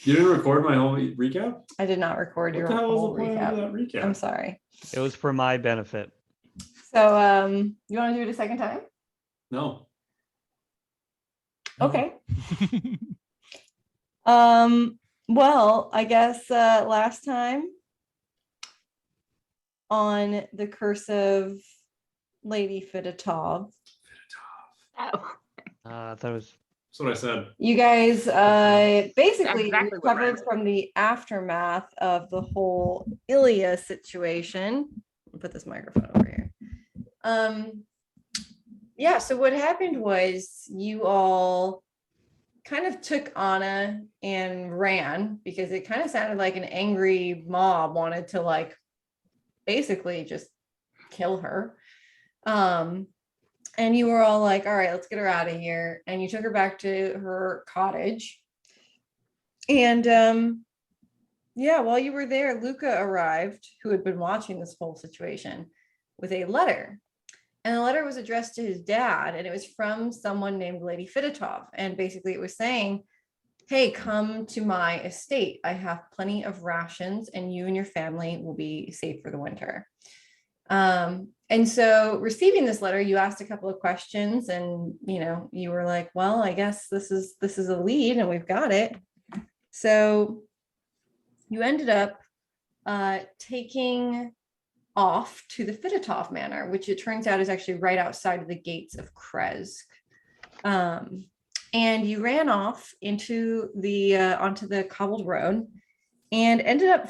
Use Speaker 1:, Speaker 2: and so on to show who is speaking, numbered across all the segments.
Speaker 1: You didn't record my whole recap?
Speaker 2: I did not record
Speaker 1: What
Speaker 2: your
Speaker 1: the hell was
Speaker 2: whole
Speaker 1: the point
Speaker 2: recap.
Speaker 1: of that recap?
Speaker 2: I'm sorry.
Speaker 3: It was for my benefit.
Speaker 2: So you want to do it a second time?
Speaker 1: No.
Speaker 2: Okay. Well, I guess last time on the curse of Lady Fiditov,
Speaker 4: Oh,
Speaker 3: I thought it was.
Speaker 1: That's what I said.
Speaker 2: you guys basically
Speaker 4: exactly what
Speaker 2: recovered
Speaker 4: mine
Speaker 2: from the aftermath of the whole Ilya situation. I'll put this microphone over here. Yeah, so what happened was you all kind of took Anna and ran because it kind of sounded like an angry mob wanted to like basically just kill her. And you were all like, all right, let's get her out of here. And you took her back to her cottage. And yeah, while you were there, Luca arrived, who had been watching this whole situation, with a letter. And the letter was addressed to his dad, and it was from someone named Lady Fiditov. And basically it was saying, hey, come to my estate. I have plenty of rations and you and your family will be safe for the winter. And so receiving this letter, you asked a couple of questions and, you know, you were like, well, I guess this is a lead and we've got it. So you ended up taking off to the Fiditov Manor, which it turns out is actually right outside of the gates of Krezk. And you ran off into the onto the cobbled road and ended up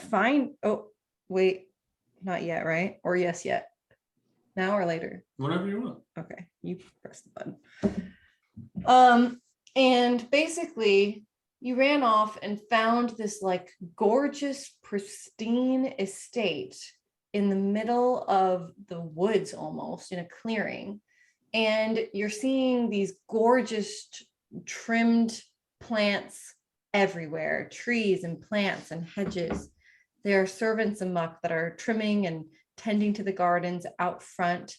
Speaker 2: oh wait, not yet, right? Or yes yet? Now or later?
Speaker 1: Whatever you want.
Speaker 2: Okay, you press the button. And basically you ran off and found this like gorgeous, pristine estate in the middle of the woods, almost in a clearing. And you're seeing these gorgeous trimmed plants everywhere, trees and plants and hedges. There are servants amok that are trimming and tending to the gardens out front,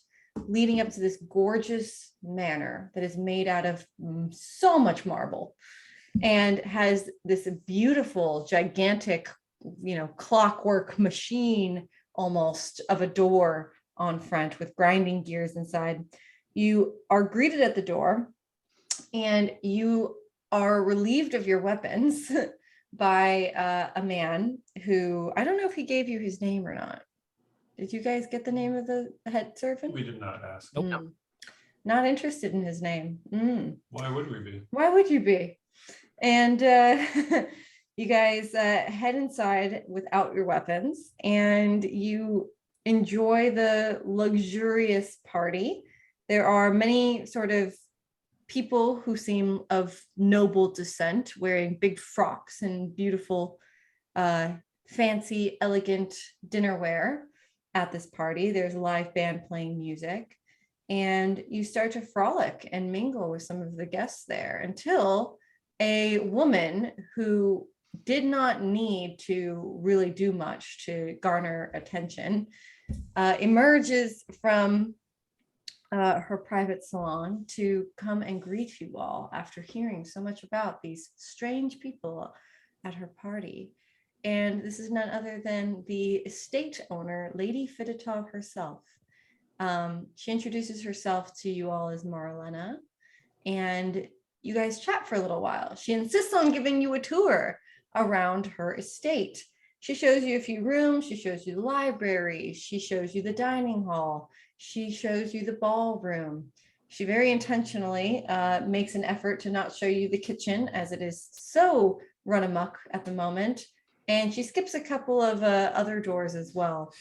Speaker 2: leading up to this gorgeous manor that is made out of so much marble and has this beautiful, gigantic, you know, clockwork machine almost of a door on front with grinding gears inside. You are greeted at the door and you are relieved of your weapons by a man who, I don't know if he gave you his name or not. Did you guys get the name of the head servant?
Speaker 1: We did not ask.
Speaker 3: Nope.
Speaker 2: Not interested in his name.
Speaker 1: Why would we be?
Speaker 2: Why would you be? And you guys head inside without your weapons and you enjoy the luxurious party. There are many sort of people who seem of noble descent wearing big frocks and beautiful, fancy, elegant dinnerware at this party. There's a live band playing music and you start to frolic and mingle with some of the guests there until a woman who did not need to really do much to garner attention emerges from her private salon to come and greet you all after hearing so much about these strange people at her party. And this is none other than the estate owner, Lady Fiditov herself. She introduces herself to you all as Marlena, and you guys chat for a little while. She insists on giving you a tour around her estate. She shows you a few rooms, she shows you the library, she shows you the dining hall, she shows you the ballroom. She very intentionally makes an effort to not show you the kitchen as it is so run amok at the moment. And she skips a couple of other doors as well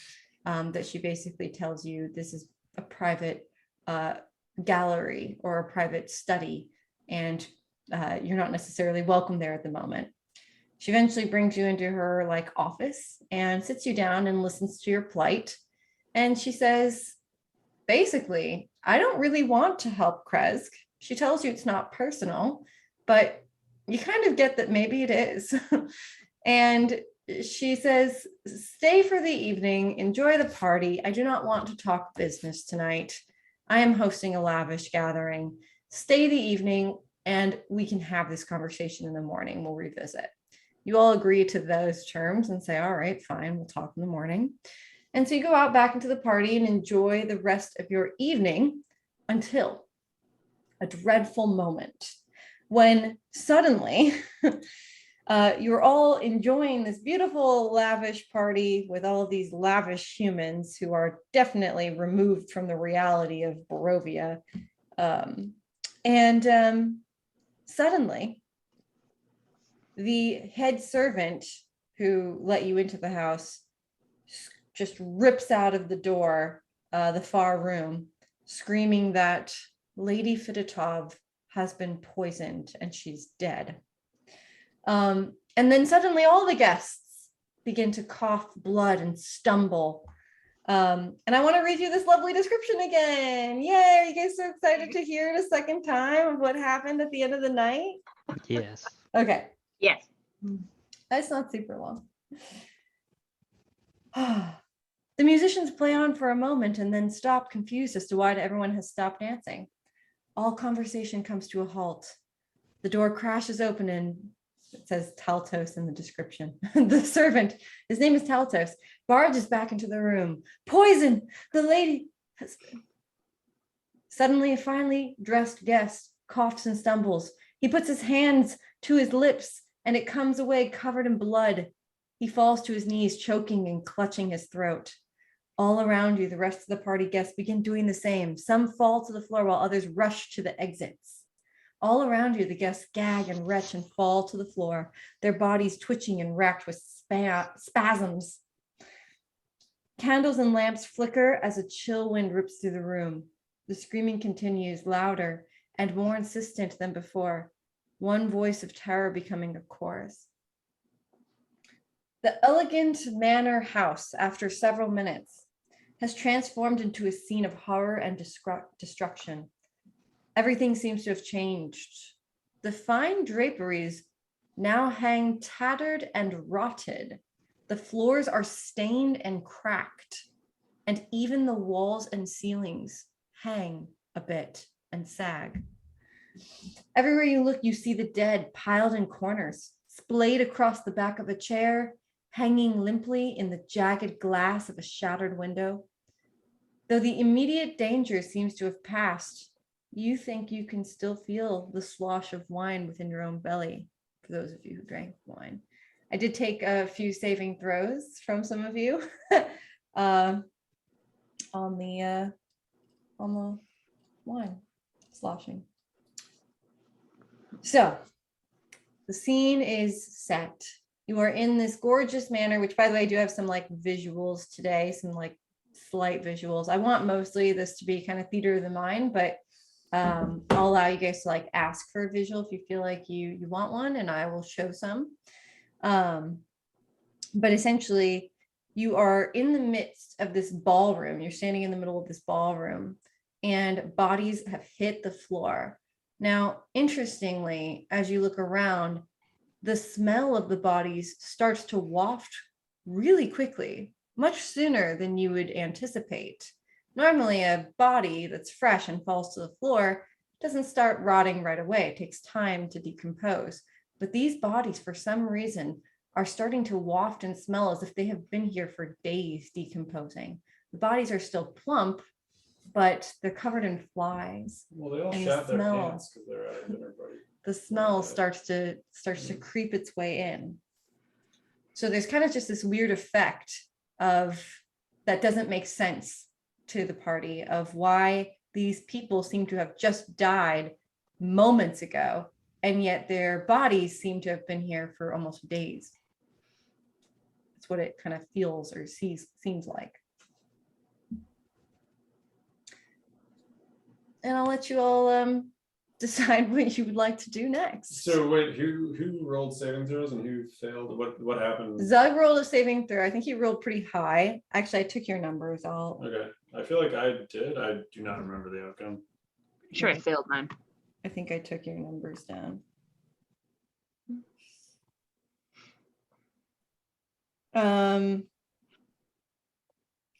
Speaker 2: that she basically tells you this is a private gallery or a private study and you're not necessarily welcome there at the moment. She eventually brings you into her like office and sits you down and listens to your plight. And she says, basically, I don't really want to help Krezk. She tells you it's not personal, but you kind of get that maybe it is. And she says, stay for the evening, enjoy the party. I do not want to talk business tonight. I am hosting a lavish gathering. Stay the evening and we can have this conversation in the morning. We'll revisit. You all agree to those terms and say, all right, fine, we'll talk in the morning. And so you go out back into the party and enjoy the rest of your evening until a dreadful moment when suddenly you're all enjoying this beautiful, lavish party with all of these lavish humans who are definitely removed from the reality of Barovia. Suddenly, the head servant who let you into the house just rips out of the door, the far room, screaming that Lady Fidotov has been poisoned and she's dead. And then suddenly all the guests begin to cough blood and stumble. And I want to read you this lovely description again. Yay, are you guys so excited to hear it a second time of what happened at the end of the night?
Speaker 3: Yes.
Speaker 2: Okay.
Speaker 4: Yes.
Speaker 2: That's not super long. The musicians play on for a moment and then stop, confused as to why everyone has stopped dancing. All conversation comes to a halt. The door crashes open and it says Taltos in the description. The servant, his name is Taltos, barges back into the room. Poison! The lady has been. Suddenly, a finely dressed guest coughs and stumbles. He puts his hands to his lips and it comes away covered in blood. He falls to his knees, choking and clutching his throat. All around you, the rest of the party guests begin doing the same. Some fall to the floor while others rush to the exits. All around you, the guests gag and retch and fall to the floor, their bodies twitching and racked with spasms. Candles and lamps flicker as a chill wind rips through the room. The screaming continues, louder and more insistent than before, one voice of terror becoming a chorus. The elegant manor house, after several minutes, has transformed into a scene of horror and destruction. Everything seems to have changed. The fine draperies now hang tattered and rotted. The floors are stained and cracked, and even the walls and ceilings hang a bit and sag. Everywhere you look, you see the dead piled in corners, splayed across the back of a chair, hanging limply in the jagged glass of a shattered window. Though the immediate danger seems to have passed, you think you can still feel the slosh of wine within your own belly, for those of you who drank wine. I did take a few saving throws from some of you on the wine sloshing. So the scene is set. You are in this gorgeous manor, which by the way, I do have some like visuals today, some like slight visuals. I want mostly this to be kind of theater of the mind, but I'll allow you guys to like ask for a visual if you feel like you want one, and I will show some. But essentially, you are in the midst of this ballroom. You're standing in the middle of this ballroom, and bodies have hit the floor. Now, interestingly, as you look around, the smell of the bodies starts to waft really quickly, much sooner than you would anticipate. Normally, a body that's fresh and falls to the floor doesn't start rotting right away. It takes time to decompose. But these bodies, for some reason, are starting to waft and smell as if they have been here for days decomposing. The bodies are still plump, but they're covered in flies.
Speaker 1: Well, they all
Speaker 2: And
Speaker 1: shat
Speaker 2: the
Speaker 1: their
Speaker 2: smell-
Speaker 1: pants because they're at a dinner party.
Speaker 2: The smell starts to creep its way in. So there's kind of just this weird effect of that doesn't make sense to the party of why these people seem to have just died moments ago, and yet their bodies seem to have been here for almost days. That's what it kind of feels or seems like. And I'll let you all decide what you would like to do next.
Speaker 1: So wait, who rolled saving throws and who failed? What happened?
Speaker 2: Zug rolled a saving throw. I think he rolled pretty high. Actually, I took your numbers.
Speaker 1: Okay, I feel like I did. I do not remember the outcome.
Speaker 4: Sure, I failed mine.
Speaker 2: I think I took your numbers down.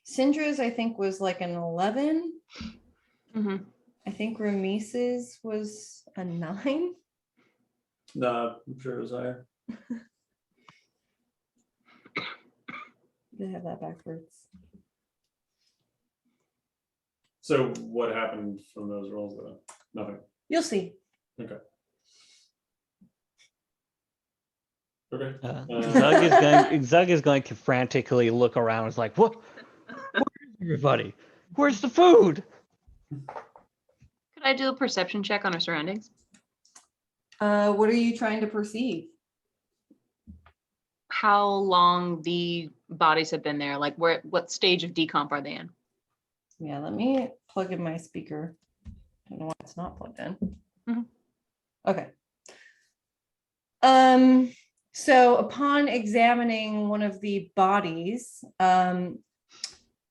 Speaker 2: Syndra's, I think, was like an 11.
Speaker 4: Mm-hmm.
Speaker 2: I think Ramise's was a 9.
Speaker 1: Nah, I'm sure it was higher.
Speaker 2: They have that backwards.
Speaker 1: So what happened from those rolls though? Nothing.
Speaker 2: You'll see.
Speaker 1: Okay.
Speaker 3: Zug is going to frantically look around. It's like, what? Where's everybody? Where's the food?
Speaker 4: Could I do a perception check on our surroundings?
Speaker 2: What are you trying to perceive?
Speaker 4: How long the bodies have been there? Like what stage of decomp are they in?
Speaker 2: Yeah, let me plug in my speaker. I don't know why it's not plugged in.
Speaker 4: Mhm.
Speaker 2: Okay. So upon examining one of the bodies,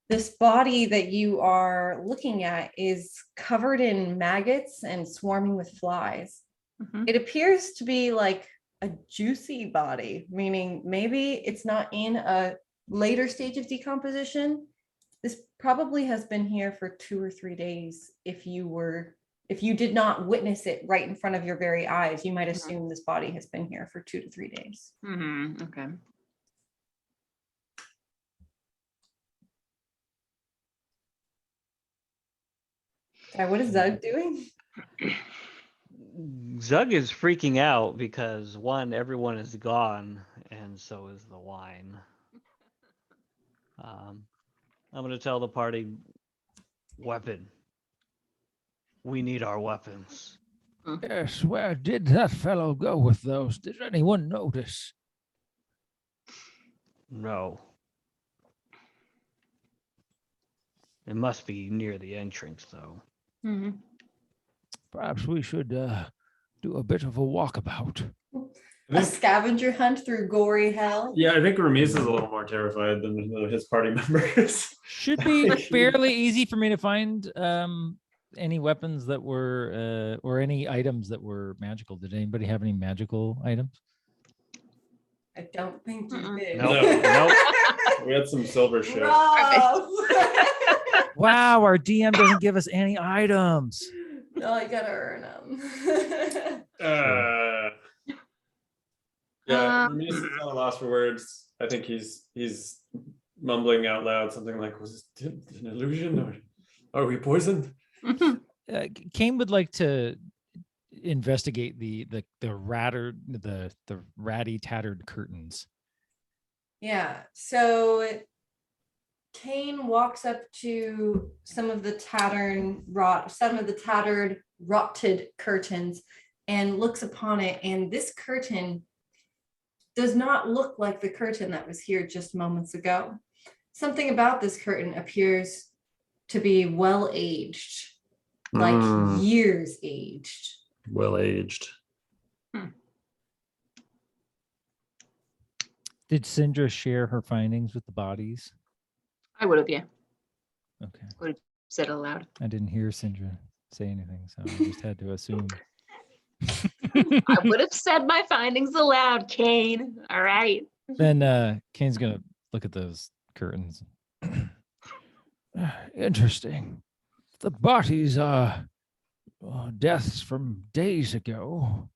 Speaker 2: this body that you are looking at is covered in maggots and swarming with flies.
Speaker 4: Mhm.
Speaker 2: It appears to be like a juicy body, meaning maybe it's not in a later stage of decomposition. This probably has been here for 2 or 3 days. If you did not witness it right in front of your very eyes, you might assume this body has been here for 2 to 3 days.
Speaker 4: Mm-hmm. Okay.
Speaker 2: Sorry, what is Zug doing?
Speaker 3: Zug is freaking out because one, everyone is gone, and so is the wine. I'm going to tell the party, weapon. We need our weapons.
Speaker 5: Yes, where did that fellow go with those? Did anyone notice?
Speaker 3: No. It must be near the entrance, though.
Speaker 4: Mm-hmm.
Speaker 5: Perhaps we should do a bit of a walkabout.
Speaker 2: A scavenger hunt through gory hell?
Speaker 1: Yeah, I think Ramis is a little more terrified than his party members.
Speaker 5: Should be fairly easy for me to find any weapons that were or any items that were magical. Did anybody have any magical items?
Speaker 2: I don't think you
Speaker 4: Mm-mm.
Speaker 2: did.
Speaker 3: Nope.
Speaker 1: We had some silver shit.
Speaker 2: Rough.
Speaker 5: Wow, our DM doesn't give us any items.
Speaker 2: No, I gotta earn them.
Speaker 1: Yeah, Ramis is at a loss for words. I think he's mumbling out loud something like, "Was it an illusion, or are we poisoned?"
Speaker 5: Kane would like to investigate the ratty tattered curtains.
Speaker 2: Yeah, so Kane walks up to some of the tattered, rotted curtains and looks upon it, and this curtain does not look like the curtain that was here just moments ago. Something about this curtain appears to be well aged, like years aged.
Speaker 1: Well aged.
Speaker 5: Did Sindra share her findings with the bodies?
Speaker 4: I would have, yeah.
Speaker 5: Okay.
Speaker 4: Said it aloud.
Speaker 5: I didn't hear Sindra say anything, so I just had to assume.
Speaker 4: I would have said my findings aloud, Kane. All right.
Speaker 5: Then Kane's gonna look at those curtains. Interesting. The bodies are deaths from days ago.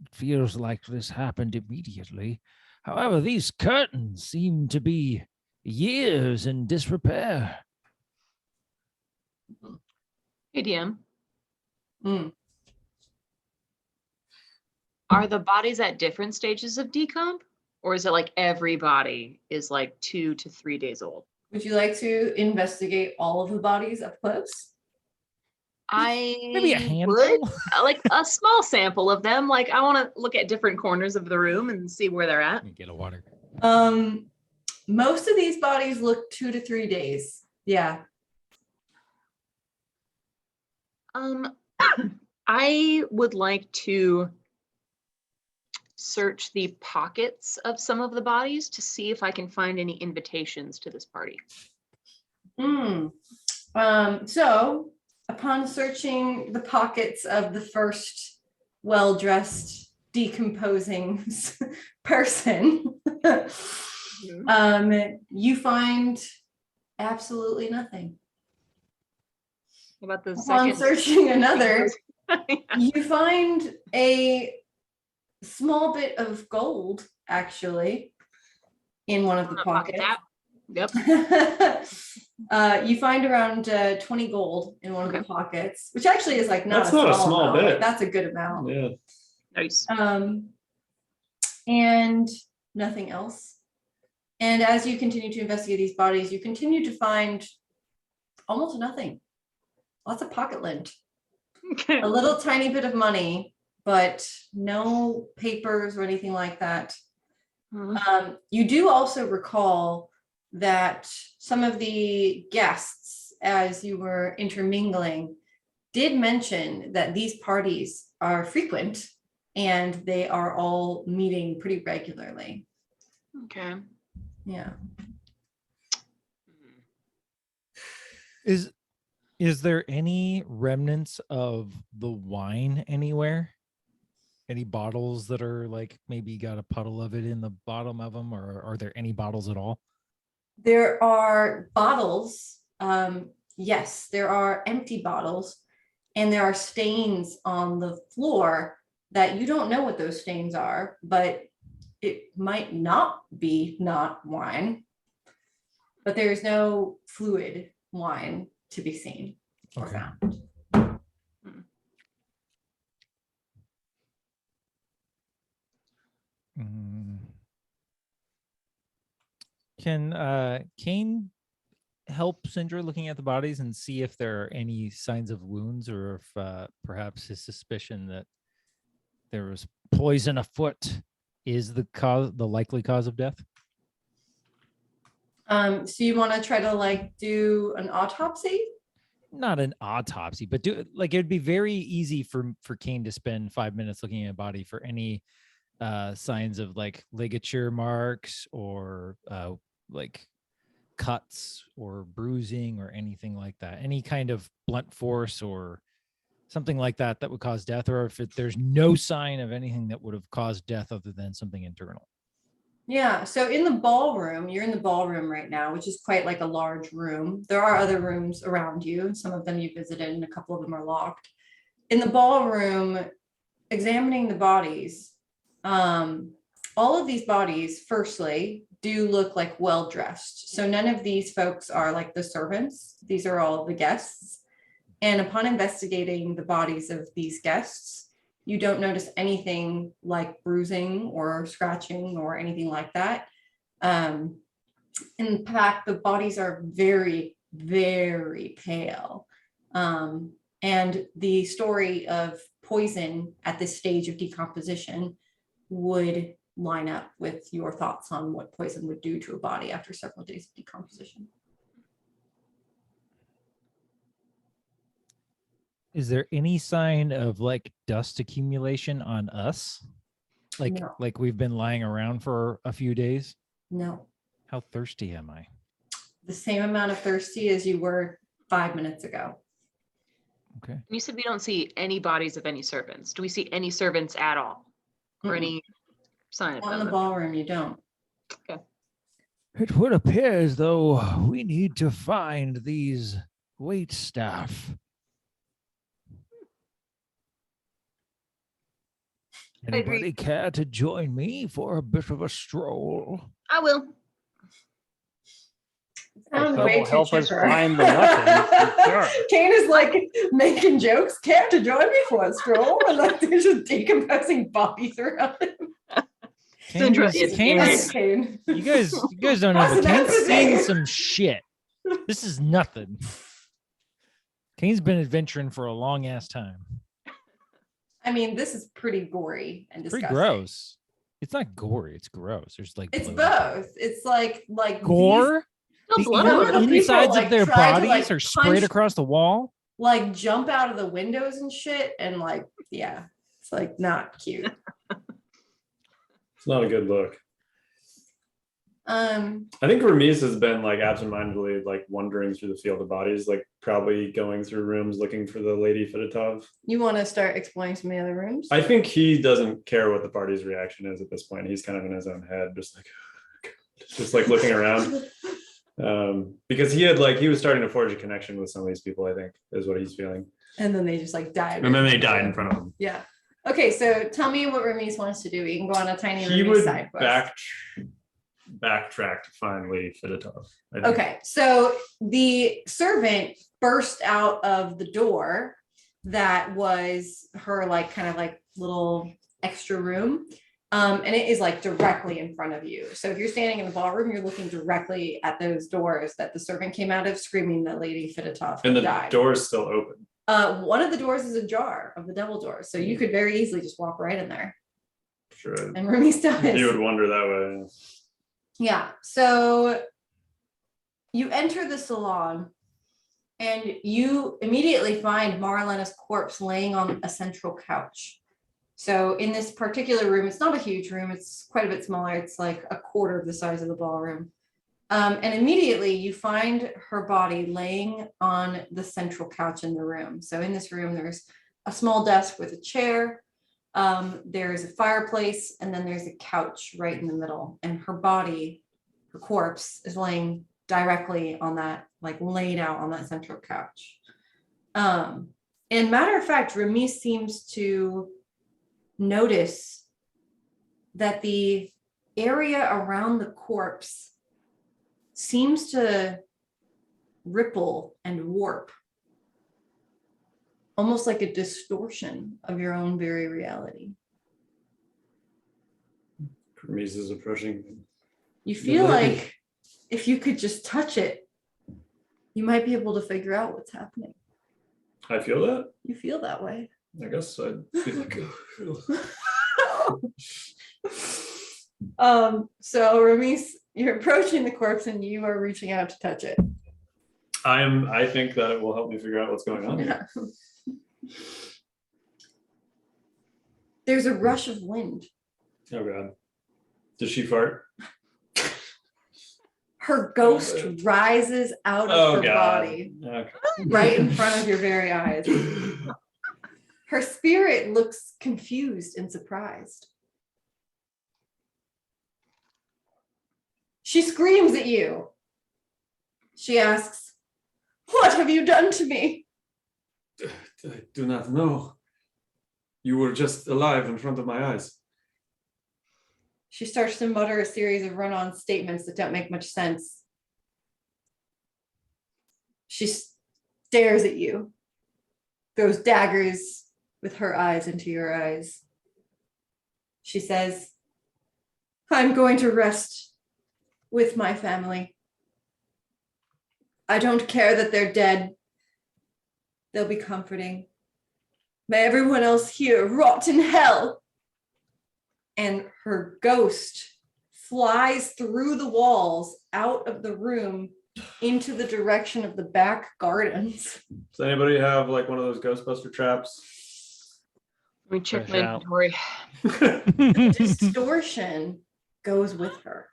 Speaker 5: It feels like this happened immediately. However, these curtains seem to be years in disrepair.
Speaker 4: Hey, DM.
Speaker 2: Mm.
Speaker 4: Are the bodies at different stages of decomp? Or is it like every body is like 2 to 3 days old?
Speaker 2: Would you like to investigate all of the bodies up close?
Speaker 5: Maybe a
Speaker 4: I
Speaker 5: handful.
Speaker 4: would like a small sample of them. Like I want to look at different corners of the room and see where they're at.
Speaker 5: Get a water.
Speaker 2: Most of these bodies look 2 to 3 days. Yeah.
Speaker 4: I would like to search the pockets of some of the bodies to see if I can find any invitations to this party.
Speaker 2: So upon searching the pockets of the first well-dressed decomposing person, you find absolutely nothing.
Speaker 4: What about the
Speaker 2: Upon
Speaker 4: second?
Speaker 2: searching another, you find a small bit of gold actually in one of the
Speaker 4: Pocket
Speaker 2: pockets.
Speaker 4: that. Yep.
Speaker 2: You find around 20 gold in one of the pockets, which actually is like
Speaker 1: That's not a small
Speaker 2: amount. Like,
Speaker 1: bit.
Speaker 2: that's a good amount.
Speaker 1: Yeah.
Speaker 4: Nice.
Speaker 2: And nothing else. And as you continue to investigate these bodies, you continue to find almost nothing. Lots of pocket lint.
Speaker 4: Okay.
Speaker 2: A little tiny bit of money, but no papers or anything like that. You do also recall that some of the guests, as you were intermingling, did mention that these parties are frequent and they are all meeting pretty regularly.
Speaker 4: Okay.
Speaker 2: Yeah.
Speaker 6: Is there any remnants of the wine anywhere? Any bottles that are like maybe got a puddle of it in the bottom of them, or are there any bottles at all?
Speaker 2: There are bottles. Yes, there are empty bottles, and there are stains on the floor that you don't know what those stains are, but it might not be not wine, but there's no fluid wine to be seen or
Speaker 6: Okay.
Speaker 2: found.
Speaker 6: Can Kane help Sindra looking at the bodies and see if there are any signs of wounds, or if perhaps his suspicion that there was poison afoot is the likely cause of death?
Speaker 2: So you want to try to like do an autopsy?
Speaker 6: Not an autopsy, but do like it'd be very easy for Kane to spend 5 minutes looking at a body for any signs of like ligature marks or like cuts or bruising or anything like that. Any kind of blunt force or something like that that would cause death, or if there's no sign of anything that would have caused death other than something internal.
Speaker 2: Yeah, so in the ballroom, you're in the ballroom right now, which is quite like a large room. There are other rooms around you. Some of them you visited and a couple of them are locked. In the ballroom, examining the bodies, all of these bodies, firstly, do look like well-dressed. So none of these folks are like the servants. These are all the guests. And upon investigating the bodies of these guests, you don't notice anything like bruising or scratching or anything like that. In fact, the bodies are very, very pale. And the story of poison at this stage of decomposition would line up with your thoughts on what poison would do to a body after several days of decomposition.
Speaker 6: Is there any sign of like dust accumulation on us?
Speaker 2: No.
Speaker 6: Like we've been lying around for a few days?
Speaker 2: No,
Speaker 6: How thirsty am I?
Speaker 2: the same amount of thirsty as you were 5 minutes ago.
Speaker 6: Okay.
Speaker 4: You said we don't see any bodies of any servants. Do we see any servants at all? Or
Speaker 2: Mm-mm.
Speaker 4: any sign of
Speaker 2: On the
Speaker 4: them?
Speaker 2: ballroom, you don't.
Speaker 5: It would appear as though we need to find these wait staff.
Speaker 4: agree.
Speaker 5: Anybody care to join me for a bit of a stroll?
Speaker 4: I will.
Speaker 2: Sounds
Speaker 3: So
Speaker 2: way too
Speaker 3: help us
Speaker 2: chipper.
Speaker 3: find the weapons. Sure.
Speaker 2: Kane is like making jokes. Care to join me for a stroll? And like there's just decomposing bodies around him.
Speaker 4: Sindra
Speaker 6: Kane's-
Speaker 4: is
Speaker 6: Kane's-
Speaker 2: Kane.
Speaker 6: you guys don't know, but
Speaker 2: That's
Speaker 6: Kane's
Speaker 2: the
Speaker 6: seen
Speaker 2: thing.
Speaker 6: some shit. This is nothing. Kane's been adventuring for a long ass time.
Speaker 2: I mean, this is pretty gory and
Speaker 6: Pretty
Speaker 2: disgusting.
Speaker 6: gross. It's not gory. It's gross. There's like
Speaker 2: It's
Speaker 6: blood.
Speaker 2: both. It's like
Speaker 6: Gore.
Speaker 4: No
Speaker 6: The
Speaker 4: blood.
Speaker 2: Some of the people,
Speaker 6: insides
Speaker 2: like,
Speaker 6: of their
Speaker 2: try to,
Speaker 6: bodies
Speaker 2: like,
Speaker 6: are sprayed
Speaker 2: punch-
Speaker 6: across the wall.
Speaker 2: like jump out of the windows and shit, and like yeah, it's like not cute.
Speaker 1: It's not a good look.
Speaker 2: I
Speaker 1: I think Ramis has been like absentmindedly like wandering through the field of bodies, like probably going through rooms looking for the Lady Fedotov.
Speaker 2: You want to start exploring some of the other rooms?
Speaker 1: I think he doesn't care what the party's reaction is at this point. He's kind of in his own head, just like looking around. Because he was starting to forge a connection with some of these people, I think, is what he's feeling.
Speaker 2: And then they just like died.
Speaker 1: And then they died in front of him.
Speaker 2: Yeah. Okay, so tell me what Ramis wants to do. You can go on a tiny
Speaker 1: He
Speaker 2: Ramis
Speaker 1: would
Speaker 2: side quest.
Speaker 1: backtrack to find Lady Fiditov. I think.
Speaker 2: Okay, so the servant burst out of the door that was her like kind of like little extra room. And it is like directly in front of you. So if you're standing in the ballroom, you're looking directly at those doors that the servant came out of, screaming that Lady Fiditov
Speaker 1: And the
Speaker 2: died.
Speaker 1: door is still open.
Speaker 2: One of the doors is ajar of the devil door, so you could very easily just walk right in there.
Speaker 1: Sure.
Speaker 2: And Remis does.
Speaker 1: You would wonder that way.
Speaker 2: Yeah, so you enter the salon and you immediately find Marlena's corpse laying on a central couch. So in this particular room, it's not a huge room, it's quite a bit smaller. It's like a quarter of the size of the ballroom. And immediately you find her body laying on the central couch in the room. So in this room, there's a small desk with a chair, there's a fireplace, and then there's a couch right in the middle. And her body, her corpse, is laying directly on that, like laid out on that central couch. And matter of fact, Remis seems to notice that the area around the corpse seems to ripple and warp, almost like a distortion of your own very reality.
Speaker 1: Remis is approaching.
Speaker 2: You feel like if you could just touch it, you might be able to figure out what's happening.
Speaker 1: I feel that.
Speaker 2: You feel that way.
Speaker 1: I guess I'd feel like.
Speaker 2: So Remis, you're approaching the corpse and you are reaching out to touch it.
Speaker 1: I think that it will help me figure out what's going on here.
Speaker 2: There's a rush of wind.
Speaker 1: Oh god. Does she fart?
Speaker 2: Her ghost rises out of her body
Speaker 1: Okay.
Speaker 2: right in front of your very eyes. Her spirit looks confused and surprised. She screams at you. She asks, "What have you done to me?"
Speaker 1: I do not know. You were just alive in front of my eyes.
Speaker 2: She starts to mutter a series of run-on statements that don't make much sense. She stares at you, throws daggers with her eyes into your eyes. She says, "I'm going to rest with my family. I don't care that they're dead. They'll be comforting. May everyone else here rot in hell." And her ghost flies through the walls out of the room into the direction of the back gardens.
Speaker 1: Does anybody have like one of those Ghostbuster traps?
Speaker 4: Let me check
Speaker 3: Fresh
Speaker 4: my
Speaker 3: out.
Speaker 4: inventory.
Speaker 2: The distortion goes with her.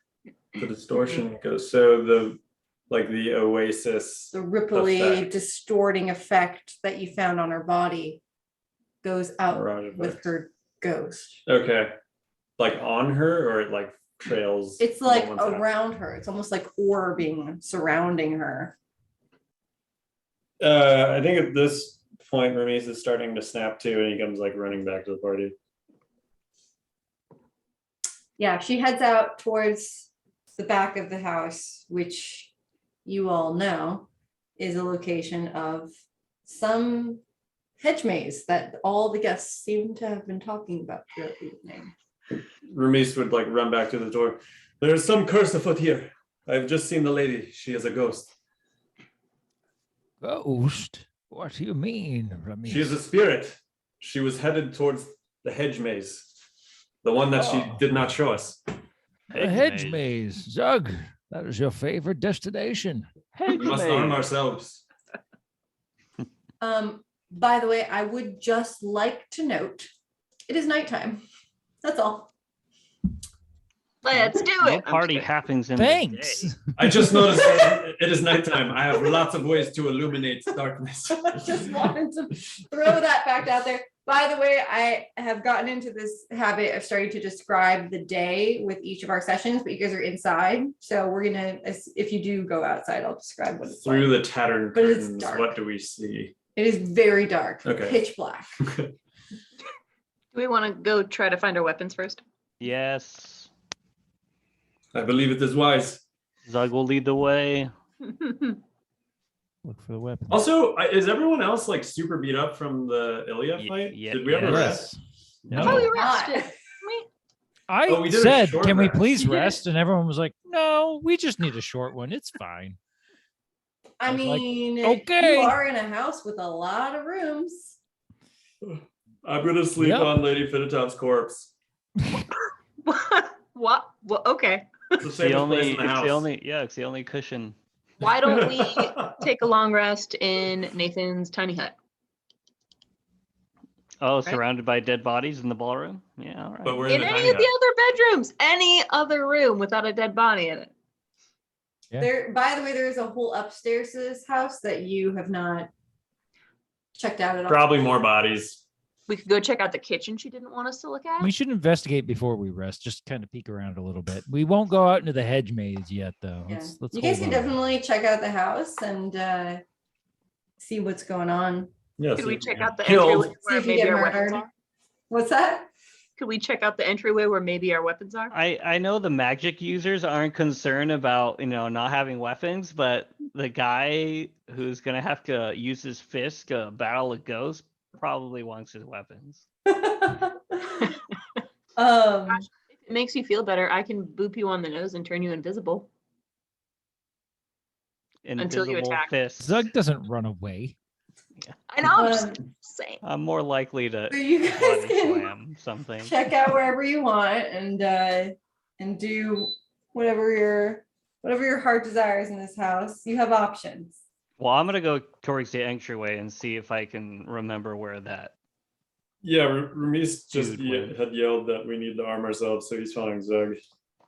Speaker 1: The distortion goes so the oasis.
Speaker 2: The ripply,
Speaker 1: Effect.
Speaker 2: distorting effect that you found on her body goes out
Speaker 1: Mirage
Speaker 2: with
Speaker 1: effect.
Speaker 2: her ghost.
Speaker 1: Okay. Like on her or it like trails?
Speaker 2: It's
Speaker 1: on
Speaker 2: like
Speaker 1: one side?
Speaker 2: around her. It's almost like orbing, surrounding her.
Speaker 1: I think at this point Remis is starting to snap too and he comes like running back to the party.
Speaker 2: Yeah, she heads out towards the back of the house, which you all know is a location of some hedge maze that all the guests seem to have been talking about throughout the evening.
Speaker 1: Remis would like run back to the door. There's some curse afoot here. I've just seen the lady. She is a ghost.
Speaker 5: Ghost? What do you mean, Ramis?
Speaker 1: She is a spirit. She was headed towards the hedge maze. The one that she
Speaker 5: Oh.
Speaker 1: did not show us.
Speaker 5: A hedge maze. Zug, that is your favorite destination.
Speaker 3: Hedge
Speaker 1: We must arm
Speaker 3: maze.
Speaker 1: ourselves.
Speaker 2: By the way, I would just like to note, it is nighttime. That's all.
Speaker 4: Let's do
Speaker 3: No
Speaker 4: it. I'm
Speaker 3: party
Speaker 4: just kidding.
Speaker 3: happens in
Speaker 5: Thanks.
Speaker 3: the day.
Speaker 1: I just noticed that it is nighttime. I have lots of ways to illuminate darkness.
Speaker 2: Just wanted to throw that fact out there. By the way, I have gotten into this habit of starting to describe the day with each of our sessions, but you guys are inside. So we're gonna, if you do go outside, I'll describe what it's
Speaker 1: Through
Speaker 2: like.
Speaker 1: the tattered
Speaker 2: But it's
Speaker 1: curtains,
Speaker 2: dark.
Speaker 1: what do we see?
Speaker 2: It is very dark,
Speaker 1: Okay.
Speaker 2: pitch black.
Speaker 4: Do we want to go try to find our weapons first?
Speaker 3: Yes.
Speaker 1: I believe it is wise.
Speaker 3: Zug will lead the way.
Speaker 5: Look for the weapons.
Speaker 1: Also, is everyone else like super beat up from the Ilya fight? Did we ever
Speaker 3: yes.
Speaker 1: rest?
Speaker 4: I thought we
Speaker 2: No.
Speaker 4: rested.
Speaker 5: I
Speaker 1: Oh, we did a
Speaker 5: said,
Speaker 1: short
Speaker 5: can we
Speaker 1: rest."
Speaker 5: please rest? And everyone was like, no, we just need a short one. It's fine.
Speaker 2: I
Speaker 5: I was like,
Speaker 2: mean,
Speaker 5: okay.
Speaker 2: you are in a house with a lot of rooms.
Speaker 1: I'm gonna sleep
Speaker 5: Yep.
Speaker 1: on Lady Finitov's corpse.
Speaker 4: What? Well, okay.
Speaker 1: It's the
Speaker 3: It's
Speaker 1: safest
Speaker 3: the only,
Speaker 1: place in the
Speaker 3: it's
Speaker 1: house.
Speaker 3: the only, yeah, it's the only cushion.
Speaker 4: Why don't we take a long rest in Nathan's tiny hut?
Speaker 3: Oh, surrounded by dead bodies in the ballroom? Yeah, all right.
Speaker 1: But we're
Speaker 4: In
Speaker 1: in the
Speaker 4: any
Speaker 1: tiny
Speaker 4: of the
Speaker 1: hut.
Speaker 4: other bedrooms, any other room without a dead body in it.
Speaker 5: Yeah.
Speaker 2: There, by the way, there's a whole upstairs to this house that you have not checked out at all.
Speaker 1: Probably more bodies.
Speaker 4: We could go check out the kitchen she didn't want us to look at.
Speaker 5: We should investigate before we rest. Just kind of peek around a little bit. We won't go out into the hedge maze yet, though.
Speaker 2: Yeah.
Speaker 5: Let's
Speaker 2: You guys
Speaker 5: hold
Speaker 2: can
Speaker 5: on.
Speaker 2: definitely check out the house and see what's going on.
Speaker 1: Yeah,
Speaker 4: Could
Speaker 1: so
Speaker 4: we
Speaker 1: you
Speaker 4: check
Speaker 1: can
Speaker 4: out the
Speaker 1: get killed.
Speaker 4: entryway
Speaker 2: See
Speaker 4: where
Speaker 2: if you
Speaker 4: maybe
Speaker 2: get
Speaker 4: our weapons
Speaker 2: murdered.
Speaker 4: are?
Speaker 2: What's that?
Speaker 4: Could we check out the entryway where maybe our weapons are?
Speaker 3: I know the magic users aren't concerned about, not having weapons, but the guy who's gonna have to use his fist to battle a ghost probably wants his weapons.
Speaker 2: um,
Speaker 4: If it makes you feel better, I can boop you on the nose and turn you invisible. Until you
Speaker 3: Invisible
Speaker 4: attack.
Speaker 3: fists.
Speaker 5: Zug doesn't run away.
Speaker 4: I know, I'm just
Speaker 2: Um,
Speaker 4: saying.
Speaker 3: I'm more likely to
Speaker 2: so you guys
Speaker 3: body
Speaker 2: can
Speaker 3: slam something.
Speaker 2: check out wherever you want and do whatever your heart desires in this house. You have options.
Speaker 3: Well, I'm gonna go towards the entryway and see if I can remember where that.
Speaker 1: Yeah, Ramis just
Speaker 3: Dude, win.
Speaker 1: had yelled that we need to arm ourselves, so he's following Zug.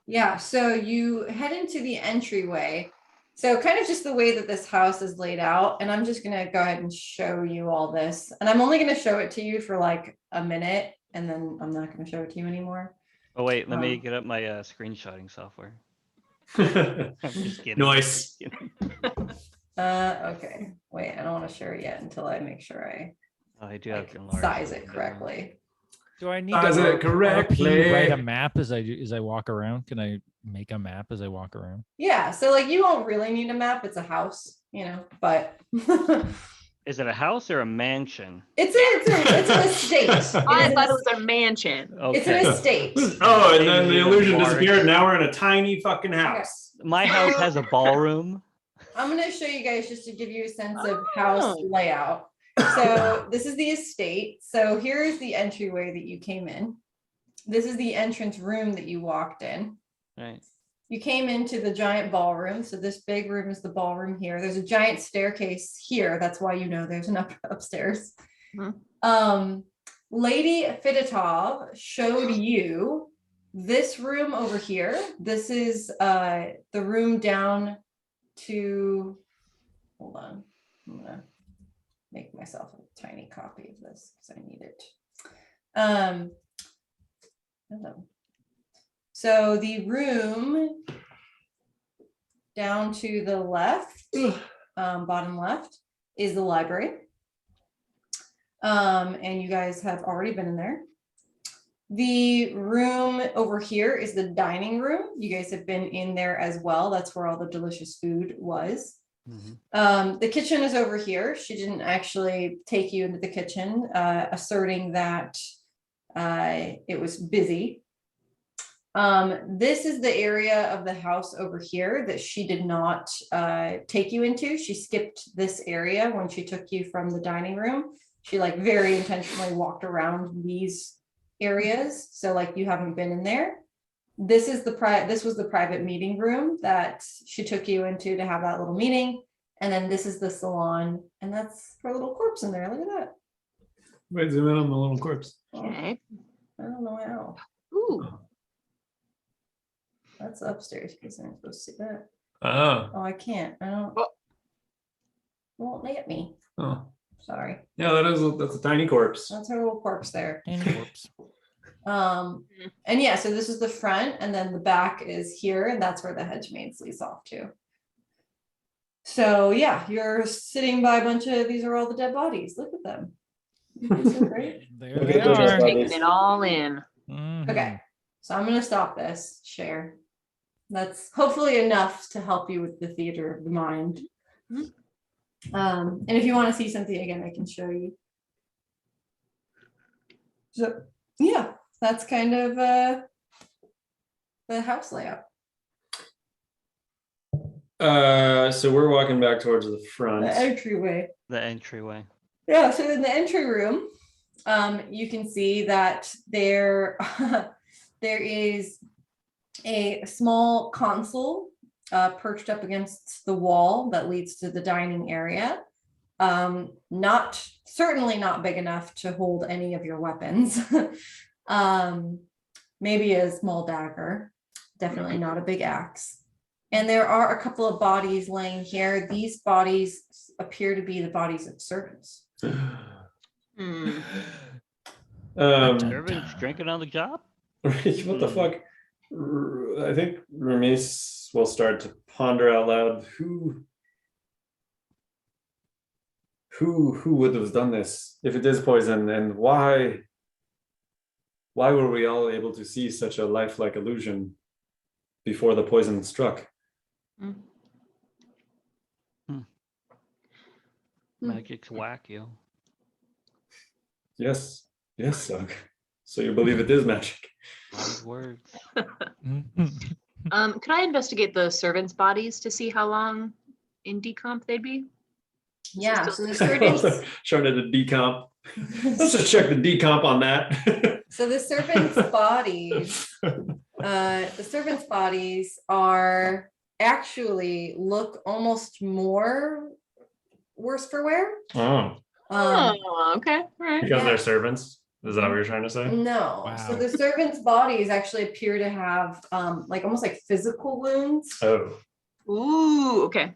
Speaker 2: Yeah, so you head into the entryway. So kind of just the way that this house is laid out, and I'm just gonna go ahead and show you all this. And I'm only gonna show it to you for like a minute, and then I'm not gonna show it to you anymore.
Speaker 3: Oh wait, let me
Speaker 2: Um,
Speaker 3: get up my screenshotting software. I'm just kidding.
Speaker 1: Nice.
Speaker 3: Just kidding.
Speaker 2: Okay. Wait, I don't want to share it yet until I make sure I
Speaker 3: Oh, I do have
Speaker 2: like,
Speaker 3: to enlarge
Speaker 2: size
Speaker 3: a
Speaker 2: it
Speaker 3: little bit more.
Speaker 2: correctly.
Speaker 5: Do I need
Speaker 1: Size
Speaker 5: to
Speaker 1: it correctly.
Speaker 5: RP write a map as I walk around? Can I make a map as I walk around?
Speaker 2: Yeah, so like you won't really need a map. It's a house, but
Speaker 3: Is it a house or a mansion?
Speaker 2: it's an estate.
Speaker 4: I thought it was a mansion.
Speaker 2: It's an
Speaker 3: Okay.
Speaker 2: estate.
Speaker 1: Oh, and then the
Speaker 3: Maybe
Speaker 1: illusion
Speaker 3: large.
Speaker 1: disappeared. Now we're in a tiny fucking house.
Speaker 3: My house has a ballroom.
Speaker 2: I'm gonna show you guys just to give you a sense of house
Speaker 4: Oh.
Speaker 2: layout. So this is the estate. So here's the entryway that you came in. This is the entrance room that you walked in.
Speaker 3: Right.
Speaker 2: You came into the giant ballroom. So this big room is the ballroom here. There's a giant staircase here. That's why there's an upstairs.
Speaker 4: Mhm.
Speaker 2: Lady Fiditov showed you this room over here. This is the room down to, hold on. I'm gonna make myself a tiny copy of this because I need it. Hello. So the room down to the left, bottom left, is the library. And you guys have already been in there. The room over here is the dining room. You guys have been in there as well. That's where all the delicious food was.
Speaker 3: Mhm.
Speaker 2: The kitchen is over here. She didn't actually take you into the kitchen, asserting that it was busy. This is the area of the house over here that she did not take you into. She skipped this area when she took you from the dining room. She very intentionally walked around these areas. So you haven't been in there. This was the private meeting room that she took you into to have that little meeting. And then this is the salon, and that's her little corpse in there. Look at that.
Speaker 1: Wait, zoom in on the little corpse.
Speaker 4: Okay.
Speaker 2: I don't know how.
Speaker 4: Ooh.
Speaker 2: That's upstairs because I'm supposed to see that.
Speaker 1: Oh.
Speaker 2: Oh, I can't. I don't.
Speaker 4: Oh.
Speaker 2: Won't let me.
Speaker 1: Oh.
Speaker 2: Sorry.
Speaker 1: Yeah, that's a tiny corpse.
Speaker 2: That's her little corpse there.
Speaker 5: And corpse.
Speaker 2: And yeah, so this is the front, and then the back is here, and that's where the hedge maze leads off to. So yeah, you're sitting by a bunch of, these are all the dead bodies. Look at them. Isn't that great?
Speaker 5: There
Speaker 1: Look
Speaker 5: they
Speaker 1: at the dead
Speaker 5: are.
Speaker 1: bodies.
Speaker 4: Taking it all in.
Speaker 5: Mhm.
Speaker 2: Okay, so I'm gonna stop this share. That's hopefully enough to help you with the theater of the mind.
Speaker 4: Mhm.
Speaker 2: And if you want to see something again, I can show you. So yeah, that's kind of the house layout.
Speaker 1: So we're walking back towards the front.
Speaker 2: The entryway.
Speaker 3: The entryway.
Speaker 2: Yeah, so in the entry room, you can see that there is a small console perched up against the wall that leads to the dining area. Certainly not big enough to hold any of your weapons. Maybe a small dagger, definitely not a big axe. And there are a couple of bodies laying here. These bodies appear to be the bodies of servants.
Speaker 4: Hmm.
Speaker 3: Servants drinking on the job?
Speaker 1: What the fuck? I think Ramis will start to ponder out loud who would have done this if it is poison, and why were we all able to see such a lifelike illusion before the poison struck?
Speaker 3: Magic's wacky.
Speaker 1: Yes, Zog. So you believe it is magic?
Speaker 3: Wise words.
Speaker 4: Could I investigate the servants' bodies to see how long in decomp they'd be?
Speaker 2: Yeah,
Speaker 4: Still-
Speaker 2: so the servants.
Speaker 1: Showing it a decomp. Let's just check the decomp on that.
Speaker 2: So the servants' bodies are actually look almost more worse for wear.
Speaker 1: Oh,
Speaker 4: Oh, okay. All right.
Speaker 1: because
Speaker 2: Yeah.
Speaker 1: they're servants? Is that what you're trying to say?
Speaker 2: No, so
Speaker 6: Wow.
Speaker 2: the servants' bodies actually appear to have like almost like physical wounds,
Speaker 1: Oh.
Speaker 4: Ooh, okay.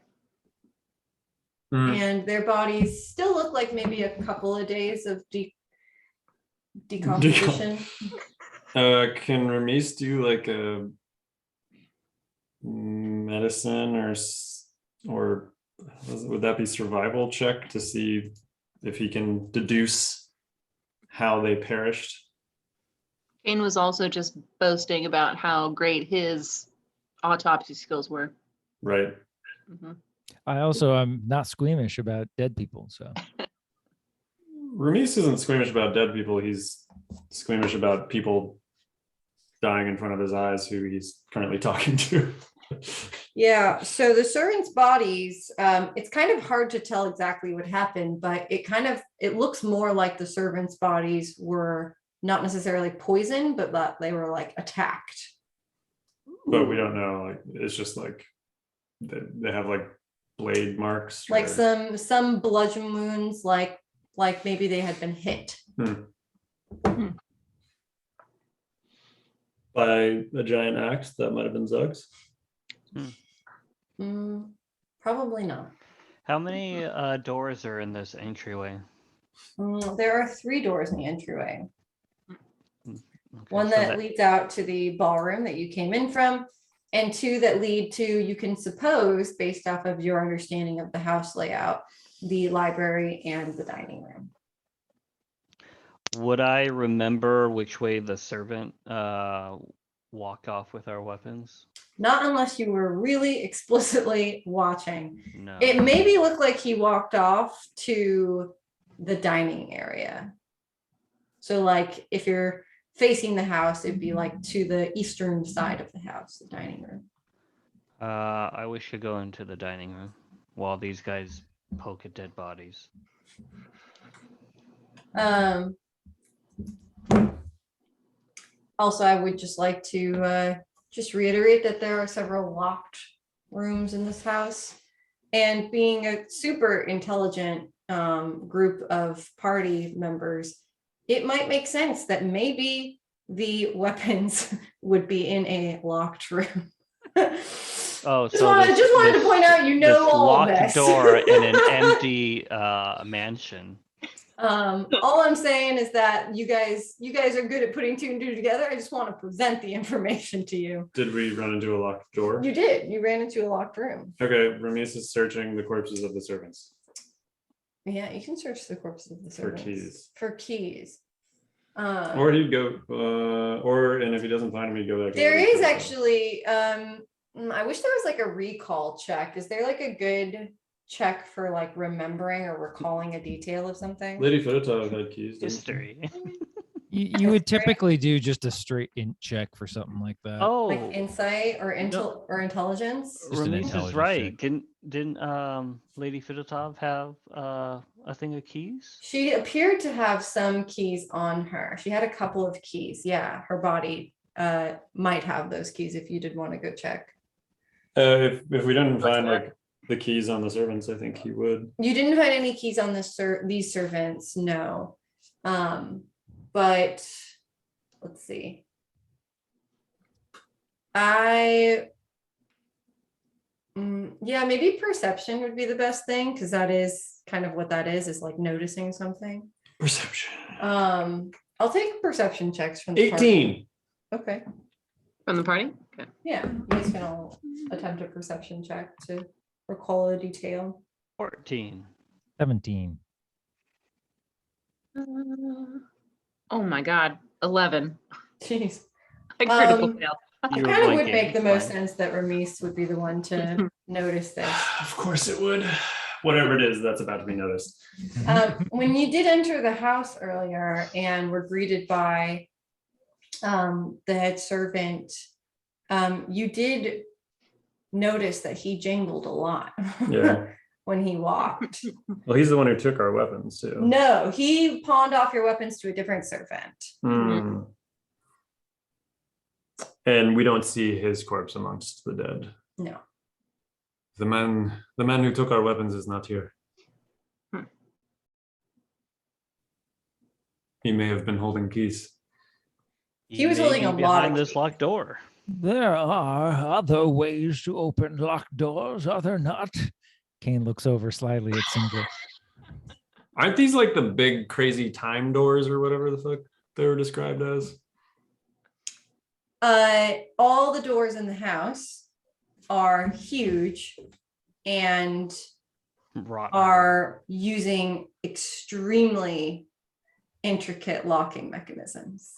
Speaker 1: Hmm.
Speaker 2: and their bodies still look like maybe a couple of days of decomposition.
Speaker 1: Can Ramis do like a medicine or would that be survival check to see if he can deduce how they perished?
Speaker 4: Kane was also just boasting about how great his autopsy skills were.
Speaker 1: Right.
Speaker 4: Mhm.
Speaker 6: I also am not squeamish about dead people, so
Speaker 1: Ramis isn't squeamish about dead people. He's squeamish about people dying in front of his eyes who he's currently talking to.
Speaker 2: Yeah, so the servants' bodies, it's kind of hard to tell exactly what happened, but it looks more like the servants' bodies were not necessarily poisoned, but that they were like attacked.
Speaker 1: But we don't know. Like it's just like they have like blade marks.
Speaker 2: Like
Speaker 1: or-
Speaker 2: some bludgeon wounds, like maybe they had been hit.
Speaker 1: by a giant axe. That might have been Zug's.
Speaker 2: Probably not.
Speaker 3: How many doors are in this entryway?
Speaker 2: There are 3 doors in the entryway.
Speaker 3: Okay,
Speaker 2: One
Speaker 3: so
Speaker 2: that leads out to the ballroom that you came in from, and 2 that lead to, you can suppose, based off of your understanding of the house layout, the library and the dining room.
Speaker 3: Would I remember which way the servant walked off with our weapons?
Speaker 2: Not unless you were really explicitly watching.
Speaker 3: No.
Speaker 2: It maybe looked like he walked off to the dining area. So like if you're facing the house, it'd be like to the eastern side of the house, the dining room.
Speaker 3: I wish to go into the dining room while these guys poke at dead bodies.
Speaker 2: Also, I would just like to just reiterate that there are several locked rooms in this house. And being a super intelligent group of party members, it might make sense that maybe the weapons would be in a locked room.
Speaker 3: Oh,
Speaker 2: just
Speaker 3: so
Speaker 2: wanted to point out, you know,
Speaker 3: this
Speaker 2: all of
Speaker 3: locked
Speaker 2: this.
Speaker 3: door in an empty mansion.
Speaker 2: All I'm saying is that you guys are good at putting 2 and 2 together. I just want to present the information to you.
Speaker 1: Did we run into a locked door?
Speaker 2: You did. You ran into a locked room.
Speaker 1: Okay, Ramis is searching the corpses of the servants.
Speaker 2: Yeah, you can search the corpses of the
Speaker 1: For
Speaker 2: servants.
Speaker 1: keys.
Speaker 2: For keys.
Speaker 1: Or he'd go, and if he doesn't find him, he'd go back.
Speaker 2: There
Speaker 1: over
Speaker 2: is
Speaker 1: to-
Speaker 2: actually I wish there was like a recall check. Is there like a good check for like remembering or recalling a detail of something?
Speaker 1: Lady Fedotov had keys. didn't she?
Speaker 3: History.
Speaker 6: You would
Speaker 2: That's great.
Speaker 6: typically do just a straight int check for something like that.
Speaker 3: Oh,
Speaker 2: Like insight or
Speaker 3: No.
Speaker 2: or intelligence?
Speaker 6: Just an
Speaker 3: Ramis is
Speaker 6: intelligence
Speaker 3: right.
Speaker 6: check.
Speaker 3: Didn't Lady Fidotov have a thing of keys?
Speaker 2: She appeared to have some keys on her. She had a couple of keys. Yeah, her body might have those keys if you did want to go check.
Speaker 1: If we didn't
Speaker 4: What's
Speaker 1: find
Speaker 4: that?
Speaker 1: like the keys on the servants, I think he would.
Speaker 2: You didn't find any keys on these servants, no. But let's see. Yeah, maybe perception would be the best thing because that is kind of what that is like noticing something.
Speaker 1: Perception.
Speaker 2: I'll take perception checks from the party.
Speaker 1: 18.
Speaker 2: Okay.
Speaker 4: From the party? Okay.
Speaker 2: Yeah, you guys can all attempt a perception check to recall a detail.
Speaker 3: 14.
Speaker 6: 17.
Speaker 4: Oh my God, 11.
Speaker 2: Jeez.
Speaker 4: I critical
Speaker 2: Um,
Speaker 4: failed.
Speaker 2: It
Speaker 3: You were
Speaker 2: kind of would
Speaker 3: blinking,
Speaker 2: make the
Speaker 3: it's
Speaker 2: most
Speaker 3: fine.
Speaker 2: sense that Ramis would be the one to notice this.
Speaker 1: Of course it would. Whatever it is, that's about to be noticed.
Speaker 2: When you did enter the house earlier and were greeted by the head servant, you did notice that he jangled a lot
Speaker 1: Yeah.
Speaker 2: when he walked.
Speaker 1: Well, he's the one who took our weapons too.
Speaker 2: No, he pawned off your weapons to a different servant.
Speaker 1: Hmm. And we don't see his corpse amongst the dead.
Speaker 2: No.
Speaker 1: The man who took our weapons is not here.
Speaker 4: Hmm.
Speaker 1: He may have been holding keys.
Speaker 2: He was
Speaker 3: may
Speaker 2: holding
Speaker 3: be
Speaker 2: a lot
Speaker 3: behind
Speaker 2: of
Speaker 3: this
Speaker 2: keys.
Speaker 3: locked door.
Speaker 5: There are other ways to open locked doors, are there not?
Speaker 6: Kane looks over slyly at Sindra.
Speaker 1: Aren't these like the big crazy time doors or whatever the fuck they were described as?
Speaker 2: All the doors in the house are huge and
Speaker 3: Rotten.
Speaker 2: are using extremely intricate locking mechanisms.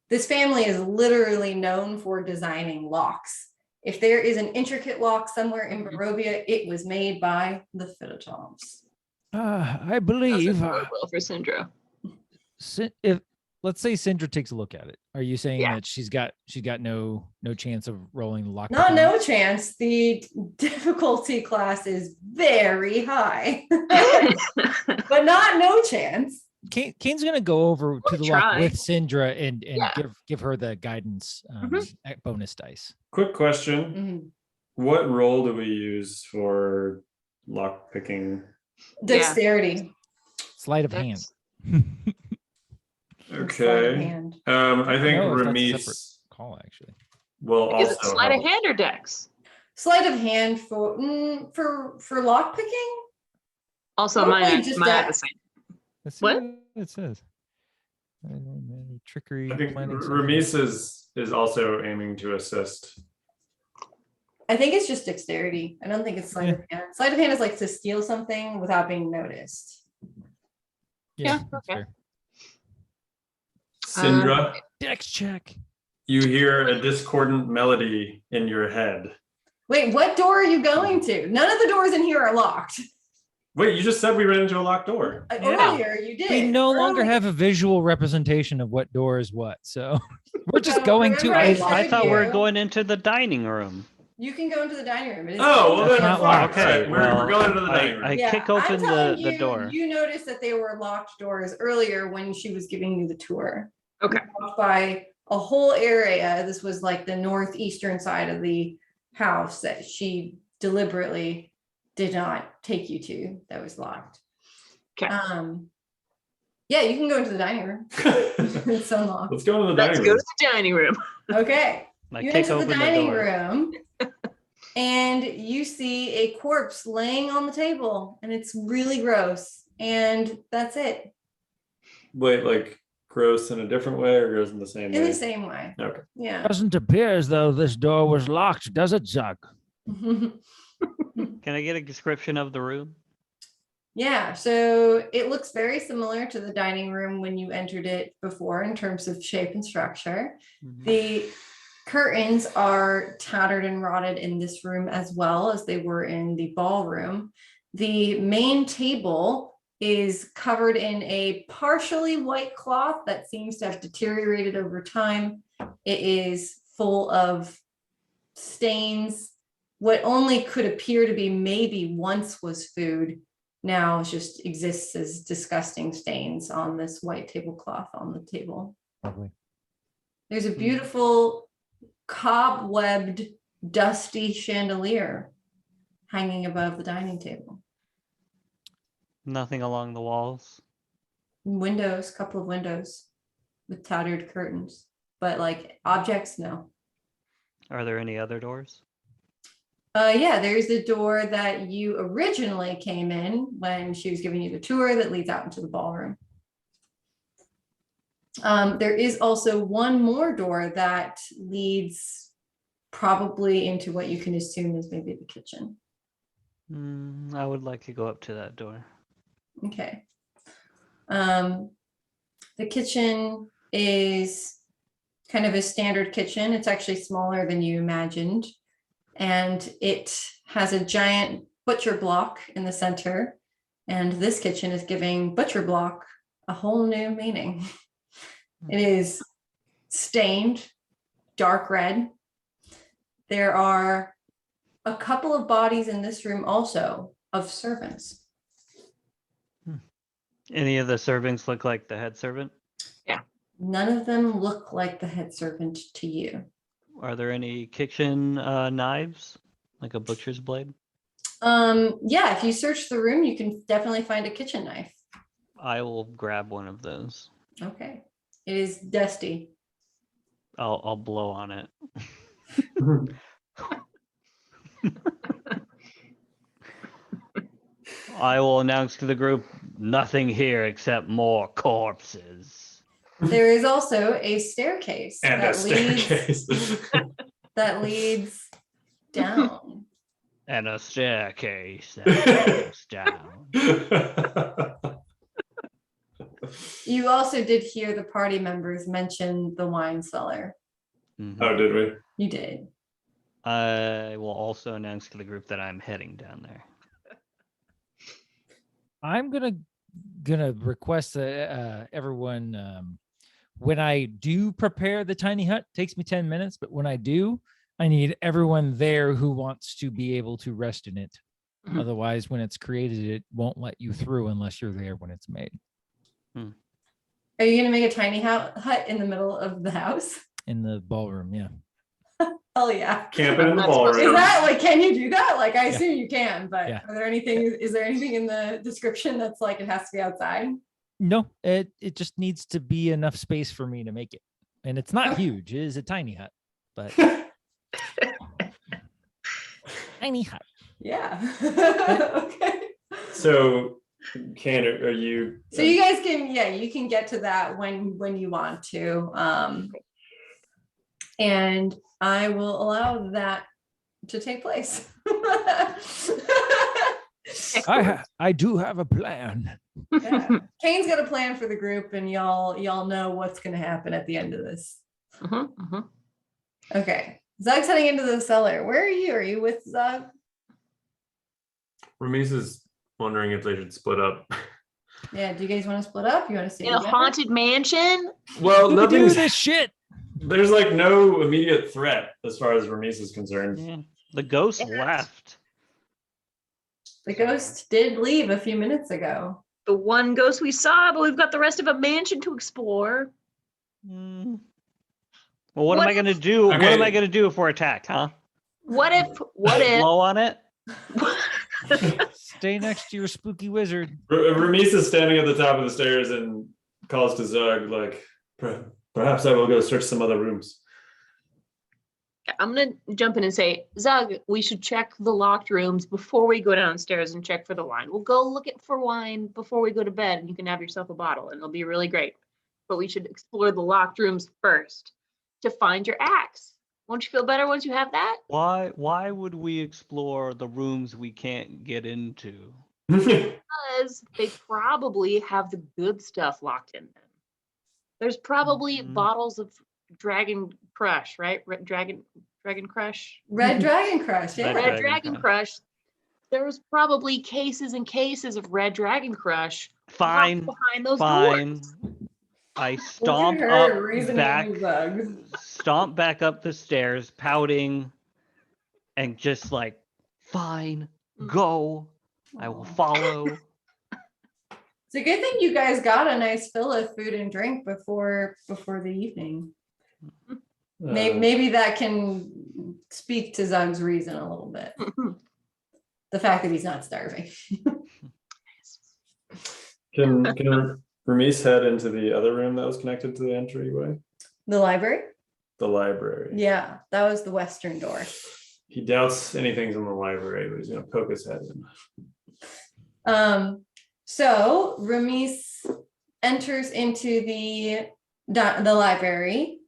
Speaker 2: This family is literally known for designing locks. If there is an intricate lock somewhere in Barovia, it was made by the Fidotovs.
Speaker 5: I believe
Speaker 4: Well for Syndra.
Speaker 6: If let's say Sindra takes a look at it, are you saying
Speaker 4: Yeah.
Speaker 6: that she's got no chance of rolling the lock?
Speaker 2: Not no chance. The difficulty class is very high, but not no chance.
Speaker 6: Kane's gonna go over to the lock
Speaker 4: try.
Speaker 6: with Sindra and
Speaker 4: Yeah.
Speaker 6: give her the guidance bonus dice.
Speaker 1: Quick question.
Speaker 2: Mhm.
Speaker 1: What role do we use for lock picking?
Speaker 2: Dexterity.
Speaker 6: Sleight of hand.
Speaker 4: That's-
Speaker 2: Sleight of
Speaker 1: Okay.
Speaker 2: hand.
Speaker 1: I think
Speaker 6: No, it's not separate
Speaker 1: Ramis
Speaker 6: call actually.
Speaker 1: will
Speaker 4: Is it
Speaker 1: also
Speaker 4: sleight of
Speaker 1: help.
Speaker 4: hand or dex?
Speaker 2: Sleight of hand for lock picking.
Speaker 4: Also,
Speaker 2: Probably
Speaker 4: mine
Speaker 2: just
Speaker 4: are the
Speaker 2: dex.
Speaker 4: same.
Speaker 6: Let's see
Speaker 4: What?
Speaker 6: it says. Trickery.
Speaker 1: I think
Speaker 6: planning,
Speaker 1: Ramis is also aiming to assist.
Speaker 2: I think it's just dexterity. I don't think it's sleight of hand. Sleight of hand is like to steal something without being noticed.
Speaker 6: Yeah,
Speaker 4: Yeah,
Speaker 6: that's
Speaker 4: okay.
Speaker 6: fair.
Speaker 1: Syndra,
Speaker 6: Dex check.
Speaker 1: you hear a discordant melody in your head.
Speaker 2: Wait, what door are you going to? None of the doors in here are locked.
Speaker 1: Wait, you just said we ran into a locked door.
Speaker 3: Yeah.
Speaker 2: Earlier you did.
Speaker 6: We no longer
Speaker 2: Earlier.
Speaker 6: have a visual representation of what door is what, so we're just
Speaker 2: So
Speaker 6: going to
Speaker 2: remember
Speaker 6: a
Speaker 2: I
Speaker 6: lock.
Speaker 3: I
Speaker 2: showed
Speaker 3: thought we were
Speaker 2: you-
Speaker 3: going into the dining room.
Speaker 2: You can go into the dining room. It is
Speaker 1: Oh, well,
Speaker 6: That's
Speaker 1: then
Speaker 6: not
Speaker 1: we're fine.
Speaker 6: locked.
Speaker 1: All right,
Speaker 3: Okay,
Speaker 1: we're going to the
Speaker 3: well,
Speaker 1: dining room.
Speaker 3: I kick
Speaker 2: I'm
Speaker 3: open
Speaker 2: telling
Speaker 3: the
Speaker 2: you,
Speaker 3: door.
Speaker 2: You noticed that they were locked doors earlier when she was giving you the tour.
Speaker 4: Okay.
Speaker 2: You walked by a whole area. This was like the northeastern side of the house that she deliberately did not take you to. That was locked.
Speaker 4: Okay.
Speaker 2: Yeah, you can go into the dining room. It's unlocked.
Speaker 1: Let's go into the
Speaker 4: Let's
Speaker 1: dining
Speaker 4: go
Speaker 1: room.
Speaker 4: to the dining room.
Speaker 2: Okay.
Speaker 3: I
Speaker 2: You
Speaker 3: kick
Speaker 2: enter
Speaker 3: open
Speaker 2: the
Speaker 3: the
Speaker 2: dining
Speaker 3: door.
Speaker 2: room and you see a corpse laying on the table, and it's really gross. And that's it.
Speaker 1: Wait, like gross in a different way or gross in the same
Speaker 2: In
Speaker 1: way?
Speaker 2: the same way.
Speaker 1: Okay.
Speaker 2: Yeah.
Speaker 5: doesn't appear as though this door was locked, does it, Zug?
Speaker 3: Can I get a description of the room?
Speaker 2: Yeah, so it looks very similar to the dining room when you entered it before in terms of shape and structure.
Speaker 3: Mhm.
Speaker 2: The curtains are tattered and rotted in this room as well as they were in the ballroom. The main table is covered in a partially white cloth that seems to have deteriorated over time. It is full of stains. What only could appear to be maybe once was food now just exists as disgusting stains on this white tablecloth on the table.
Speaker 6: Lovely.
Speaker 2: There's a beautiful cobwebbed, dusty chandelier hanging above the dining table.
Speaker 3: Nothing along the walls.
Speaker 2: Windows, couple of windows with tattered curtains, but like objects, no.
Speaker 3: Are there any other doors?
Speaker 2: Yeah, there's the door that you originally came in when she was giving you the tour that leads out into the ballroom. There is also one more door that leads probably into what you can assume is maybe the kitchen.
Speaker 3: I would like to go up to that door.
Speaker 2: Okay. The kitchen is kind of a standard kitchen. It's actually smaller than you imagined. And it has a giant butcher block in the center. And this kitchen is giving butcher block a whole new meaning. It is stained dark red. There are a couple of bodies in this room also of servants.
Speaker 3: Any of the servants look like the head servant?
Speaker 2: None of them look like the head servant to you.
Speaker 3: Are there any kitchen knives, like a butcher's blade?
Speaker 2: Yeah, if you search the room, you can definitely find a kitchen knife.
Speaker 3: I will grab one of those.
Speaker 2: Okay. It is dusty.
Speaker 3: I'll blow on it. I will announce to the group, nothing here except more corpses.
Speaker 2: There is also a staircase
Speaker 1: And a staircase.
Speaker 2: that leads down.
Speaker 3: And a staircase that goes down.
Speaker 2: You also did hear the party members mention the wine cellar.
Speaker 3: Mhm.
Speaker 1: Oh, did we?
Speaker 2: You did.
Speaker 3: I will also announce to the group that I'm heading down there.
Speaker 6: I'm gonna request that everyone, when I do prepare the tiny hut, takes me 10 minutes, but when I do, I need everyone there who wants to be able to rest in it.
Speaker 4: Mhm.
Speaker 6: Otherwise, when it's created, it won't let you through unless you're there when it's made.
Speaker 2: Are you going to make a tiny hut in the middle of the house?
Speaker 6: In the ballroom, yeah.
Speaker 2: Hell yeah.
Speaker 1: Camping in the
Speaker 4: That's supposed to
Speaker 2: Is
Speaker 1: ballroom.
Speaker 2: that like, can you do that? Like, I
Speaker 6: Yeah.
Speaker 2: assume you can, but
Speaker 6: Yeah.
Speaker 2: is there anything in the description that's like, it has to be outside?
Speaker 6: No, it just needs to be enough space for me to make it. And it's not
Speaker 2: Okay.
Speaker 6: huge. It is a tiny hut, but tiny hut.
Speaker 2: Yeah. Okay.
Speaker 1: So, Kane, are you?
Speaker 2: So you guys can, yeah, you can get to that when you want to. And I will allow that to take place.
Speaker 5: I do have a plan.
Speaker 2: Yeah. Kane's got a plan for the group, and y'all know what's gonna happen at the end of this.
Speaker 4: Mhm, mhm.
Speaker 2: Okay. Zug's heading into the cellar. Where are you? Are you with Zug?
Speaker 1: Ramis is wondering if they should split up.
Speaker 2: Yeah, do you guys want to split up? You want to stay
Speaker 4: In a
Speaker 2: together?
Speaker 4: haunted mansion?
Speaker 1: Well,
Speaker 5: Do
Speaker 1: nothing's.
Speaker 5: this shit.
Speaker 1: There's like no immediate threat as far as Ramis is concerned.
Speaker 3: Yeah. The ghost
Speaker 4: Yeah.
Speaker 3: left.
Speaker 2: The ghost did leave a few minutes ago.
Speaker 4: The one ghost we saw, but we've got the rest of a mansion to explore.
Speaker 3: Well, what am
Speaker 4: What
Speaker 3: I gonna do? What am I
Speaker 1: Okay.
Speaker 3: gonna do if we're attacked, huh?
Speaker 4: What if
Speaker 3: Blow on it?
Speaker 6: Stay next to your spooky wizard.
Speaker 1: Ramis is standing at the top of the stairs and calls to Zug, like, perhaps I will go search some other rooms.
Speaker 4: I'm gonna jump in and say, Zug, we should check the locked rooms before we go downstairs and check for the wine. We'll go look for wine before we go to bed, and you can have yourself a bottle, and it'll be really great. But we should explore the locked rooms first to find your axe. Won't you feel better once you have that?
Speaker 3: Why would we explore the rooms we can't get into?
Speaker 4: Because they probably have the good stuff locked in them. There's probably
Speaker 3: Mhm.
Speaker 4: bottles of Dragon Crush, right? Dragon Crush.
Speaker 2: Red Dragon Crush. Yeah.
Speaker 3: Red
Speaker 4: Red
Speaker 3: Dragon
Speaker 4: Dragon Crush. There was probably cases and cases of Red Dragon Crush
Speaker 3: Fine,
Speaker 4: locked behind those
Speaker 3: fine.
Speaker 4: doors.
Speaker 3: I
Speaker 2: Look at
Speaker 3: stomp
Speaker 2: her
Speaker 3: up
Speaker 2: reasoning
Speaker 3: back,
Speaker 2: with Zugs.
Speaker 3: stomp back up the stairs, pouting, and just like, fine, go. I will follow.
Speaker 2: It's a good thing you guys got a nice fill of food and drink before the evening. Maybe that can speak to Zug's reason a little bit. The fact that he's not starving.
Speaker 1: Can Ramis head into the other room that was connected to the entryway?
Speaker 2: The library?
Speaker 1: The library.
Speaker 2: Yeah, that was the western door.
Speaker 1: He doubts anything's in the library, but he's gonna poke his head in.
Speaker 2: So Ramis enters into the library.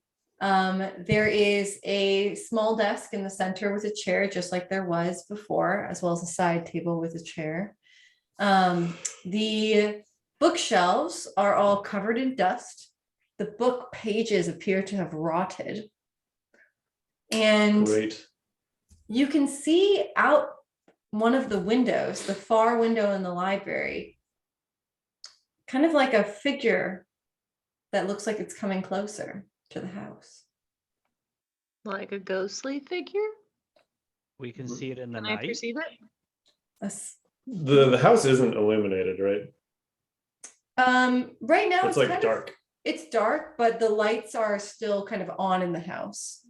Speaker 2: There is a small desk in the center with a chair, just like there was before, as well as a side table with a chair. The bookshelves are all covered in dust. The book pages appear to have rotted. And
Speaker 1: Great.
Speaker 2: you can see out one of the windows, the far window in the library, kind of like a figure that looks like it's coming closer to the house.
Speaker 4: Like a ghostly figure?
Speaker 3: We can see it in the
Speaker 4: Can I
Speaker 3: night.
Speaker 4: perceive it?
Speaker 2: That's-
Speaker 1: The house isn't illuminated, right?
Speaker 2: Right now
Speaker 1: It's like
Speaker 2: kind
Speaker 1: dark.
Speaker 2: it's dark, but the lights are still kind of on in the house.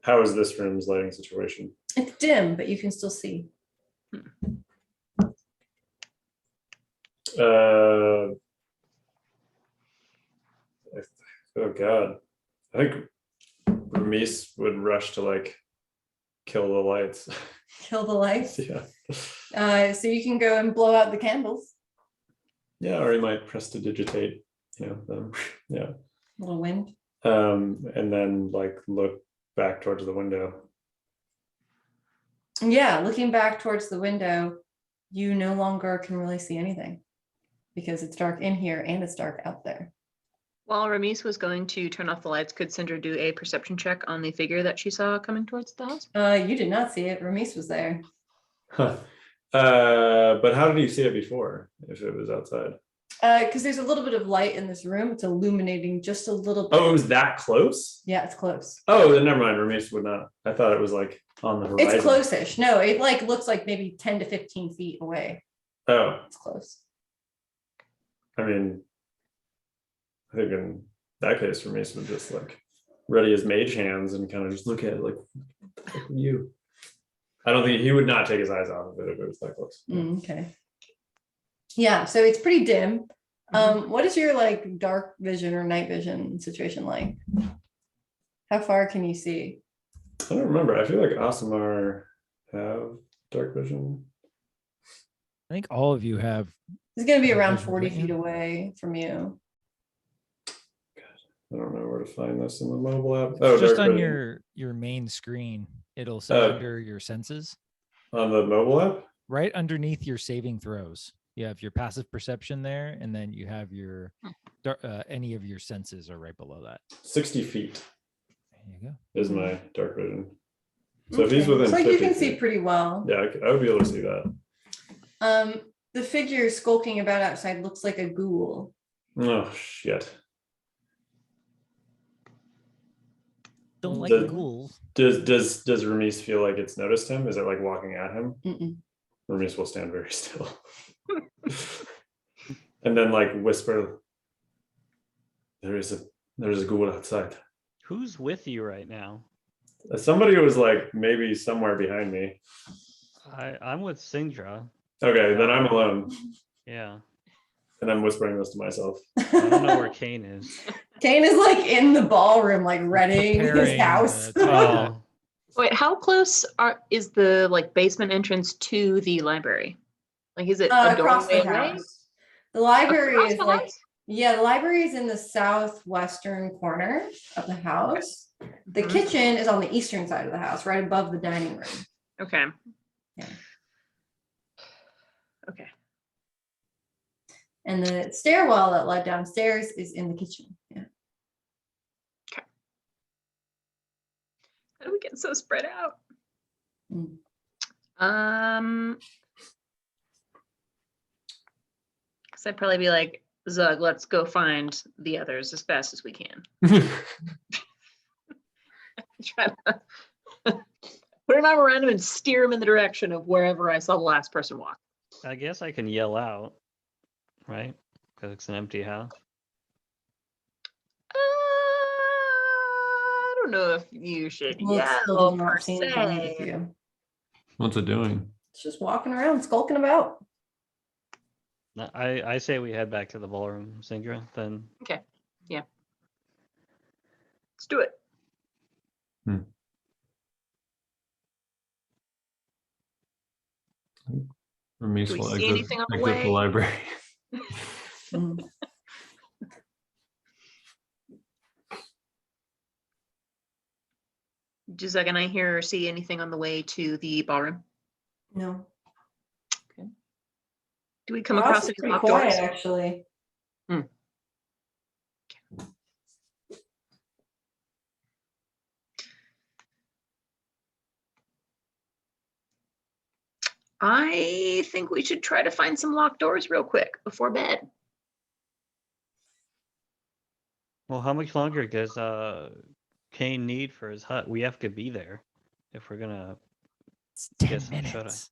Speaker 1: How is this room's lighting situation?
Speaker 2: It's dim, but you can still see.
Speaker 1: Oh God. I think Ramis would rush to like kill the lights.
Speaker 2: Kill the lights.
Speaker 1: Yeah.
Speaker 2: So you can go and blow out the candles.
Speaker 1: Yeah, or he might prestidigitate, them. Yeah.
Speaker 2: A little wind.
Speaker 1: And then like look back towards the window.
Speaker 2: Yeah, looking back towards the window, you no longer can really see anything because it's dark in here and it's dark out there.
Speaker 4: While Ramis was going to turn off the lights, could Sindra do a perception check on the figure that she saw coming towards the house?
Speaker 2: You did not see it. Ramis was there.
Speaker 1: Huh. But how did he see it before if it was outside?
Speaker 2: Because there's a little bit of light in this room. It's illuminating just a little bit.
Speaker 1: Oh, it was that close?
Speaker 2: Yeah, it's close.
Speaker 1: Oh, then never mind. Ramis would not. I thought it was like on the horizon.
Speaker 2: It's close-ish. No, it like looks like maybe 10 to 15 feet away.
Speaker 1: Oh,
Speaker 2: It's close.
Speaker 1: I mean, I think in that case, Ramis would just like ready his mage hands and kind of just look at it like, what the heck are you? I don't think he would not take his eyes off of it if it was that close.
Speaker 2: Okay. Yeah, so it's pretty dim. What is your like dark vision or night vision situation like? How far can you see?
Speaker 1: I don't remember. I feel like Aasimar have dark vision.
Speaker 6: I think all of you have.
Speaker 2: It's gonna be
Speaker 6: Dark
Speaker 2: around
Speaker 6: vision,
Speaker 2: 40
Speaker 6: right?
Speaker 2: feet away from you.
Speaker 1: I don't know where to find this in the mobile app. Oh,
Speaker 6: It's just
Speaker 1: dark
Speaker 6: on
Speaker 1: vision.
Speaker 6: your main screen. It'll say
Speaker 1: Oh.
Speaker 6: under your senses,
Speaker 1: On the mobile app.
Speaker 6: right underneath your saving throws. You have your passive perception there, and then you have your any of your senses are right below that.
Speaker 1: 60 feet
Speaker 6: There you go.
Speaker 1: is my dark vision. So if he's
Speaker 2: Okay.
Speaker 1: within
Speaker 2: So you
Speaker 1: 50
Speaker 2: can see
Speaker 1: feet-
Speaker 2: pretty well.
Speaker 1: Yeah, I would be able to see that.
Speaker 2: The figure skulking about outside looks like a ghoul.
Speaker 1: Oh shit.
Speaker 6: Don't like
Speaker 1: Does-
Speaker 6: ghouls.
Speaker 1: Does Ramis feel like it's noticed him? Is it like walking at him?
Speaker 2: Mm-mm.
Speaker 1: Ramis will stand very still. And then like whisper, there's a ghoul outside.
Speaker 3: Who's with you right now?
Speaker 1: Somebody was like maybe somewhere behind me.
Speaker 3: I'm with Sindra.
Speaker 1: Okay, then I'm alone.
Speaker 3: Yeah.
Speaker 1: And I'm whispering this to myself.
Speaker 3: I don't know where Kane is.
Speaker 2: Kane is like in the ballroom, like readying his
Speaker 6: Preparing,
Speaker 2: house.
Speaker 3: Oh,
Speaker 4: Wait, how close is the like basement entrance to the library? Like, is it a
Speaker 2: Across
Speaker 4: doorway
Speaker 2: the
Speaker 4: away?
Speaker 2: house. The library
Speaker 4: Across
Speaker 2: is
Speaker 4: the
Speaker 2: like,
Speaker 4: house?
Speaker 2: yeah, the library is in the southwestern corner of the house. The
Speaker 4: Mhm.
Speaker 2: kitchen is on the eastern side of the house, right above the dining room.
Speaker 4: Okay.
Speaker 2: Yeah.
Speaker 4: Okay.
Speaker 2: And the stairwell that led downstairs is in the kitchen. Yeah.
Speaker 4: How do we get so spread out?
Speaker 2: Mm.
Speaker 4: Cause I'd probably be like, Zug, let's go find the others as fast as we can. Try to put an arm around him and steer him in the direction of wherever I saw the last person walk.
Speaker 3: I guess I can yell out, right? Because it's an empty house.
Speaker 4: I don't know if you should
Speaker 2: Looks
Speaker 4: yell
Speaker 2: not
Speaker 4: per
Speaker 2: seem to leave with
Speaker 4: se.
Speaker 2: you.
Speaker 1: What's it doing?
Speaker 2: It's just walking around, skulking about.
Speaker 3: No, I say we head back to the ballroom, Sindra. Then
Speaker 4: Let's do it.
Speaker 1: Ramis
Speaker 4: Do we
Speaker 1: will
Speaker 4: see anything on the
Speaker 1: exit the
Speaker 4: way?
Speaker 1: library.
Speaker 2: Mm.
Speaker 4: Does Zug and I hear or see anything on the way to the ballroom?
Speaker 2: No.
Speaker 4: Do we come
Speaker 2: House
Speaker 4: across
Speaker 2: is
Speaker 4: any
Speaker 2: pretty
Speaker 4: locked
Speaker 2: quiet,
Speaker 4: doors?
Speaker 2: actually.
Speaker 4: I think we should try to find some locked doors real quick before bed.
Speaker 3: well, how much longer does Kane need for his hut? We have to be there if we're gonna.
Speaker 6: It's
Speaker 3: Get
Speaker 6: 10
Speaker 3: some shut-eye.
Speaker 6: minutes.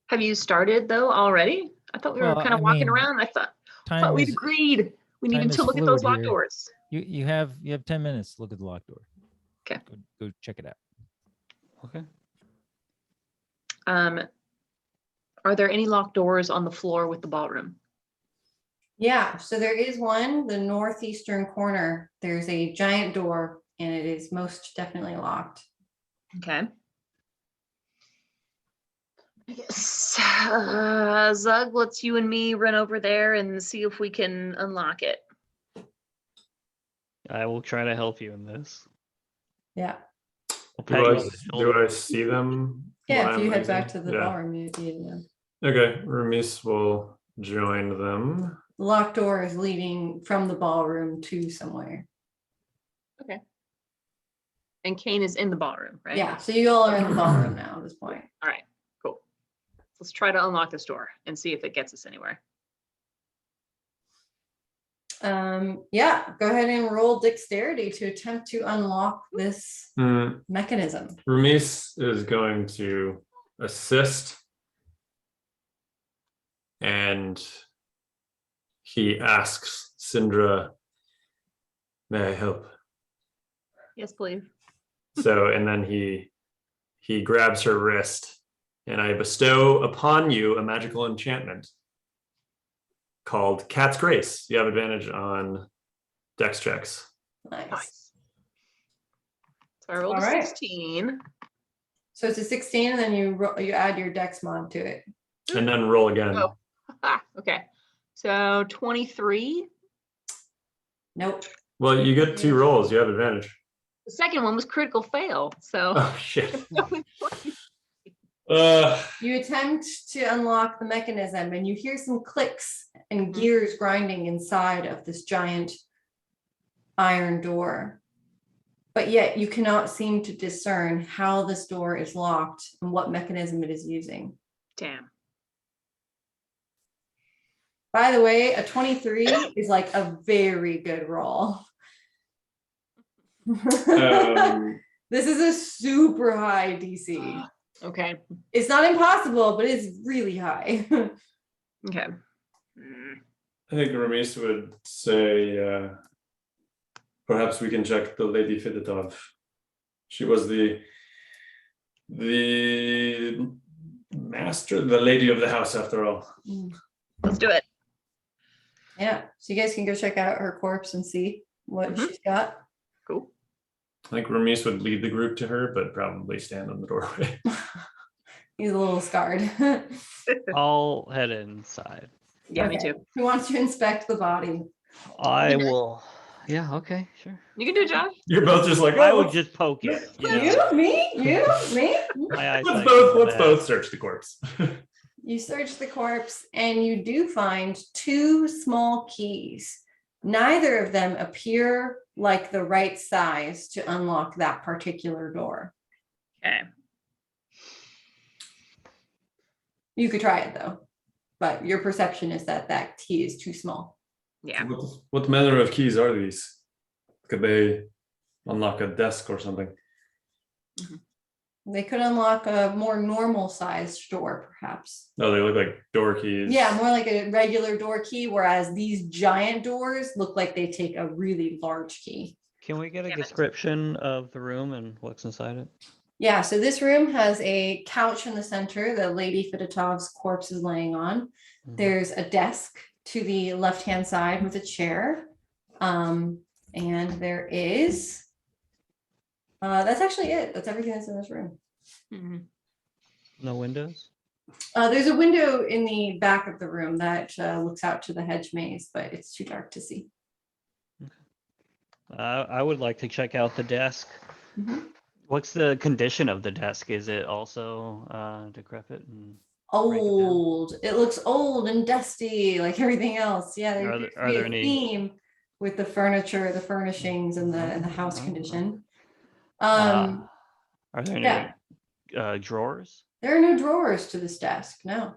Speaker 4: Have you started though already? I thought we were
Speaker 6: Well,
Speaker 4: kind of
Speaker 6: I
Speaker 4: walking
Speaker 6: mean,
Speaker 4: around. I thought
Speaker 6: Time
Speaker 4: we'd
Speaker 6: is
Speaker 4: agreed we
Speaker 6: time
Speaker 4: needed
Speaker 6: is
Speaker 4: to look at those
Speaker 6: fluid
Speaker 4: locked
Speaker 6: here.
Speaker 4: doors.
Speaker 6: you have 10 minutes to look at the locked door.
Speaker 4: Okay.
Speaker 6: Go check it out.
Speaker 3: Okay.
Speaker 4: Are there any locked doors on the floor with the ballroom?
Speaker 2: Yeah, so there is one, the northeastern corner. There's a giant door and it is most definitely locked.
Speaker 4: Okay. I guess Zug, let's you and me run over there and see if we can unlock it.
Speaker 3: I will try to help you in this.
Speaker 2: Yeah.
Speaker 3: I'll
Speaker 1: Do
Speaker 3: pat you
Speaker 1: I,
Speaker 3: on the
Speaker 1: do
Speaker 3: shoulder.
Speaker 1: I see them?
Speaker 2: Yeah,
Speaker 1: when
Speaker 2: if
Speaker 1: I'm
Speaker 2: you head back
Speaker 1: exiting?
Speaker 2: to the
Speaker 1: Yeah.
Speaker 2: ballroom, you them.
Speaker 1: Okay, Ramis will join them.
Speaker 2: The locked door is leading from the ballroom to somewhere.
Speaker 4: Okay. And Kane is in the ballroom, right?
Speaker 2: Yeah, so you all are in the ballroom now at this point.
Speaker 4: All right, cool. Let's try to unlock this door and see if it gets us anywhere.
Speaker 2: Yeah, go ahead and roll dexterity to attempt to unlock this mechanism.
Speaker 1: Ramis is going to assist, and he asks Sindra, "May I help?"
Speaker 4: Yes, please.
Speaker 1: So, and then he grabs her wrist, and I bestow upon you a magical enchantment called Cat's Grace. You have advantage on dex checks.
Speaker 2: Nice.
Speaker 4: Nice. So I rolled
Speaker 2: All
Speaker 4: a
Speaker 2: right.
Speaker 4: 16.
Speaker 2: So it's a 16, and then you add your dex mod to it.
Speaker 1: And then roll again.
Speaker 4: Oh. Okay. So 23.
Speaker 2: Nope.
Speaker 1: Well, you get 2 rolls. You have advantage.
Speaker 4: The second one was critical fail. So
Speaker 1: Oh, shit.
Speaker 2: You attempt to unlock the mechanism, and you hear some clicks and gears grinding inside of this giant iron door. But yet you cannot seem to discern how this door is locked and what mechanism it is using.
Speaker 4: damn.
Speaker 2: By the way, a 23 is like a very good roll. This is a super high DC.
Speaker 4: Okay.
Speaker 2: It's not impossible, but it's really high.
Speaker 4: Okay.
Speaker 1: I think Ramis would say, perhaps we can check the Lady Fedotov. She was the master, the lady of the house, after all.
Speaker 4: Let's do it.
Speaker 2: Yeah, so you guys can go check out her corpse and see what she's got.
Speaker 4: Cool.
Speaker 1: I think Ramis would lead the group to her, but probably stand in the doorway.
Speaker 2: He's a little scarred.
Speaker 3: I'll head inside.
Speaker 4: Yeah, me
Speaker 2: Okay.
Speaker 4: too.
Speaker 2: Who wants to inspect the body?
Speaker 3: I will. Yeah. Okay. Sure.
Speaker 4: You can do it, Josh.
Speaker 1: You're both just like,
Speaker 3: I
Speaker 1: oh,
Speaker 3: would just poke it. You know?
Speaker 2: You, me, you, me.
Speaker 3: My
Speaker 1: let's
Speaker 3: eyesight's
Speaker 1: both
Speaker 3: not
Speaker 1: let's
Speaker 3: bad.
Speaker 1: both search the corpse.
Speaker 2: You search the corpse and you do find 2 small keys Neither of them appear like the right size to unlock that particular door.
Speaker 4: Okay.
Speaker 2: You could try it though, but your perception is that that key is too small.
Speaker 4: Yeah.
Speaker 1: What manner of keys are these? Could they unlock a desk or something?
Speaker 2: They could unlock a more normal sized door, perhaps.
Speaker 1: No, they look like door keys.
Speaker 2: Yeah, more like a regular door key, whereas these giant doors look like they take a really large key.
Speaker 3: Can we get a
Speaker 4: Damn it.
Speaker 3: description of the room and what's inside it?
Speaker 2: Yeah, so this room has a couch in the center that Lady Fidatov's corpse is laying on.
Speaker 3: Mhm.
Speaker 2: There's a desk to the left-hand side with a chair. And there is, that's actually it. That's everything that's in this room.
Speaker 4: Mhm.
Speaker 3: No windows?
Speaker 2: There's a window in the back of the room that looks out to the hedge maze, but it's too dark to see.
Speaker 3: I would like to check out the desk.
Speaker 2: Mhm.
Speaker 3: What's the condition of the desk? Is it also decrepit? And
Speaker 2: Old. It looks old and dusty, like everything else. Yeah, there
Speaker 3: Are
Speaker 2: appears
Speaker 3: there-
Speaker 2: to be
Speaker 3: are there
Speaker 2: a
Speaker 3: any-
Speaker 2: theme with the furniture, the furnishings, and the house condition.
Speaker 3: Are there any
Speaker 2: yeah.
Speaker 3: drawers?
Speaker 2: There are no drawers to this desk. No,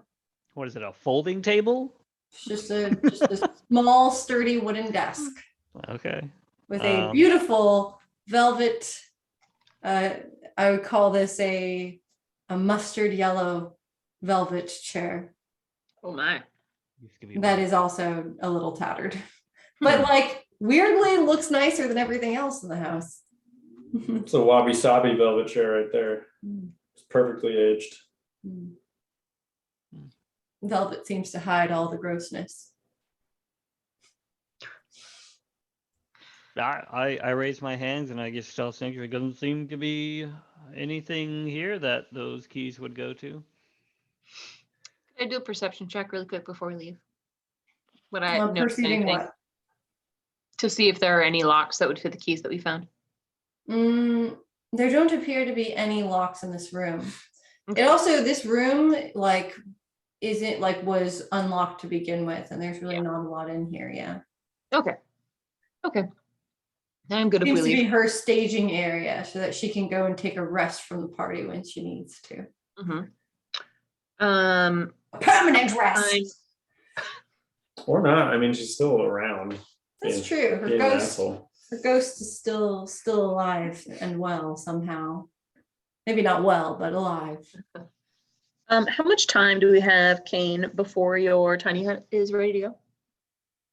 Speaker 3: What is it, a folding table?
Speaker 2: it's just a small, sturdy wooden desk
Speaker 3: Okay.
Speaker 2: with a
Speaker 3: Um,
Speaker 2: beautiful velvet. I would call this a mustard yellow velvet chair
Speaker 4: Oh my.
Speaker 3: Used to be
Speaker 2: that
Speaker 3: white.
Speaker 2: is also a little tattered, but like weirdly looks nicer than everything else in the house.
Speaker 1: It's a wabi sabi velvet chair right there. It's perfectly aged.
Speaker 2: Velvet seems to hide all the grossness.
Speaker 3: I raise my hands and I guess stealth sanctuary doesn't seem to be anything here that those keys would go to.
Speaker 4: Could I do a perception check really quick before we leave? Would I
Speaker 2: I'm
Speaker 4: notice
Speaker 2: perceiving
Speaker 4: anything
Speaker 2: what?
Speaker 4: to see if there are any locks that would fit the keys that we found?
Speaker 2: There don't appear to be any locks in this room.
Speaker 4: Okay.
Speaker 2: It also, this room like isn't like was unlocked to begin with, and there's really
Speaker 4: Yeah.
Speaker 2: not a lot in here. Yeah,
Speaker 4: Okay. Okay. I'm good if we
Speaker 2: seems to be
Speaker 4: leave.
Speaker 2: her staging area so that she can go and take a rest from the party when she needs to.
Speaker 4: Mhm.
Speaker 2: A permanent rest.
Speaker 4: I'm-
Speaker 1: Or not. I mean, she's still around.
Speaker 2: That's
Speaker 1: being-
Speaker 2: true. Her
Speaker 1: being an
Speaker 2: ghost,
Speaker 1: asshole.
Speaker 2: her ghost is still alive and well somehow. Maybe not well, but alive.
Speaker 4: How much time do we have, Kane, before your tiny hut is ready to go?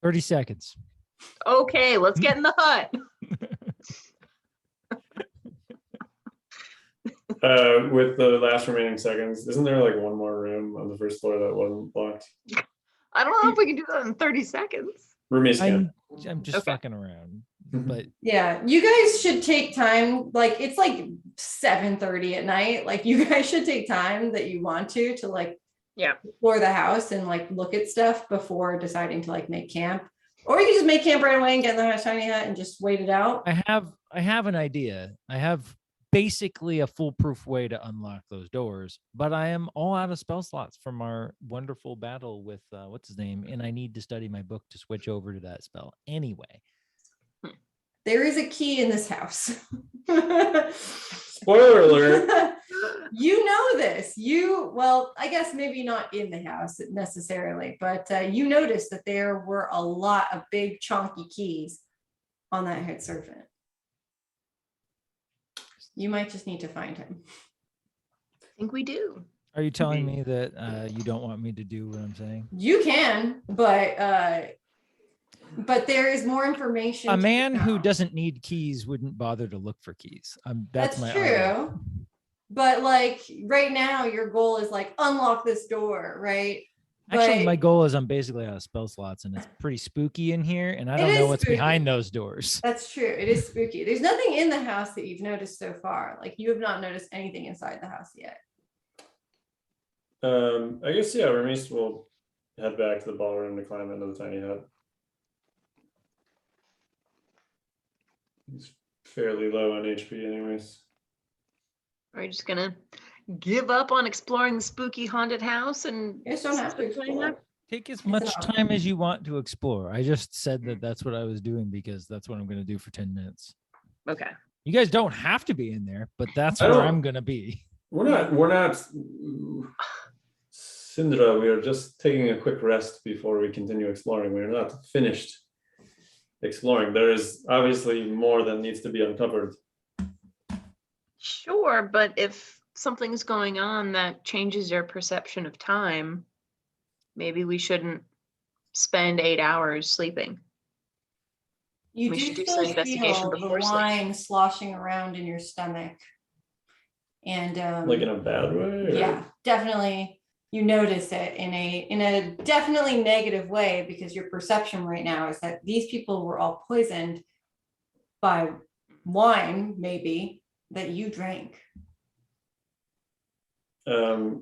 Speaker 6: 30 seconds.
Speaker 4: Okay, let's get in the hut.
Speaker 1: With the last remaining seconds, isn't there like one more room on the first floor that wasn't locked?
Speaker 4: I don't know if we can do that in 30 seconds.
Speaker 1: Roomies can.
Speaker 6: I'm just
Speaker 4: Okay.
Speaker 6: fucking around. But
Speaker 2: Yeah, you guys should take time. Like it's like 7:30 at night. Like you guys should take time that you want to like
Speaker 4: Yeah.
Speaker 2: explore the house and like look at stuff before deciding to like make camp. Or you can just make camp right away and get in the tiny hut and just wait it out.
Speaker 6: I have an idea. I have basically a foolproof way to unlock those doors, but I am all out of spell slots from our wonderful battle with what's his name, and I need to study my book to switch over to that spell anyway.
Speaker 2: There is a key in this house.
Speaker 1: Spoiler alert.
Speaker 2: You know this. Well, I guess maybe not in the house necessarily, but you noticed that there were a lot of big chunky keys on that head serpent. You might just need to find him.
Speaker 4: I think we do.
Speaker 6: Are you telling me that you don't want me to do what I'm saying?
Speaker 2: You can, but there is more information.
Speaker 6: A
Speaker 2: to
Speaker 6: man who
Speaker 2: know.
Speaker 6: doesn't need keys wouldn't bother to look for keys. That's my
Speaker 2: true.
Speaker 6: argument.
Speaker 2: But like right now, your goal is like unlock this door, right?
Speaker 6: Actually,
Speaker 2: But-
Speaker 6: my goal is I'm basically out of spell slots, and it's pretty spooky in here, and I
Speaker 2: It
Speaker 6: don't know
Speaker 2: is
Speaker 6: what's
Speaker 2: spooky.
Speaker 6: behind those doors.
Speaker 2: That's true. It is spooky. There's nothing in the house that you've noticed so far. Like you have not noticed anything inside the house yet.
Speaker 1: I guess yeah, Remise will head back to the ballroom to climb into the tiny hut. He's fairly low on HP anyways.
Speaker 4: Are you just gonna give up on exploring the spooky haunted house and
Speaker 2: You just don't have to
Speaker 4: Tiny
Speaker 2: explore.
Speaker 4: hut?
Speaker 6: Take as
Speaker 2: an
Speaker 6: much
Speaker 2: option.
Speaker 6: time as you want to explore. I just said that that's what I was doing because that's what I'm going to do for 10 minutes.
Speaker 4: Okay.
Speaker 6: You guys don't have to be in there, but that's
Speaker 1: I
Speaker 6: where
Speaker 1: don't-
Speaker 6: I'm going to be.
Speaker 1: We're not, Syndra, we are just taking a quick rest before we continue exploring. We're not finished exploring. There is obviously more that needs to be uncovered.
Speaker 4: Sure, but if something's going on that changes your perception of time, maybe we shouldn't spend 8 hours sleeping.
Speaker 2: You
Speaker 4: We
Speaker 2: do
Speaker 4: should do
Speaker 2: still
Speaker 4: some investigation
Speaker 2: feel the
Speaker 4: before sleep.
Speaker 2: wine sloshing around in your stomach. And
Speaker 1: Like in a bad way? or-
Speaker 2: yeah, definitely you notice it in a definitely negative way, because your perception right now is that these people were all poisoned by wine, maybe, that you drank. So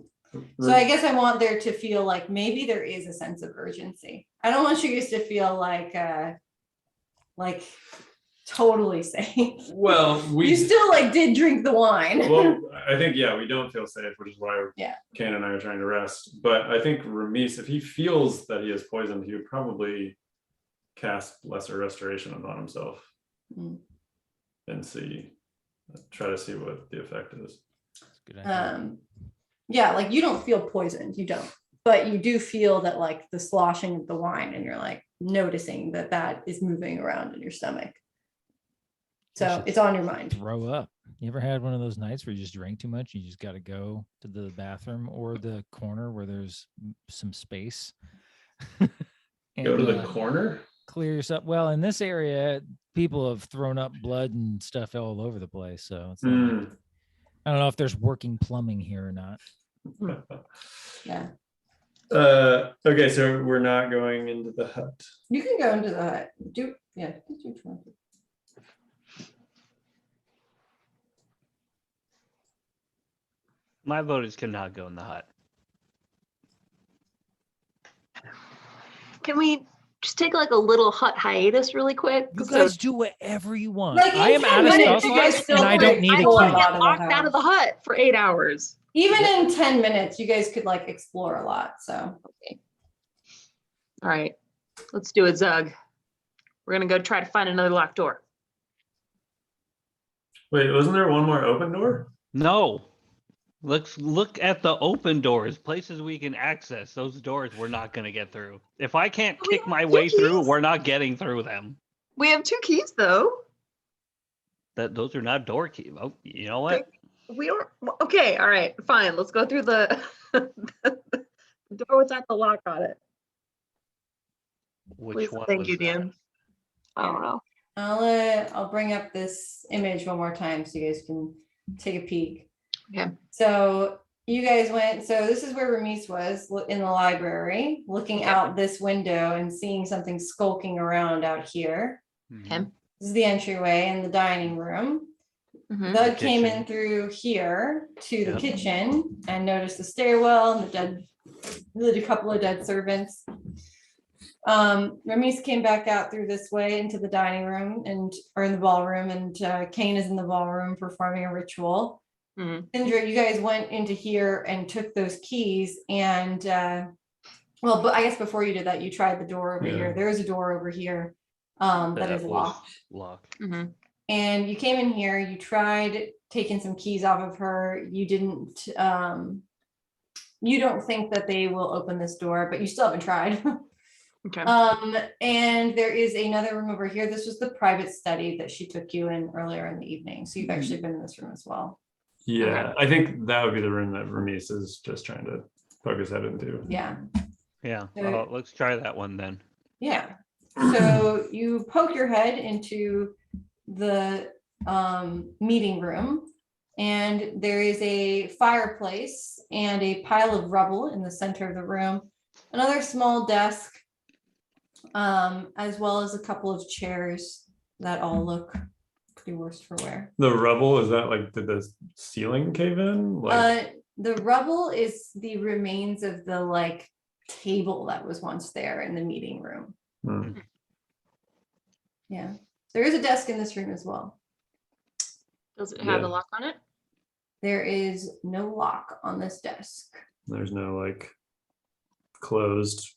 Speaker 2: I guess I want there to feel like maybe there is a sense of urgency. I don't want you guys to feel like totally safe.
Speaker 1: Well,
Speaker 2: You still like did drink the wine.
Speaker 1: well, I think, yeah, we don't feel safe, which is why
Speaker 2: Yeah.
Speaker 1: Kane and I are trying to rest. But I think Ramis, if he feels that he is poisoned, he would probably cast lesser restoration upon himself
Speaker 2: Mm.
Speaker 1: and try to see what the effect is.
Speaker 6: That's a good idea.
Speaker 2: Yeah, like you don't feel poisoned, you don't, but you do feel that like the sloshing of the wine, and you're like noticing that is moving around in your stomach. So
Speaker 6: should
Speaker 2: it's on your mind.
Speaker 6: Throw up. You ever had one of those nights where you just drank too much? You just got to go to the bathroom or the corner where there's some space.
Speaker 1: Go to the
Speaker 6: uh,
Speaker 1: corner?
Speaker 6: clear yourself. Well, in this area, people have thrown up blood and stuff all over the place. So it's not like, I don't know if there's working plumbing here or not.
Speaker 2: Yeah,
Speaker 1: Okay, so we're not going into the hut.
Speaker 2: you can go into the hut. Do what you want.
Speaker 3: My voters cannot go in the hut.
Speaker 4: Can we just take like a little hut hiatus really quick?
Speaker 6: You
Speaker 4: So-
Speaker 6: guys do whatever you want.
Speaker 2: Like, in
Speaker 6: I am
Speaker 2: 10
Speaker 6: out of
Speaker 2: minutes,
Speaker 6: spell
Speaker 2: you guys
Speaker 6: slots
Speaker 2: still
Speaker 6: and I don't need
Speaker 4: I
Speaker 6: a
Speaker 4: don't want
Speaker 6: key.
Speaker 4: to
Speaker 2: out
Speaker 4: get
Speaker 2: of the
Speaker 4: locked out of the hut for 8 hours.
Speaker 2: Even in 10 minutes, you guys could like explore a lot. So
Speaker 4: All right, let's do it, Zug. We're gonna go try to find another locked door.
Speaker 1: Wait, wasn't there one more open door?
Speaker 3: No. Let's look at the open doors, places we can access. Those doors we're not going to get through. If I can't
Speaker 4: We
Speaker 3: kick my
Speaker 4: have
Speaker 3: way
Speaker 4: two
Speaker 3: through,
Speaker 4: keys.
Speaker 3: we're not getting through them.
Speaker 4: We have 2 keys though.
Speaker 3: Those are not door keys. Oh, you know what?
Speaker 4: We don't. Okay, all right, fine. Let's go through the the door without the lock on it.
Speaker 3: Which
Speaker 4: Please,
Speaker 3: one
Speaker 4: thank
Speaker 3: was
Speaker 4: you,
Speaker 3: that?
Speaker 4: Dan. I don't know.
Speaker 2: I'll bring up this image one more time so you guys can take a peek.
Speaker 4: Okay.
Speaker 2: So you guys went, so this is where Ramis was in the library, looking out this window and seeing something skulking around out here.
Speaker 4: Okay.
Speaker 2: This is the entryway and the dining room.
Speaker 4: Mhm.
Speaker 2: Doug came in
Speaker 3: kitchen.
Speaker 2: through here to the
Speaker 3: Yep.
Speaker 2: kitchen and noticed the stairwell and a couple of dead servants. Ramis came back out through this way into the dining room or in the ballroom, and Kane is in the ballroom performing a ritual.
Speaker 4: Mhm.
Speaker 2: Indra, you guys went into here and took those keys, and but I guess before you did that, you tried the door over
Speaker 1: Yeah.
Speaker 2: here. There is a door over here that is
Speaker 3: was
Speaker 2: locked.
Speaker 3: Locked.
Speaker 4: Mhm.
Speaker 2: And you came in here, you tried taking some keys off of her. You didn't, you don't think that they will open this door, but you still haven't tried.
Speaker 4: Okay.
Speaker 2: And there is another room over here. This was the private study that she took you in earlier in the evening. So you've actually been in this room as well.
Speaker 1: Yeah, I think that would be the room that Ramis is just trying to poke his head into.
Speaker 2: Yeah,
Speaker 3: Yeah.
Speaker 2: So-
Speaker 3: Well, let's try that one then.
Speaker 2: yeah. So you poke your head into the meeting room, and there is a fireplace and a pile of rubble in the center of the room. Another small desk, as well as a couple of chairs that all look pretty worse for wear.
Speaker 1: The rubble, is that like, did the ceiling cave in? Like,
Speaker 2: The rubble is the remains of the like table that was once there in the meeting room.
Speaker 1: hmm.
Speaker 2: Yeah, there is a desk in this room as well.
Speaker 4: Does it have
Speaker 1: Yeah.
Speaker 4: a lock on it?
Speaker 2: There is no lock on this desk.
Speaker 1: There's no like closed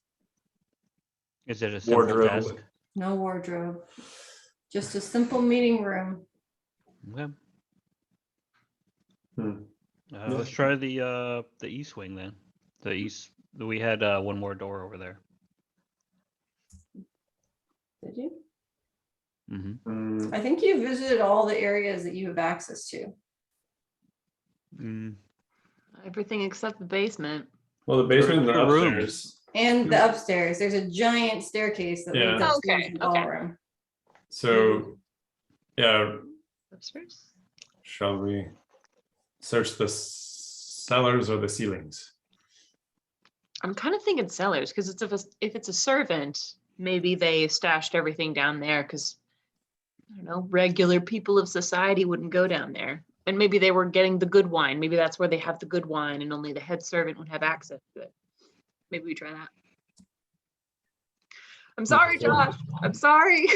Speaker 3: Is it a simple
Speaker 1: Wardrobe.
Speaker 3: desk?
Speaker 2: No wardrobe. Just a simple meeting room.
Speaker 3: Okay.
Speaker 1: Hmm.
Speaker 3: Let's try the east wing then. The east. We had one more door over there.
Speaker 2: Did you?
Speaker 3: Mm-hmm.
Speaker 2: I think you visited all the areas that you have access to.
Speaker 3: Mm.
Speaker 4: Everything except the basement.
Speaker 1: Well, the basement and the
Speaker 3: Two rooms.
Speaker 1: upstairs.
Speaker 2: And the upstairs, there's a giant staircase that leads
Speaker 1: Yeah.
Speaker 2: upstairs
Speaker 4: Okay,
Speaker 2: to the
Speaker 4: okay.
Speaker 2: ballroom.
Speaker 1: So, yeah,
Speaker 4: Upstairs.
Speaker 1: shall we search the cellars or the ceilings?
Speaker 4: I'm kind of thinking cellars because if it's a servant, maybe they stashed everything down there because I don't know, regular people of society wouldn't go down there. And maybe they were getting the good wine. Maybe that's where they have the good wine and only the head servant would have access to it. Maybe we try that. I'm sorry, Josh. I'm sorry.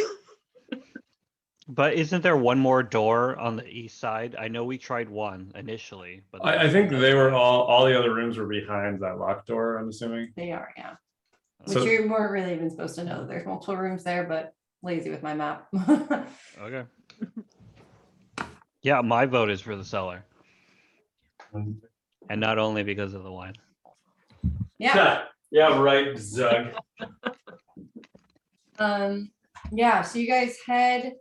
Speaker 3: But isn't there one more door on the east side? I know we tried one initially, but
Speaker 1: I
Speaker 3: there's
Speaker 1: think
Speaker 3: one
Speaker 1: they
Speaker 3: that's
Speaker 1: were
Speaker 3: closed.
Speaker 1: all the other rooms were behind that locked door, I'm assuming.
Speaker 2: They are, yeah.
Speaker 3: Oh,
Speaker 2: Which
Speaker 1: So-
Speaker 2: you weren't really even supposed to know that there's multiple rooms there, but lazy with my map.
Speaker 3: Okay. Yeah, my vote is for the cellar, and not only because of the wine.
Speaker 2: Yeah.
Speaker 1: Yeah, right, Zug.
Speaker 2: Yeah, so you guys head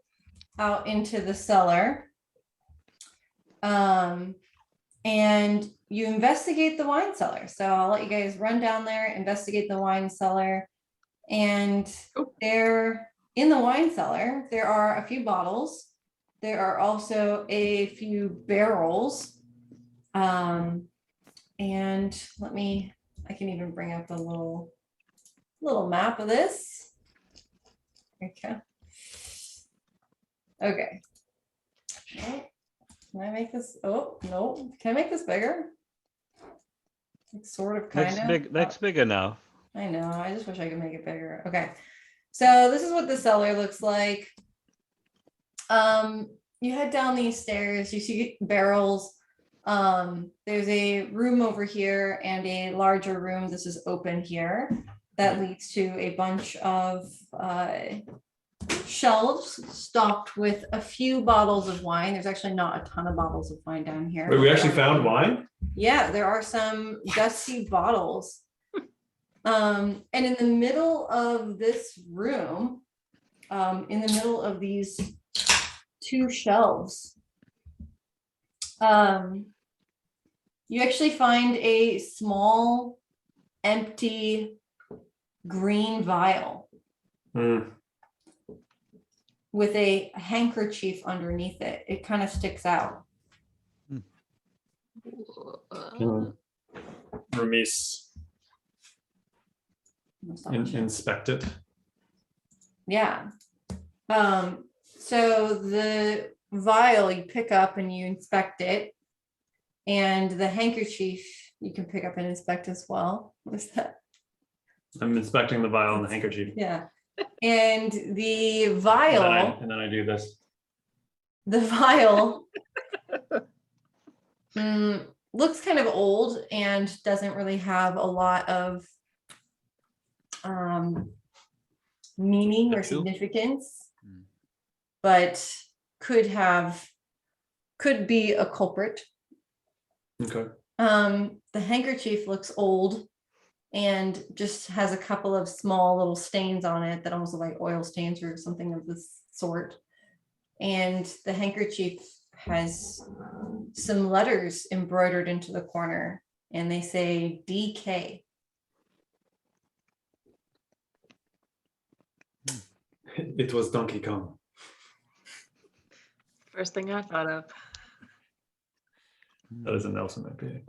Speaker 2: out into the cellar. And you investigate the wine cellar. So I'll let you guys run down there, investigate the wine cellar. And there in the wine cellar, there are a few bottles. There are also a few barrels. And I can even bring up a little map of this. Okay. Okay. Can I make this? Oh, no. Can I make this bigger? Like sort of, kind of.
Speaker 3: That's big enough.
Speaker 2: I know. I just wish I could make it bigger. Okay. So this is what the cellar looks like. You head down these stairs, you see barrels. There's a room over here and a larger room. This is open here. That leads to a bunch of shelves stocked with a few bottles of wine. There's actually not a ton of bottles of wine down here.
Speaker 1: Wait, we actually found wine?
Speaker 2: Yeah, there are some dusty bottles. And in the middle of this room, in the middle of these two shelves, you actually find a small, empty green vial with a handkerchief underneath it. It kind of sticks out.
Speaker 1: Remise inspect it.
Speaker 2: Yeah. So the vial you pick up and you inspect it, and the handkerchief you can pick up and inspect as well. What is that?
Speaker 1: I'm inspecting the vial and the handkerchief.
Speaker 2: Yeah. And the vial,
Speaker 1: And then I do this.
Speaker 2: the vial looks kind of old and doesn't really have a lot of meaning or significance, but could be a culprit.
Speaker 1: Okay.
Speaker 2: The handkerchief looks old and just has a couple of small little stains on it that almost look like oil stains or something of this sort. And the handkerchief has some letters embroidered into the corner, and they say DK.
Speaker 1: It was Donkey Kong.
Speaker 4: First thing I thought of.
Speaker 1: That is a Nelson IPA.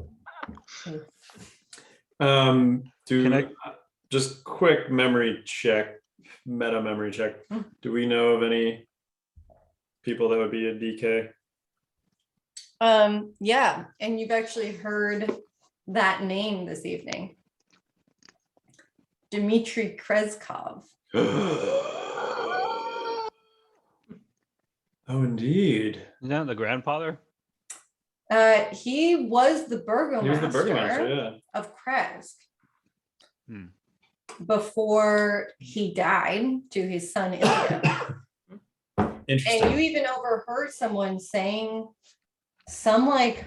Speaker 1: Just quick memory check, meta memory check. Do we know of any people that would be a DK?
Speaker 2: Yeah, and you've actually heard that name this evening. Dmitry Kreskov.
Speaker 1: Oh, indeed.
Speaker 3: Isn't that the grandfather?
Speaker 2: He was the burgomaster,
Speaker 1: He was the burgomaster, yeah.
Speaker 2: of Kresk. before he died to his son Ilya.
Speaker 1: Interesting.
Speaker 2: And you even overheard someone saying some like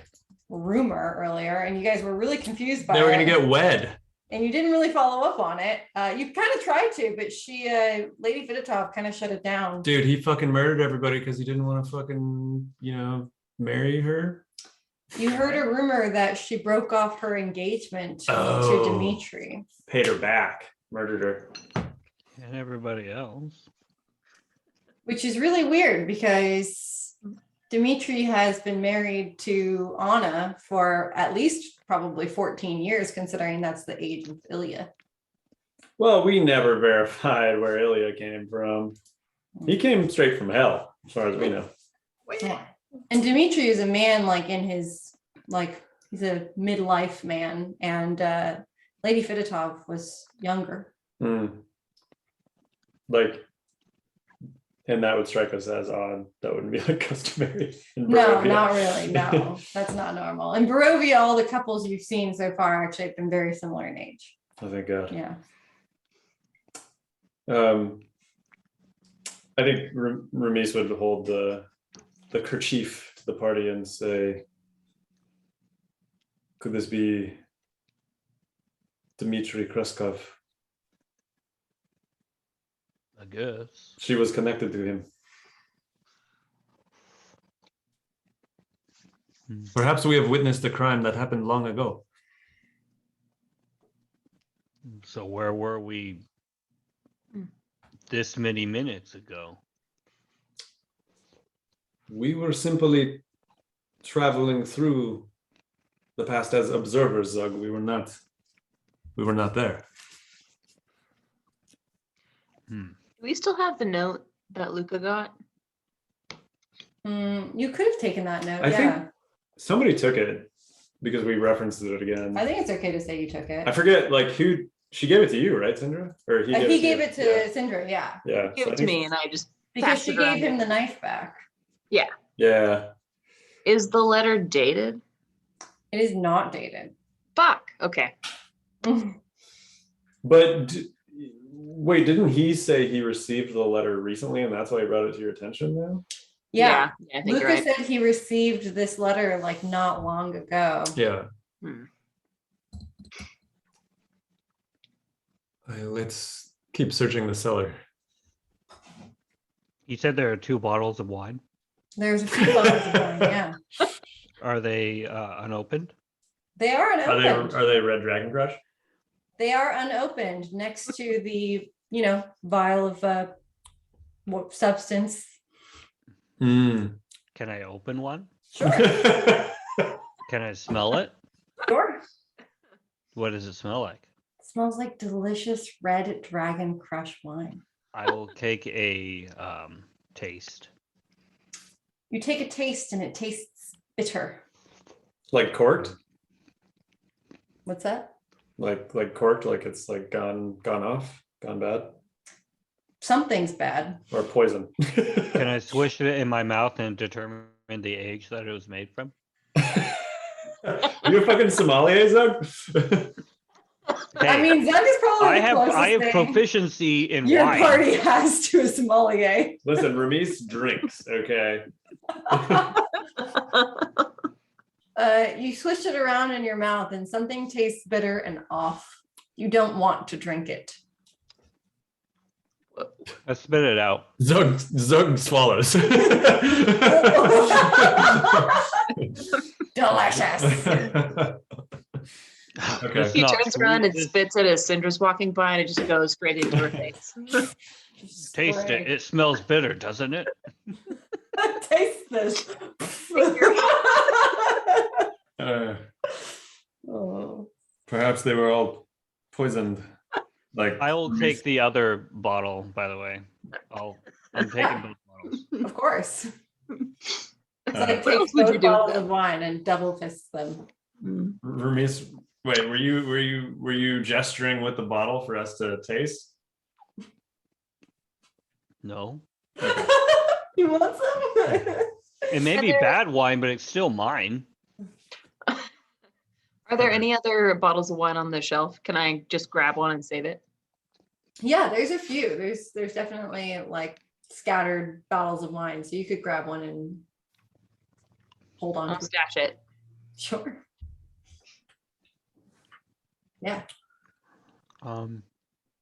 Speaker 2: rumor earlier, and you guys were really confused by
Speaker 1: They were
Speaker 2: it.
Speaker 1: gonna get wed.
Speaker 2: And you didn't really follow up on it. You kind of tried to, but she, Lady Vidotov, kind of shut it down.
Speaker 1: Dude, he fucking murdered everybody because he didn't want to fucking, marry her.
Speaker 2: You heard a rumor that she broke off her engagement to
Speaker 1: Oh.
Speaker 2: Dmitri.
Speaker 1: Paid her back, murdered her.
Speaker 3: And everybody else.
Speaker 2: Which is really weird because Dmitri has been married to Anna for at least probably 14 years, considering that's the age of Ilya.
Speaker 1: Well, we never verified where Ilya came from. He came straight from hell, as far as we know.
Speaker 2: Yeah. And Dmitri is a man like in his, like, he's a midlife man. And Lady Fedotov was younger.
Speaker 1: Like, and that would strike us as odd. That wouldn't be like customary. in
Speaker 2: No,
Speaker 1: Barovia.
Speaker 2: not really. No, that's not normal. In Barovia, all the couples you've seen so far actually have been very similar in age.
Speaker 1: Oh, thank God.
Speaker 2: Yeah.
Speaker 1: I think Ramis would hold the kerchief to the party and say, could this be Dmitry Kreskov?
Speaker 3: I guess.
Speaker 1: She was connected to him. Perhaps we have witnessed a crime that happened long ago.
Speaker 3: So where were we this many minutes ago?
Speaker 1: We were simply traveling through the past as observers, Zug. We were not there.
Speaker 4: Do we still have the note that Luca got?
Speaker 2: You could have taken that note.
Speaker 1: I
Speaker 2: Yeah.
Speaker 1: think somebody took it because we referenced it again.
Speaker 2: I think it's okay to say you took it.
Speaker 1: I forget, like, who she gave it to you, right, Sindra? Or
Speaker 2: He gave it to
Speaker 1: you?
Speaker 2: Sindra, yeah.
Speaker 1: Yeah.
Speaker 4: Give
Speaker 1: so I
Speaker 4: it to
Speaker 1: think-
Speaker 4: me and I just
Speaker 2: Because
Speaker 4: passed
Speaker 2: she
Speaker 4: it around
Speaker 2: gave him
Speaker 4: it.
Speaker 2: the knife back.
Speaker 1: Yeah.
Speaker 4: Is the letter dated?
Speaker 2: It is not dated.
Speaker 4: Fuck. Okay.
Speaker 1: But wait, didn't he say he received the letter recently and that's why he brought it to your attention now?
Speaker 2: Yeah.
Speaker 4: I think you're
Speaker 2: Lucas
Speaker 4: right.
Speaker 2: said he received this letter like not long ago.
Speaker 1: Yeah.
Speaker 4: Hmm.
Speaker 1: Let's keep searching the cellar.
Speaker 3: You said there are 2 bottles of wine.
Speaker 2: There's a few bottles of wine, yeah.
Speaker 3: Are they unopened?
Speaker 2: They are unopened.
Speaker 1: Are they Red Dragon Crush?
Speaker 2: They are unopened next to the, vial of what substance.
Speaker 1: Mm.
Speaker 3: Can I open one?
Speaker 2: Sure.
Speaker 3: Can I smell it?
Speaker 2: Sure.
Speaker 3: What does it smell like?
Speaker 2: Smells like delicious red dragon crush wine.
Speaker 3: I will take a taste.
Speaker 2: You take a taste and it tastes bitter.
Speaker 1: Like corked?
Speaker 2: What's that?
Speaker 1: Like corked, like it's like gone off, gone bad?
Speaker 2: Something's bad.
Speaker 1: Or poison?
Speaker 3: Can I swish it in my mouth and determine the age that it was made from?
Speaker 1: Are you a fucking sommelier, Zug?
Speaker 2: I mean, Zug is probably
Speaker 3: I
Speaker 2: the
Speaker 3: have
Speaker 2: closest thing
Speaker 3: proficiency in
Speaker 2: your
Speaker 3: wine.
Speaker 2: party has to a sommelier.
Speaker 1: Listen, Ramis drinks, okay?
Speaker 2: You swish it around in your mouth and something tastes bitter and off. You don't want to drink it.
Speaker 3: I spit it out.
Speaker 1: Zug swallows.
Speaker 2: Delicious.
Speaker 1: Okay.
Speaker 3: It's
Speaker 4: He
Speaker 3: not
Speaker 4: turns
Speaker 3: sweet,
Speaker 4: around and
Speaker 3: it's-
Speaker 4: spits it as Cinder's walking by and it just goes straight into her face.
Speaker 3: Taste it. It smells bitter, doesn't it?
Speaker 2: Taste this. Oh.
Speaker 1: Perhaps they were all poisoned. Like
Speaker 3: I will take the other bottle, by the way. I'm taking both bottles.
Speaker 2: Of course. It's like
Speaker 4: What else
Speaker 2: take
Speaker 4: would you
Speaker 2: both
Speaker 4: do with
Speaker 2: bottles
Speaker 4: them?
Speaker 2: of wine and double fist them.
Speaker 1: Ramis, wait, were you gesturing with the bottle for us to taste?
Speaker 3: No.
Speaker 2: You want some?
Speaker 3: It may be
Speaker 4: Heather-
Speaker 3: bad wine, but it's still mine.
Speaker 4: Are there any other bottles of wine on the shelf? Can I just grab one and save it?
Speaker 2: Yeah, there's a few. There's definitely like scattered bottles of wine, so you could grab one and hold on
Speaker 4: I'll
Speaker 2: to it.
Speaker 4: stash it.
Speaker 2: Sure. Yeah.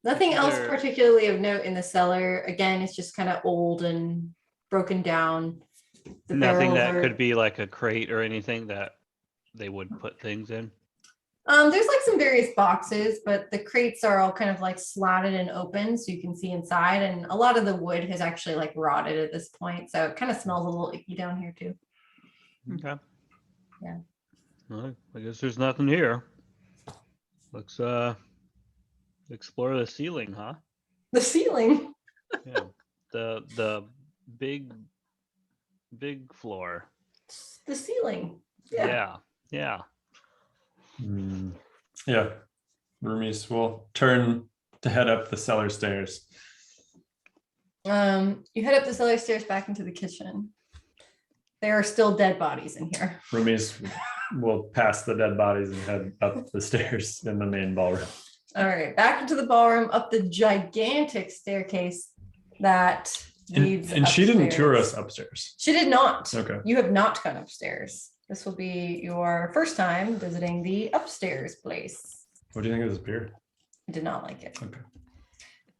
Speaker 2: Nothing else
Speaker 3: There-
Speaker 2: particularly of note in the cellar. Again, it's just kind of old and broken down. The
Speaker 3: Nothing
Speaker 2: barrels
Speaker 3: that
Speaker 2: are-
Speaker 3: could be like a crate or anything that they would put things in.
Speaker 2: There's like some various boxes, but the crates are all kind of like slatted and open so you can see inside. And a lot of the wood has actually like rotted at this point. So it kind of smells a little icky down here too.
Speaker 3: Okay.
Speaker 2: Yeah.
Speaker 3: Well, I guess there's nothing here. Let's explore the ceiling, huh?
Speaker 2: The ceiling.
Speaker 3: Yeah. The big floor.
Speaker 2: The ceiling.
Speaker 3: Yeah. Yeah.
Speaker 1: Yeah. Roomies will turn to head up the cellar stairs.
Speaker 2: You head up the cellar stairs back into the kitchen. There are still dead bodies in here.
Speaker 1: Roomies will pass the dead bodies and head up the stairs in the main ballroom.
Speaker 2: All right, back into the ballroom, up the gigantic staircase that leads
Speaker 1: And she didn't tour
Speaker 2: upstairs.
Speaker 1: us upstairs.
Speaker 2: She did not.
Speaker 1: Okay.
Speaker 2: You have not gone upstairs. This will be your first time visiting the upstairs place.
Speaker 1: What do you think of this beer?
Speaker 2: I did not like it.
Speaker 1: Okay.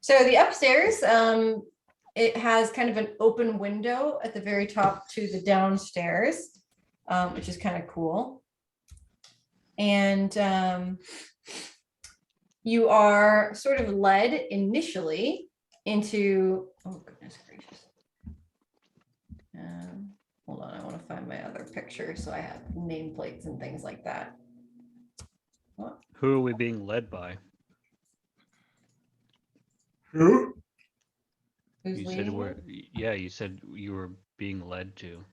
Speaker 2: So the upstairs, it has kind of an open window at the very top to the downstairs, which is kind of cool. And you are sort of led initially into, oh goodness gracious. Hold on, I want to find my other picture so I have nameplates and things like that. What?
Speaker 3: Who are we being led by?
Speaker 1: Who?
Speaker 2: Who's
Speaker 3: You said
Speaker 2: leading
Speaker 3: we're
Speaker 2: you?
Speaker 3: yeah, you said you were being led to.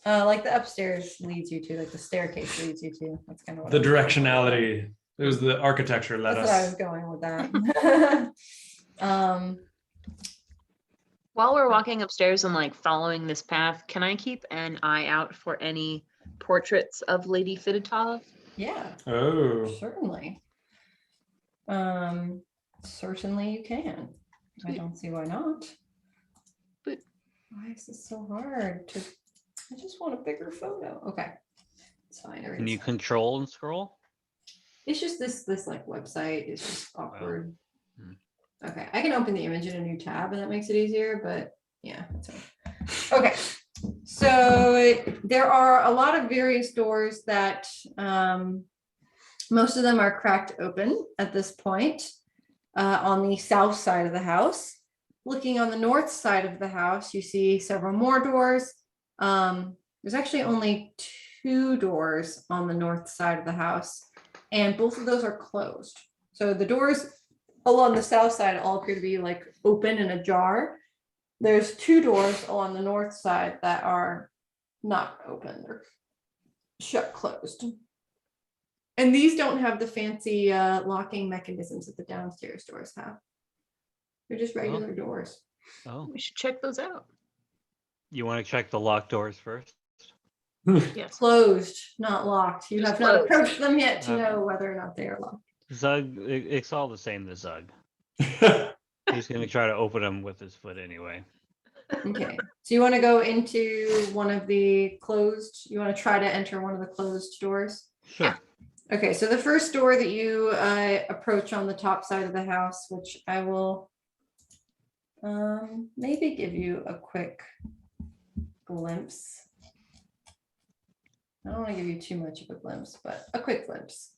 Speaker 2: Like the upstairs leads you to, like the staircase leads you to. That's kind of what
Speaker 1: The
Speaker 2: I was going for.
Speaker 1: directionality. It was the architecture led
Speaker 2: That's what I was
Speaker 1: us.
Speaker 2: going with that.
Speaker 4: While we're walking upstairs and like following this path, can I keep an eye out for any portraits of Lady Fiditov?
Speaker 2: Yeah,
Speaker 1: Oh.
Speaker 2: certainly. Certainly you can. I
Speaker 4: Sweet.
Speaker 2: don't see why not.
Speaker 4: But-
Speaker 2: Why is this so hard to? I just want a bigger photo. Okay, it's fine.
Speaker 3: Can you
Speaker 2: everything's fine.
Speaker 3: control and scroll?
Speaker 2: It's just this like website is just awkward.
Speaker 3: Hmm.
Speaker 2: Okay, I can open the image in a new tab and that makes it easier, but yeah, that's fine. Okay, so there are a lot of various doors that most of them are cracked open at this point on the south side of the house. Looking on the north side of the house, you see several more doors. There's actually only 2 doors on the north side of the house, and both of those are closed. So the doors along the south side all appear to be like open and ajar. There's 2 doors along the north side that are not open. They're shut closed. And these don't have the fancy locking mechanisms that the downstairs doors have. They're just regular doors.
Speaker 3: Oh,
Speaker 4: We should check those out.
Speaker 3: you want to check the locked doors first?
Speaker 4: Yes.
Speaker 2: Closed, not locked. You
Speaker 4: Just
Speaker 2: have not
Speaker 4: closed.
Speaker 2: approached them yet to
Speaker 3: Okay.
Speaker 2: know whether or not they are locked.
Speaker 3: Zug, it's all the same to Zug. He's gonna try to open them with his foot anyway.
Speaker 2: Okay, so you want to go into one of the closed, you want to try to enter one of the closed doors?
Speaker 3: Sure.
Speaker 2: Okay, so the first door that you approach on the top side of the house, which I will maybe give you a quick glimpse. I don't want to give you too much of a glimpse, but a quick glimpse.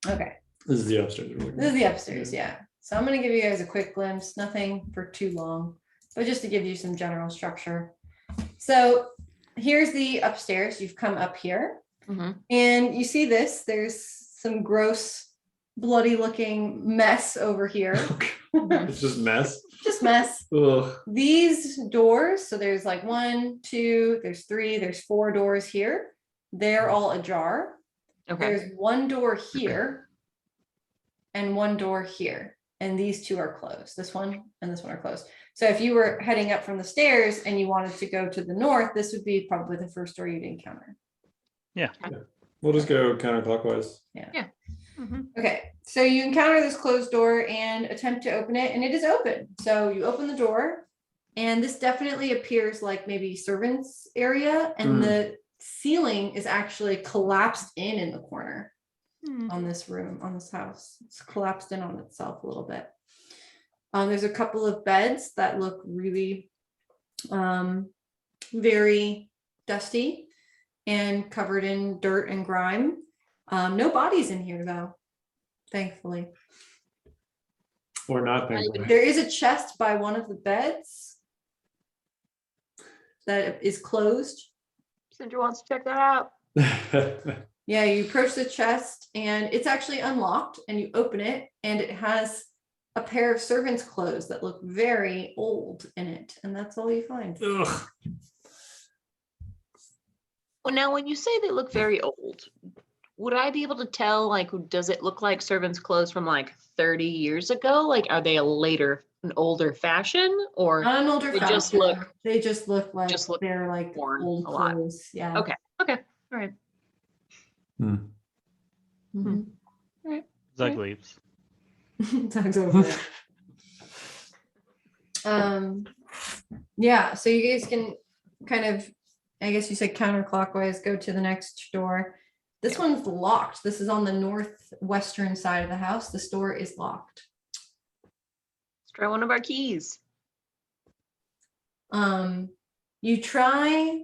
Speaker 2: Okay,
Speaker 1: This is the upstairs.
Speaker 2: this is the upstairs, yeah. So I'm gonna give you guys a quick glimpse, nothing for too long, but just to give you some general structure. So here's the upstairs. You've come up here.
Speaker 4: Mhm.
Speaker 2: And you see this, there's some gross, bloody looking mess over here.
Speaker 1: It's just mess.
Speaker 2: Just mess.
Speaker 1: Ugh.
Speaker 2: These doors, so there's like 1, 2, there's 3, there's 4 doors here. They're all ajar.
Speaker 4: Okay.
Speaker 2: There's 1 door here and 1 door here. And these 2 are closed. This one and this one are closed. So if you were heading up from the stairs and you wanted to go to the north, this would be probably the first door you'd encounter.
Speaker 1: We'll just go counterclockwise.
Speaker 2: Okay, so you encounter this closed door and attempt to open it, and it is open. So you open the door, and this definitely appears like maybe servants area, and the ceiling is actually collapsed in the corner on this room, on this house. It's collapsed in on itself a little bit. There's a couple of beds that look really very dusty and covered in dirt and grime. No bodies in here though, thankfully.
Speaker 1: Or not, thankfully.
Speaker 2: There is a chest by one of the beds that is closed.
Speaker 4: Cinder wants to check that out.
Speaker 2: Yeah, you approach the chest and it's actually unlocked, and you open it and it has a pair of servants' clothes that look very old in it, and that's all you find.
Speaker 1: Ugh.
Speaker 4: Well, now when you say they look very old, would I be able to tell, like, does it look like servants' clothes from like 30 years ago? Like, are they an older fashion, or
Speaker 2: Not an older
Speaker 4: they
Speaker 2: fashion.
Speaker 4: just look
Speaker 2: They just look like
Speaker 4: just look
Speaker 2: they're like
Speaker 4: worn
Speaker 2: old
Speaker 4: a lot?
Speaker 2: clothes. Yeah.
Speaker 4: Okay. Okay. All right.
Speaker 2: Mhm.
Speaker 3: Zug leaves.
Speaker 2: Doug's over it. Yeah, so you guys can kind of, I guess you said counterclockwise, go to the next door. This one's locked. This is on the northwestern side of the house. This door is locked.
Speaker 4: Let's try one of our keys.
Speaker 2: You try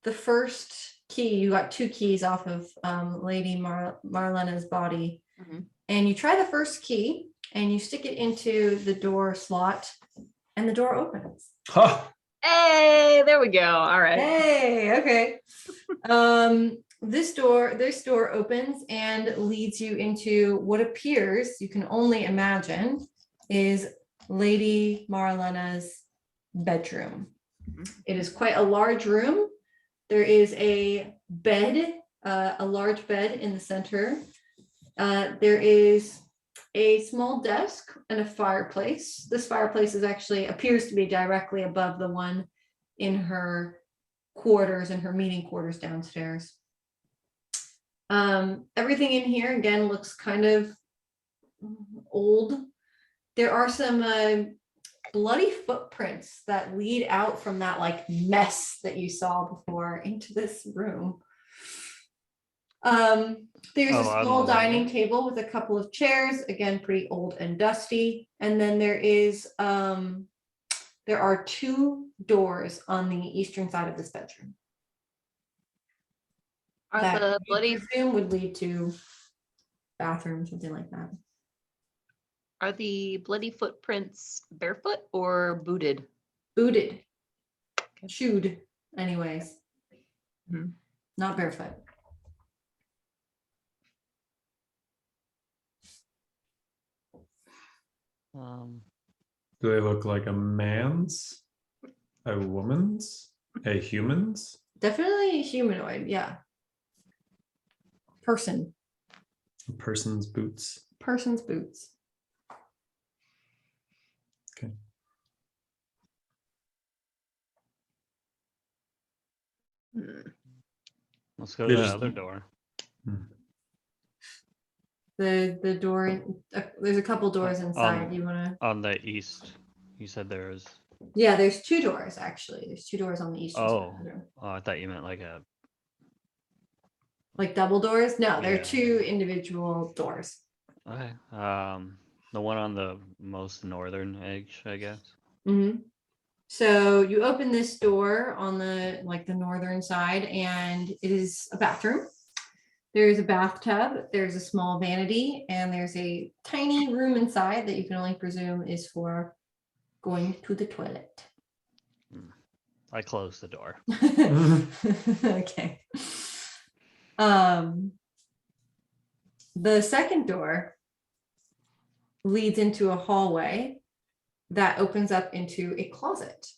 Speaker 2: the first key. You got 2 keys off of Lady Marlena's body. And you try the first key and you stick it into the door slot and the door opens.
Speaker 1: Huh.
Speaker 4: Hey, there we go. All right.
Speaker 2: Hey, okay. This door opens and leads you into what appears, you can only imagine, is Lady Marlena's bedroom. It is quite a large room. There is a bed, a large bed in the center. There is a small desk and a fireplace. This fireplace appears to be directly above the one in her quarters, in her meeting quarters downstairs. Everything in here again looks kind of old. There are some bloody footprints that lead out from that like mess that you saw before into this room. There's a small dining table with a couple of chairs, again pretty old and dusty, and then there are 2 doors on the eastern side of this bedroom
Speaker 4: Are
Speaker 2: that
Speaker 4: the
Speaker 2: you
Speaker 4: bloody
Speaker 2: presume would lead to bathroom, something like that.
Speaker 4: are the bloody footprints barefoot or booted?
Speaker 2: Booted, shoed, anyways.
Speaker 4: Mhm.
Speaker 2: Not barefoot.
Speaker 1: Do they look like a man's, a woman's, a human's?
Speaker 2: Definitely humanoid, yeah. Person.
Speaker 1: A person's boots.
Speaker 2: Person's boots.
Speaker 1: Okay.
Speaker 3: Let's go to
Speaker 1: They
Speaker 3: the
Speaker 1: just-
Speaker 3: other door.
Speaker 2: The door, there's a couple doors inside. You wanna?
Speaker 3: On the east. You said there's.
Speaker 2: Yeah, there's 2 doors actually. There's 2 doors on the eastern side of the room.
Speaker 3: Oh, I thought you meant like a.
Speaker 2: Like double doors? No, they're
Speaker 3: Yeah.
Speaker 2: 2 individual doors.
Speaker 3: Okay. The one on the most northern edge, I guess.
Speaker 2: So you open this door on the northern side, and it is a bathroom. There's a bathtub, there's a small vanity, and there's a tiny room inside that you can only presume is for going to the toilet.
Speaker 3: I closed the door.
Speaker 2: Okay. The second door leads into a hallway that opens up into a closet.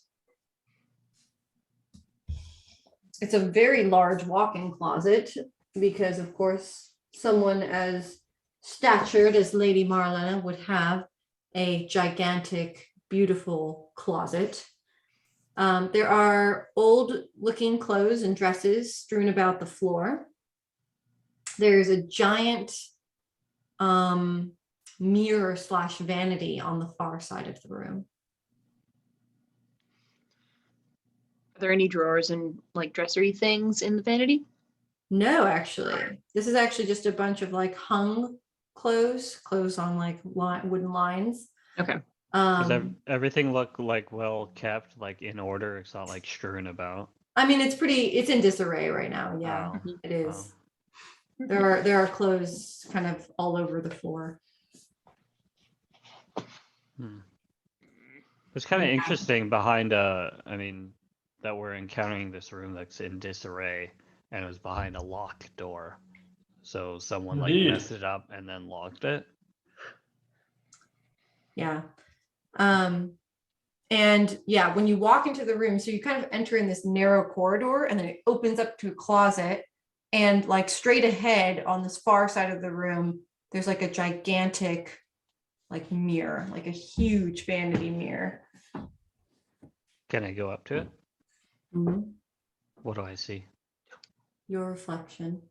Speaker 2: It's a very large walk-in closet because, of course, someone as statured as Lady Marlena would have a gigantic, beautiful closet. There are old-looking clothes and dresses strewn about the floor. There's a giant mirror / vanity on the far side of the room.
Speaker 4: Are there any drawers and like dressery things in the vanity?
Speaker 2: No, actually, this is actually just a bunch of like hung clothes on like wooden lines.
Speaker 4: Okay.
Speaker 3: Does everything look like well kept, like in order? It's not like strewn about.
Speaker 2: I mean, it's in disarray right now. Yeah,
Speaker 3: Oh,
Speaker 2: it is. There are clothes kind of all over the floor.
Speaker 3: It's kind of
Speaker 2: Yeah.
Speaker 3: interesting behind I mean, that we're encountering this room that's in disarray and it was behind a locked door. So someone like
Speaker 1: Indeed.
Speaker 3: messed it up and then locked it.
Speaker 2: Yeah. And yeah, when you walk into the room, so you kind of enter in this narrow corridor and then it opens up to a closet, and like straight ahead on this far side of the room, there's like a gigantic like mirror, like a huge vanity mirror.
Speaker 3: Can I go up to it?
Speaker 2: Mhm.
Speaker 3: What do I see?
Speaker 2: Your reflection.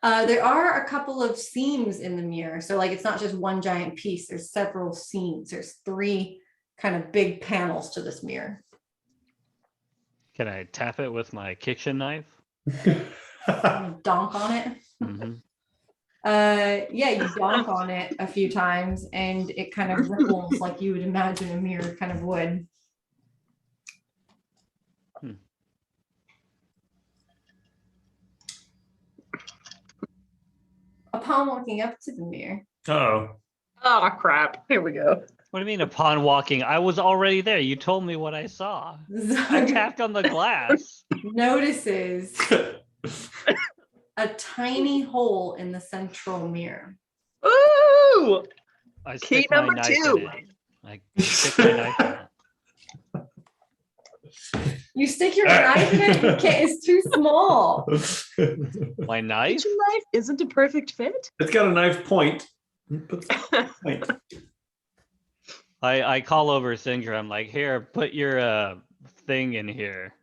Speaker 2: There are a couple of seams in the mirror. So like, it's not just one giant piece, there's several seams. There's 3 kind of big panels to this mirror.
Speaker 3: Can I tap it with my kitchen knife?
Speaker 2: Donk on it.
Speaker 3: hmm
Speaker 2: Yeah, you donk on it a few times and it kind of ripples like you would imagine a mirror kind of would. Upon walking up to the mirror.
Speaker 1: Oh,
Speaker 4: Oh crap. Here we go.
Speaker 3: What do you mean upon walking? I was already there. You told me what I saw. I
Speaker 2: Zug
Speaker 3: tapped on the glass.
Speaker 2: notices a tiny hole in the central mirror.
Speaker 4: Ooh!
Speaker 3: I
Speaker 4: Key
Speaker 3: stick my
Speaker 4: number
Speaker 3: knife
Speaker 4: 2.
Speaker 3: in it. I stick my knife in it.
Speaker 2: You stick your knife in it, you can't, it's too small.
Speaker 3: My knife?
Speaker 4: Kitchen knife isn't a perfect fit.
Speaker 1: It's got a knife point. Put the point.
Speaker 3: I call over Sindra. I'm like, here, put your thing in here.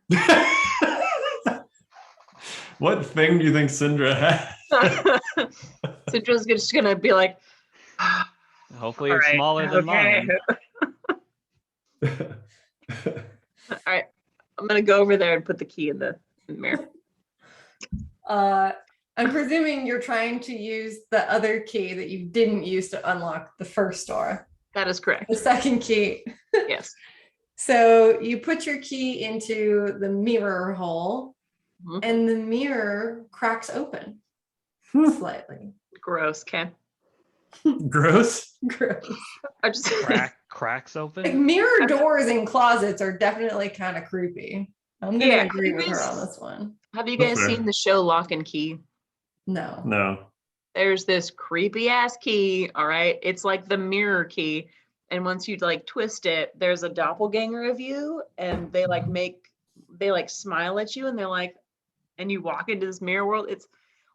Speaker 1: What thing do you think Syndra has?
Speaker 4: Cindra's just gonna be like,
Speaker 3: Hopefully
Speaker 4: all
Speaker 3: it's
Speaker 4: right,
Speaker 3: smaller than mine.
Speaker 4: All right, I'm gonna go over there and put the key in the mirror.
Speaker 2: I'm presuming you're trying to use the other key that you didn't use to unlock the first door,
Speaker 4: That is correct.
Speaker 2: the second key.
Speaker 4: Yes.
Speaker 2: So you put your key into the mirror hole
Speaker 4: Mhm.
Speaker 2: and the mirror cracks open slightly.
Speaker 4: Gross, Ken.
Speaker 1: Gross.
Speaker 2: Gross.
Speaker 4: I just
Speaker 3: Cracks
Speaker 2: Like
Speaker 3: open?
Speaker 2: mirror doors in closets are definitely kind of creepy. I'm gonna
Speaker 4: Yeah,
Speaker 2: agree with her
Speaker 4: creepy.
Speaker 2: on this one.
Speaker 4: Have you
Speaker 1: That's
Speaker 4: guys
Speaker 1: fair.
Speaker 4: seen the show Lock and Key?
Speaker 2: No.
Speaker 1: No.
Speaker 4: There's this creepy ass key, all right? It's like the mirror key. And once you like twist it, there's a doppelganger of you and they smile at you and they're like, and you walk into this mirror world. It's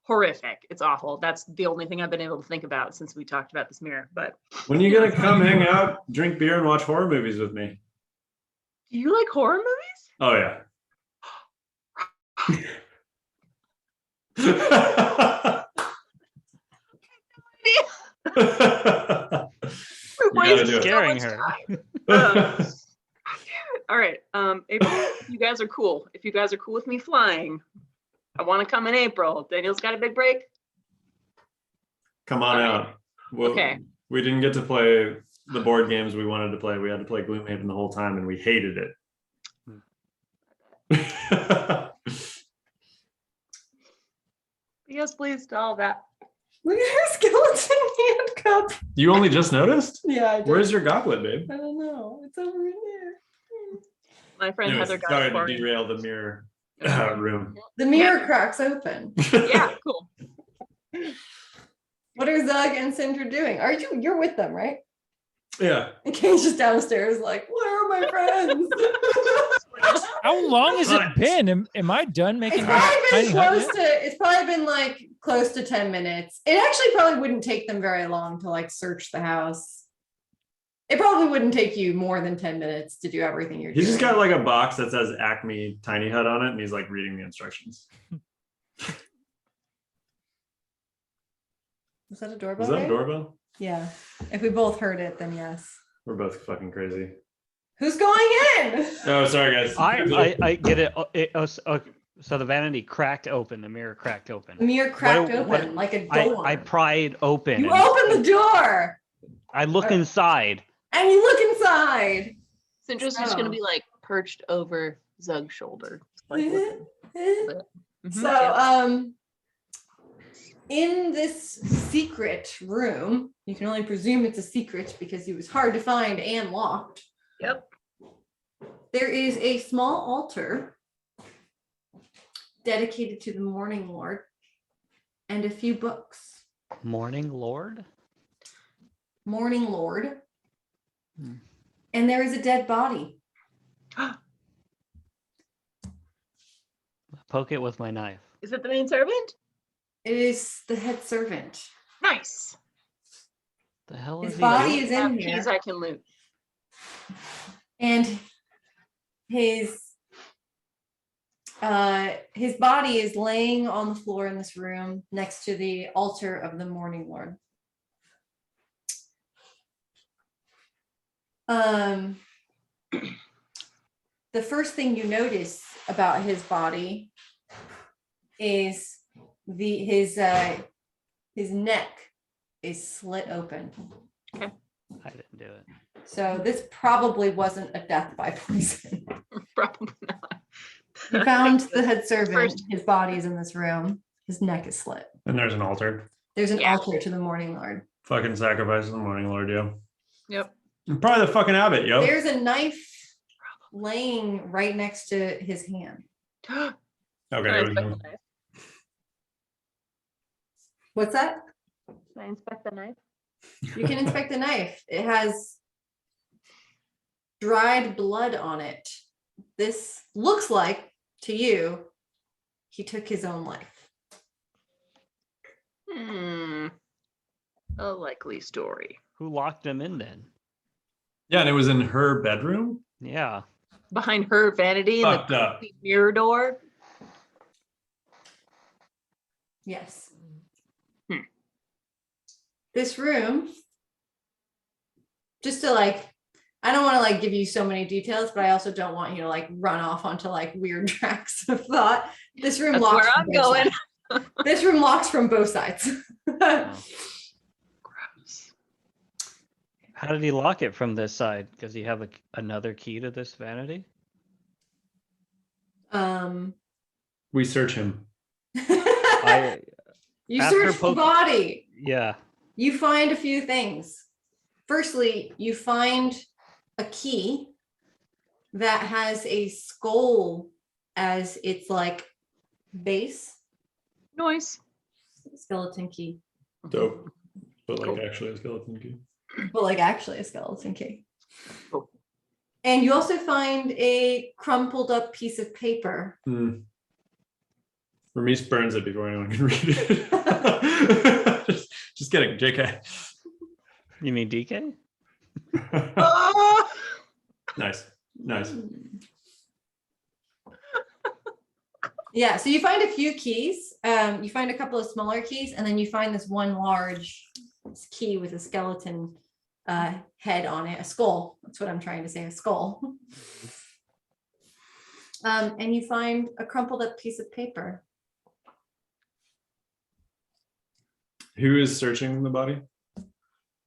Speaker 4: horrific. It's awful. That's the only thing I've been able to think about since we talked about this mirror. But
Speaker 1: When are you gonna come hang out, drink beer, and watch horror movies with me?
Speaker 4: do you like horror movies?
Speaker 1: Oh yeah.
Speaker 4: Why
Speaker 1: gotta
Speaker 4: is
Speaker 1: do
Speaker 4: it
Speaker 1: it.
Speaker 4: so
Speaker 3: Scaring
Speaker 4: much
Speaker 3: her.
Speaker 4: time? All right. April, if you guys are cool. If you guys are cool with me flying, I want to come in April. Daniel's got a big break.
Speaker 1: Come on
Speaker 4: All right.
Speaker 1: out. Well,
Speaker 4: Okay.
Speaker 1: we didn't get to play the board games we wanted to play. We had to play Gloomhaven the whole time, and we hated it.
Speaker 4: Yes, please to all that.
Speaker 2: Look at her skeleton handcuff.
Speaker 1: You only just noticed?
Speaker 2: Yeah, I did.
Speaker 1: Where's your goblet, babe?
Speaker 2: I don't know. It's over in there.
Speaker 4: My friend
Speaker 1: Anyways,
Speaker 4: Heather got
Speaker 1: sorry
Speaker 4: it
Speaker 1: to
Speaker 4: for me.
Speaker 1: derail the mirror room.
Speaker 2: The mirror cracks open.
Speaker 4: Yeah, cool.
Speaker 2: What are Zug and Sindra doing? You're with them, right?
Speaker 1: Yeah.
Speaker 2: And Kane's just downstairs like, where are my friends?
Speaker 6: How long has
Speaker 1: But-
Speaker 6: it been? Am I done making
Speaker 2: It's
Speaker 6: my
Speaker 2: probably been
Speaker 6: tiny hut
Speaker 2: close
Speaker 6: yet?
Speaker 2: to, it's probably been like close to 10 minutes. It actually probably wouldn't take them very long to like search the house. It probably wouldn't take you more than 10 minutes to do everything you're
Speaker 1: He
Speaker 2: doing.
Speaker 1: just got like a box that says Acme Tiny Hut on it, and he's like reading the instructions.
Speaker 2: Was that a doorbell?
Speaker 1: Was that a
Speaker 2: Ray?
Speaker 1: doorbell?
Speaker 2: Yeah. If we both heard it, then yes.
Speaker 1: We're both fucking crazy.
Speaker 2: Who's going in?
Speaker 1: Oh, sorry guys.
Speaker 3: I get it. So the vanity cracked open. The mirror cracked
Speaker 2: The
Speaker 3: open.
Speaker 2: mirror cracked
Speaker 3: what-
Speaker 2: open like a door.
Speaker 3: I pried open.
Speaker 2: You
Speaker 3: and
Speaker 2: open the door
Speaker 3: I look inside.
Speaker 2: and you look inside.
Speaker 4: Cinder's just gonna
Speaker 2: So-
Speaker 4: be like perched over Zug's shoulder. Like, looking. Mhm,
Speaker 2: So,
Speaker 4: yeah.
Speaker 2: in this secret room, you can only presume it's a secret because it was hard to find and locked.
Speaker 4: Yep.
Speaker 2: There is a small altar dedicated to the Morning Lord and a few books.
Speaker 3: Morning Lord.
Speaker 2: Morning Lord.
Speaker 3: Hmm.
Speaker 2: And there is a dead body.
Speaker 3: Poke it with my knife.
Speaker 4: Is it the main servant?
Speaker 2: It is the head servant.
Speaker 4: Nice.
Speaker 3: The hell
Speaker 2: His
Speaker 3: is he
Speaker 2: body
Speaker 3: doing?
Speaker 2: is
Speaker 4: I have
Speaker 2: in
Speaker 4: keys
Speaker 2: here.
Speaker 4: I can loot.
Speaker 2: And his body is laying on the floor in this room next to the altar of the Morning Lord. The first thing you notice about his body is his neck is slit open.
Speaker 3: I didn't do it.
Speaker 2: So this probably wasn't a death by poison.
Speaker 4: Probably not.
Speaker 2: You found the head servant,
Speaker 4: First-
Speaker 2: his body is in this room, his neck is slit.
Speaker 1: And there's an altar.
Speaker 2: There's an
Speaker 4: Yeah.
Speaker 2: altar to the Morning Lord.
Speaker 1: Fucking sacrifice of the Morning Lord, yo.
Speaker 4: Yep.
Speaker 1: And probably the fucking abbot, yo.
Speaker 2: There's a knife laying right next to his hand.
Speaker 1: Okay.
Speaker 4: Can I
Speaker 1: there we
Speaker 4: inspect
Speaker 1: go.
Speaker 4: the knife?
Speaker 2: What's that?
Speaker 4: Can I inspect the knife?
Speaker 2: You can inspect the knife. It has dried blood on it. This looks like, to you, he took his own life.
Speaker 4: A likely story.
Speaker 3: Who locked him in then?
Speaker 1: Yeah, and it was in her bedroom.
Speaker 3: Yeah.
Speaker 4: Behind her vanity and
Speaker 1: Fucked up.
Speaker 4: the mirror door.
Speaker 2: Yes.
Speaker 4: Hmm.
Speaker 2: This room, just to I don't want to give you so many details, but I also don't want you to run off onto weird tracks of thought. This room
Speaker 4: That's
Speaker 2: locks
Speaker 4: where
Speaker 2: from
Speaker 4: I'm
Speaker 2: both
Speaker 4: going.
Speaker 2: sides. This room locks from both sides.
Speaker 3: Oh.
Speaker 4: Gross.
Speaker 3: How did he lock it from this side? Does he have another key to this vanity?
Speaker 1: We search him.
Speaker 2: You
Speaker 3: After
Speaker 2: search the body.
Speaker 3: Yeah.
Speaker 2: You find a few things. Firstly, you find a key that has a skull as its base.
Speaker 4: Noise.
Speaker 2: Skeleton key,
Speaker 1: Dope. But
Speaker 4: Cool.
Speaker 1: actually a skeleton key.
Speaker 2: but actually a skeleton key.
Speaker 4: Cool.
Speaker 2: And you also find a crumpled up piece of paper.
Speaker 1: Remise burns it before anyone can read it. just kidding, JK.
Speaker 3: You mean DK?
Speaker 4: Ah!
Speaker 1: Nice.
Speaker 2: Yeah, so you find a few keys. You find a couple of smaller keys, and then you find this one large key with a skeleton head on it, a skull. That's what I'm trying to say, a skull. And you find a crumpled up piece of paper.
Speaker 1: Who is searching the body?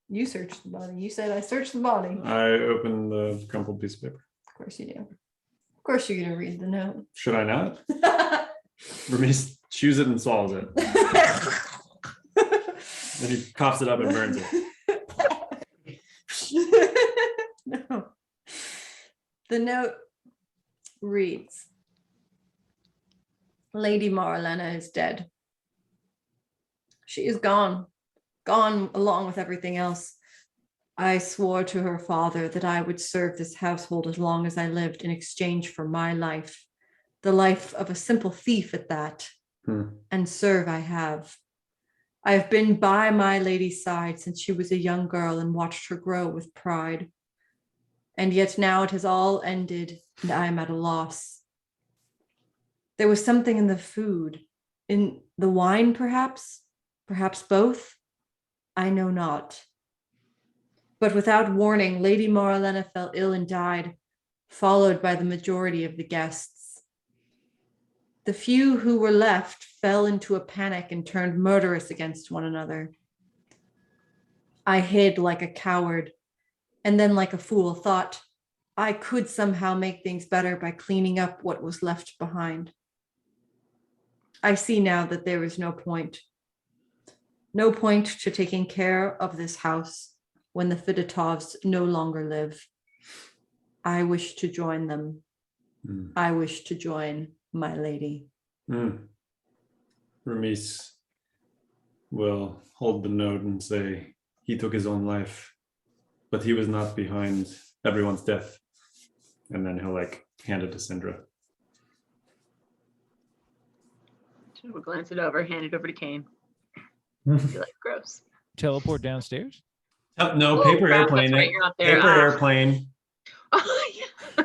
Speaker 2: You searched the body. You said I searched the body.
Speaker 1: I opened the crumpled piece of paper.
Speaker 2: Of course you do. Of course you're gonna read the note.
Speaker 1: Should I not? Remise chews it and swallows it. Then he coughs it up and burns it.
Speaker 2: No. The note reads, Lady Marlena is dead. She is gone along with everything else. I swore to her father that I would serve this household as long as I lived in exchange for my life, the life of a simple thief at that, and serve I have. I have been by my lady's side since she was a young girl and watched her grow with pride. And yet now it has all ended and I am at a loss. There was something in the food, in the wine perhaps both. I know not. But without warning, Lady Moralena fell ill and died, followed by the majority of the guests. The few who were left fell into a panic and turned murderous against one another. I hid like a coward, and then like a fool thought I could somehow make things better by cleaning up what was left behind. I see now that there is no point. No point to taking care of this house when the Fidatovs no longer live. I wish to join them. I wish to join my lady.
Speaker 1: Ramis will hold the note and say he took his own life, but he was not behind everyone's death. And then he'll like hand it to Syndra.
Speaker 4: We'll glance it over, hand it over to Kane. Be like, gross.
Speaker 6: Teleport downstairs.
Speaker 1: Oh, no,
Speaker 4: Oh,
Speaker 1: paper
Speaker 4: crap,
Speaker 1: airplane.
Speaker 4: that's right, you're not there.
Speaker 1: Paper
Speaker 4: Ah.
Speaker 1: airplane.
Speaker 4: Oh, yeah.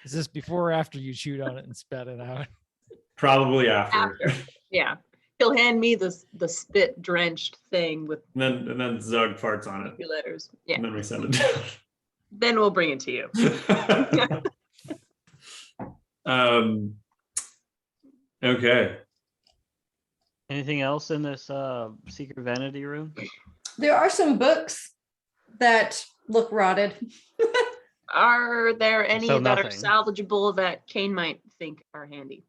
Speaker 6: Is this before or after you chewed on it and spat it out?
Speaker 1: Probably after.
Speaker 4: Yeah. He'll hand me the spit drenched thing with
Speaker 1: And then Zug farts on it.
Speaker 4: 2 letters. Yeah.
Speaker 1: And then we send it
Speaker 4: Then we'll bring it to you.
Speaker 1: down. Okay.
Speaker 3: Anything else in this secret vanity room?
Speaker 2: There are some books that look rotted.
Speaker 4: Are there any
Speaker 3: So
Speaker 4: that are
Speaker 3: nothing.
Speaker 4: salvageable that Kane might think are handy?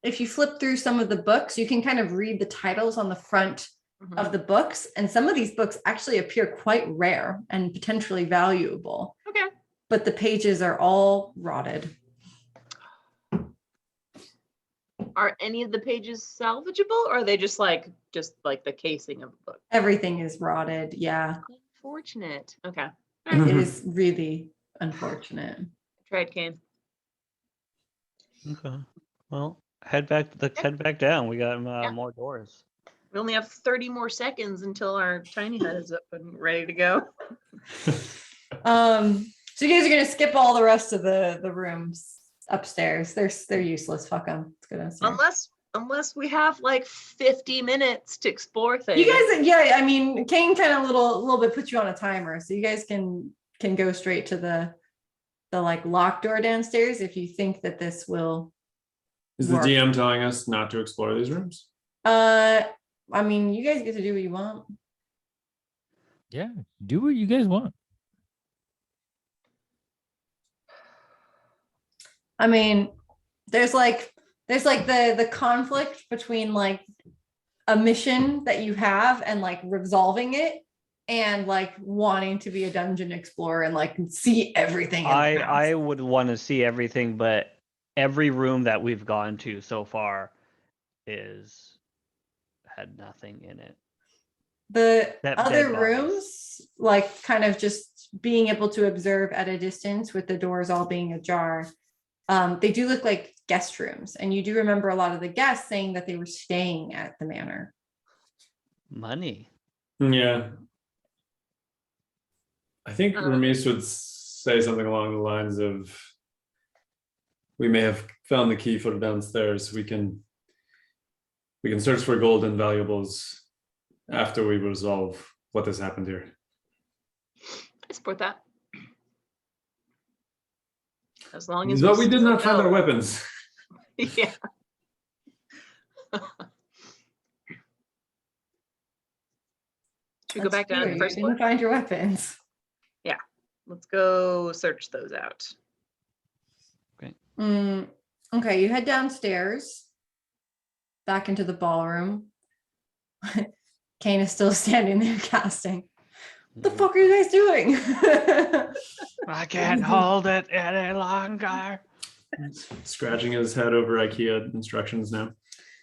Speaker 2: If you flip through some of the books, you can kind of read the titles on the front
Speaker 4: Mhm.
Speaker 2: of the books. And some of these books actually appear quite rare and potentially valuable,
Speaker 4: Okay.
Speaker 2: but the pages are all rotted.
Speaker 4: Are any of the pages salvageable, or are they just like the casing of the book?
Speaker 2: Everything is rotted. Yeah,
Speaker 4: Unfortunate. Okay.
Speaker 2: it is really unfortunate.
Speaker 4: Tried, Kane.
Speaker 3: Okay. Well, head back. Let's head back down. We got
Speaker 4: Yeah.
Speaker 3: more doors.
Speaker 4: We only have 30 more seconds until our tiny hut is up and ready to go.
Speaker 2: So you guys are gonna skip all the rest of the rooms upstairs. They're useless. Fuck them. Let's go downstairs.
Speaker 4: Unless we have like 50 minutes to explore things.
Speaker 2: You guys, yeah, I mean, Kane kind of little bit put you on a timer, so you guys can go straight to the like locked door downstairs if you think that this will.
Speaker 1: Is the
Speaker 2: work.
Speaker 1: DM telling us not to explore these rooms?
Speaker 2: I mean, you guys get to do what you want.
Speaker 6: Yeah, do what you guys want.
Speaker 2: I mean, there's like the conflict between like a mission that you have and like resolving it and like wanting to be a dungeon explorer and like see everything. in the house.
Speaker 3: I would want to see everything, but every room that we've gone to so far had nothing in it.
Speaker 2: The
Speaker 3: That
Speaker 2: other
Speaker 3: dead bodies.
Speaker 2: rooms, like kind of just being able to observe at a distance with the doors all being ajar, they do look like guest rooms. And you do remember a lot of the guests saying that they were staying at the manor.
Speaker 3: Money.
Speaker 1: Yeah. I think
Speaker 4: Um,
Speaker 1: Ramis would say something along the lines of, we may have found the key for the downstairs. We can search for gold and valuables after we resolve what has happened here.
Speaker 4: I support that. As long as
Speaker 1: But we did
Speaker 4: still
Speaker 1: not find our
Speaker 4: know.
Speaker 1: weapons.
Speaker 4: Yeah. Should we go
Speaker 2: That's
Speaker 4: back down to
Speaker 2: true,
Speaker 4: the
Speaker 2: you
Speaker 4: first floor?
Speaker 2: didn't find your weapons.
Speaker 4: Let's go search those out.
Speaker 2: Okay, you head downstairs, back into the ballroom. Kane is still standing there casting. What the fuck are you guys doing?
Speaker 3: I can't hold it any longer.
Speaker 1: Scratching his head over IKEA instructions now.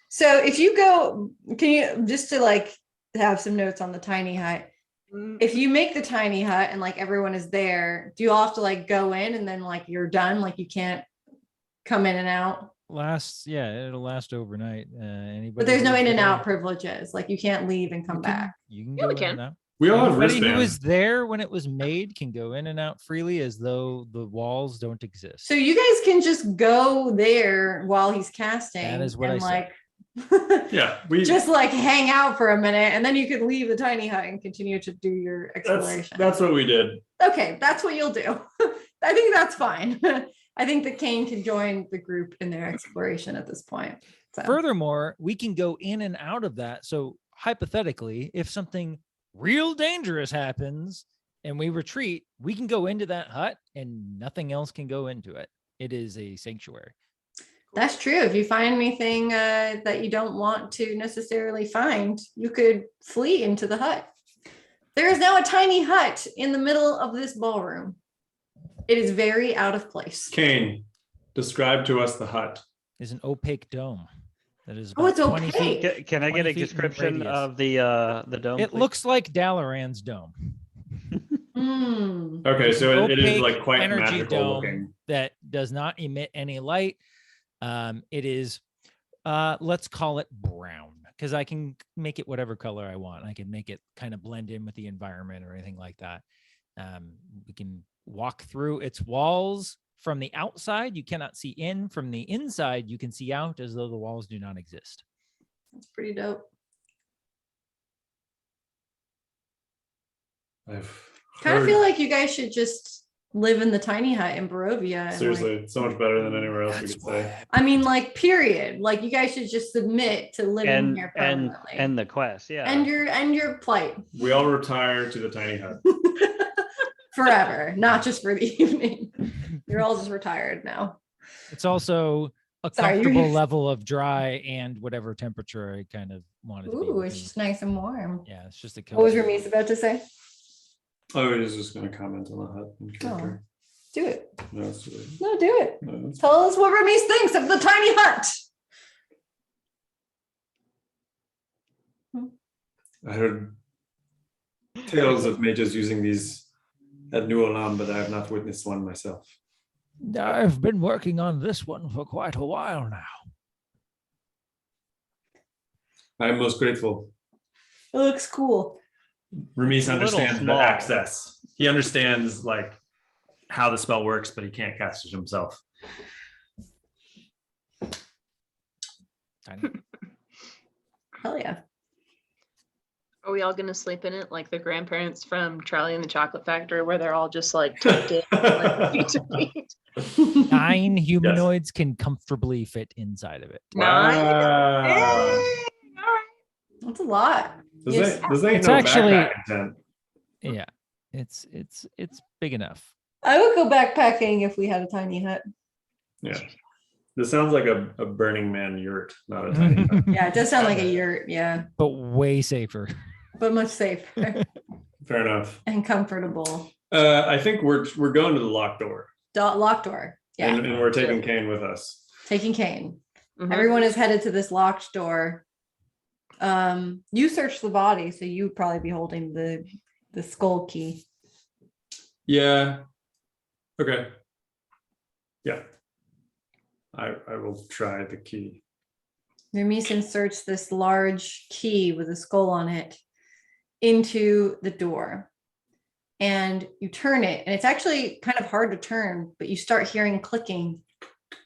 Speaker 2: So if you go, can you just to like have some notes on the tiny hut? If you make the tiny hut and like everyone is there, do you all have to like go in and then like you're done? Like you can't come in and out?
Speaker 6: It'll last overnight. Anybody
Speaker 2: But there's no
Speaker 6: who's
Speaker 2: in and
Speaker 6: there,
Speaker 2: out privileges. Like you can't leave and come back.
Speaker 6: You can
Speaker 4: Yeah,
Speaker 6: go
Speaker 4: we
Speaker 6: in
Speaker 4: can.
Speaker 6: and out.
Speaker 1: We all have
Speaker 6: Anybody who
Speaker 1: wristbands.
Speaker 6: was there when it was made can go in and out freely as though the walls don't exist.
Speaker 2: So you guys can just go there while he's casting.
Speaker 6: That is what
Speaker 2: and
Speaker 6: I said.
Speaker 2: like
Speaker 1: Yeah, we
Speaker 2: Just like hang out for a minute and then you could leave the tiny hut and continue to do your exploration.
Speaker 1: that's what we did.
Speaker 2: Okay, that's what you'll do. I think that's fine. I think that Kane can join the group in their exploration at this point. So.
Speaker 6: Furthermore, we can go in and out of that. So hypothetically, if something real dangerous happens and we retreat, we can go into that hut and nothing else can go into it. It is a sanctuary.
Speaker 2: That's true. If you find anything that you don't want to necessarily find, you could flee into the hut. There is now a tiny hut in the middle of this ballroom. It is very out of place.
Speaker 1: Kane, describe to us the hut.
Speaker 6: Is an opaque dome that is
Speaker 2: Oh,
Speaker 6: about
Speaker 2: it's
Speaker 6: 20
Speaker 2: opaque.
Speaker 6: feet.
Speaker 3: Can I
Speaker 6: 20
Speaker 3: get a
Speaker 6: feet in
Speaker 3: description
Speaker 6: radius.
Speaker 3: of the dome?
Speaker 6: It
Speaker 3: please?
Speaker 6: looks like Dalaran's dome.
Speaker 2: Hmm.
Speaker 1: Okay,
Speaker 6: It's
Speaker 1: so
Speaker 6: an
Speaker 1: it is
Speaker 6: opaque
Speaker 1: like quite
Speaker 6: energy
Speaker 1: magical
Speaker 6: dome
Speaker 1: looking.
Speaker 6: that does not emit any light. It is, let's call it brown, because I can make it whatever color I want. I can make it kind of blend in with the environment or anything like that. We can walk through its walls. From the outside, you cannot see in. From the inside, you can see out as though the walls do not exist.
Speaker 2: That's pretty dope.
Speaker 1: I've
Speaker 2: Kind of
Speaker 1: heard-
Speaker 2: feel like you guys should just live in the tiny hut in Barovia. and,
Speaker 1: seriously,
Speaker 2: like,
Speaker 1: it's so much better than anywhere else we
Speaker 6: That's
Speaker 1: could say.
Speaker 6: why-
Speaker 2: I mean, like, period. Like, you guys should just submit to living here permanently.
Speaker 3: and the quest, yeah.
Speaker 2: and your plight
Speaker 1: We all retire to the tiny hut.
Speaker 2: forever, not just for the evening. You're all just retired now.
Speaker 6: It's also a
Speaker 2: Sorry, you're-
Speaker 6: comfortable level of dry and whatever temperature I kind of wanted to be.
Speaker 2: Ooh, it's
Speaker 6: within.
Speaker 2: just nice and warm.
Speaker 6: Yeah, it's just a
Speaker 2: What was
Speaker 6: cozy-
Speaker 2: Ramis about to say?
Speaker 1: Oh, I was just going to comment on the hut and character.
Speaker 2: Do it.
Speaker 1: No, it's really,
Speaker 2: No, do it.
Speaker 1: no, it's-
Speaker 2: Tell us what Ramis thinks of the tiny hut.
Speaker 1: I heard tales of mages using these at New Olam, but I have not witnessed one myself.
Speaker 5: I've been working on this one for quite a while now.
Speaker 1: I am most grateful.
Speaker 2: It looks cool.
Speaker 1: Ramis
Speaker 3: A little
Speaker 1: understands the
Speaker 3: small.
Speaker 1: access. He understands like how the spell works, but he can't cast it himself.
Speaker 6: Tiny.
Speaker 2: Hell yeah.
Speaker 4: Are we all gonna sleep in it like the grandparents from Charlie and the Chocolate Factory, where they're all just like tucked in, like, feet to feet?
Speaker 6: 9 humanoids can comfortably fit inside of it.
Speaker 4: Nine?
Speaker 1: Wow.
Speaker 4: Hey, all right.
Speaker 2: That's a lot.
Speaker 1: This
Speaker 2: Yes.
Speaker 1: ain't
Speaker 6: It's
Speaker 1: no
Speaker 6: actually-
Speaker 1: backpack intent.
Speaker 6: Yeah, it's big enough.
Speaker 2: I would go backpacking if we had a tiny hut.
Speaker 1: Yeah. This sounds like a Burning Man yurt, not a tiny hut.
Speaker 2: Yeah, it does sound like a yurt. Yeah,
Speaker 6: But way safer.
Speaker 2: but much safer
Speaker 1: Fair enough.
Speaker 2: and comfortable.
Speaker 1: I think we're going to the locked door.
Speaker 2: Locked door. Yeah,
Speaker 1: And we're taking Kane with us.
Speaker 2: taking Kane.
Speaker 4: Mhm.
Speaker 2: Everyone is headed to this locked door. You searched the body, so you would probably be holding the skull key.
Speaker 1: Yeah. Okay. Yeah. I will try the key.
Speaker 2: Ramis inserts this large key with a skull on it into the door. And you turn it, and it's actually kind of hard to turn, but you start hearing clicking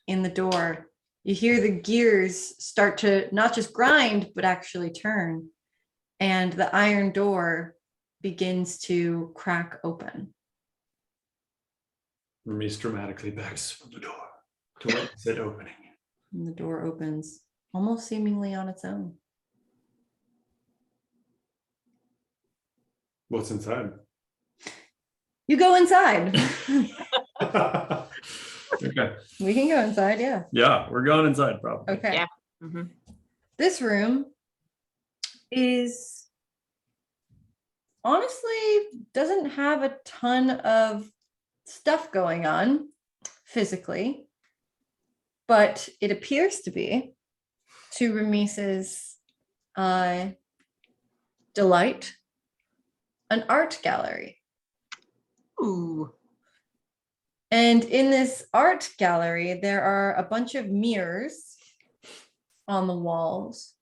Speaker 2: in the door. You hear the gears start to not just grind, but actually turn. And the iron door begins to crack open.
Speaker 1: Ramis dramatically backs from the door to witness it opening.
Speaker 2: And the door opens almost seemingly on its own.
Speaker 1: What's inside?
Speaker 2: You go inside.
Speaker 1: Okay.
Speaker 2: We can go inside, yeah.
Speaker 1: Yeah, we're going inside probably.
Speaker 2: Okay.
Speaker 4: Yeah. Mhm.
Speaker 2: This room is honestly doesn't have a ton of stuff going on physically, but it appears to be, to Ramis's delight, an art gallery.
Speaker 4: Ooh.
Speaker 2: And in this art gallery, there are a bunch of mirrors on the walls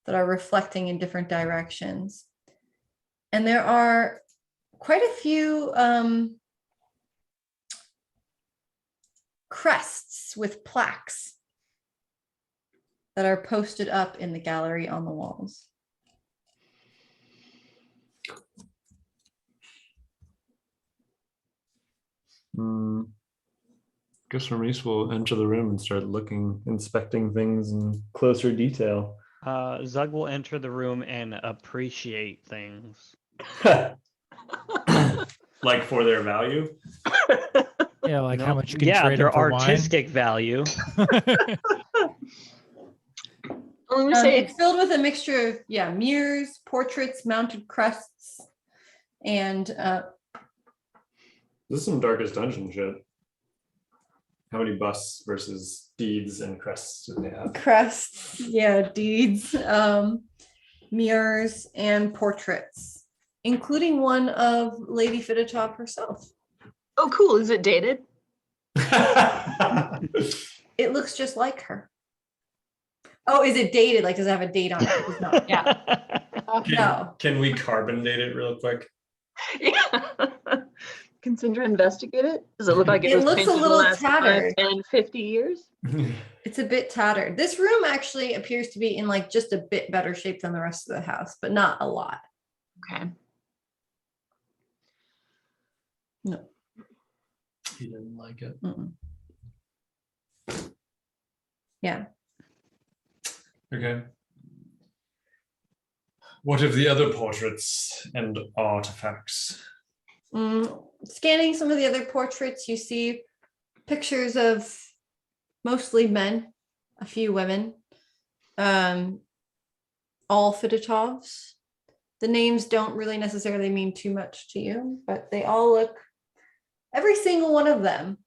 Speaker 2: that are reflecting in different directions. And there are quite a few crests with plaques that are posted up in the gallery on the walls.
Speaker 1: Guess Maurice will enter the room and start inspecting things in closer detail.
Speaker 3: Zug will enter the room and appreciate things.
Speaker 1: Like for their value.
Speaker 6: Yeah, like how
Speaker 3: No,
Speaker 6: much you can
Speaker 3: yeah,
Speaker 6: trade 'em
Speaker 3: their
Speaker 6: for wine.
Speaker 3: artistic value.
Speaker 4: Let me say,
Speaker 2: It's filled with a mixture of mirrors, portraits, mounted crests, and
Speaker 1: This is some Darkest Dungeon shit. How many busts versus deeds and crests do they have?
Speaker 2: crests, deeds, mirrors, and portraits, including one of Lady Fidetop herself.
Speaker 4: oh, cool. Is it dated?
Speaker 2: It looks just like her. Oh, is it dated? Like, does it have a date on it? It's not.
Speaker 4: Yeah.
Speaker 2: No.
Speaker 1: Can we carbon date it real quick?
Speaker 4: Yeah. Can Sindra investigate it? Does it look like it
Speaker 2: It
Speaker 4: was
Speaker 2: looks a
Speaker 4: painted in the
Speaker 2: little
Speaker 4: last 5,
Speaker 2: tattered.
Speaker 4: 10, 50 years?
Speaker 2: It's a bit tattered. This room actually appears to be in like just a bit better shape than the rest of the house, but not a lot.
Speaker 4: Okay.
Speaker 2: No.
Speaker 1: He didn't like it.
Speaker 2: Mm-mm. Yeah.
Speaker 1: Okay. What of the other portraits and artifacts?
Speaker 2: Scanning some of the other portraits, you see pictures of mostly men, a few women, all Fidetovs. The names don't really necessarily mean too much to you, but they all look, every single one of them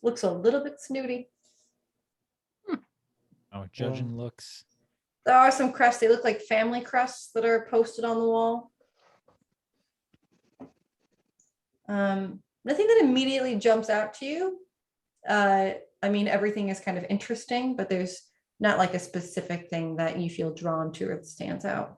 Speaker 2: looks a little bit snooty.
Speaker 6: Oh, judging looks.
Speaker 2: There are some crests, they look like family crests that are posted on the wall. Nothing that immediately jumps out to you. I mean, everything is kind of interesting, but there's not like a specific thing that you feel drawn to or that stands out.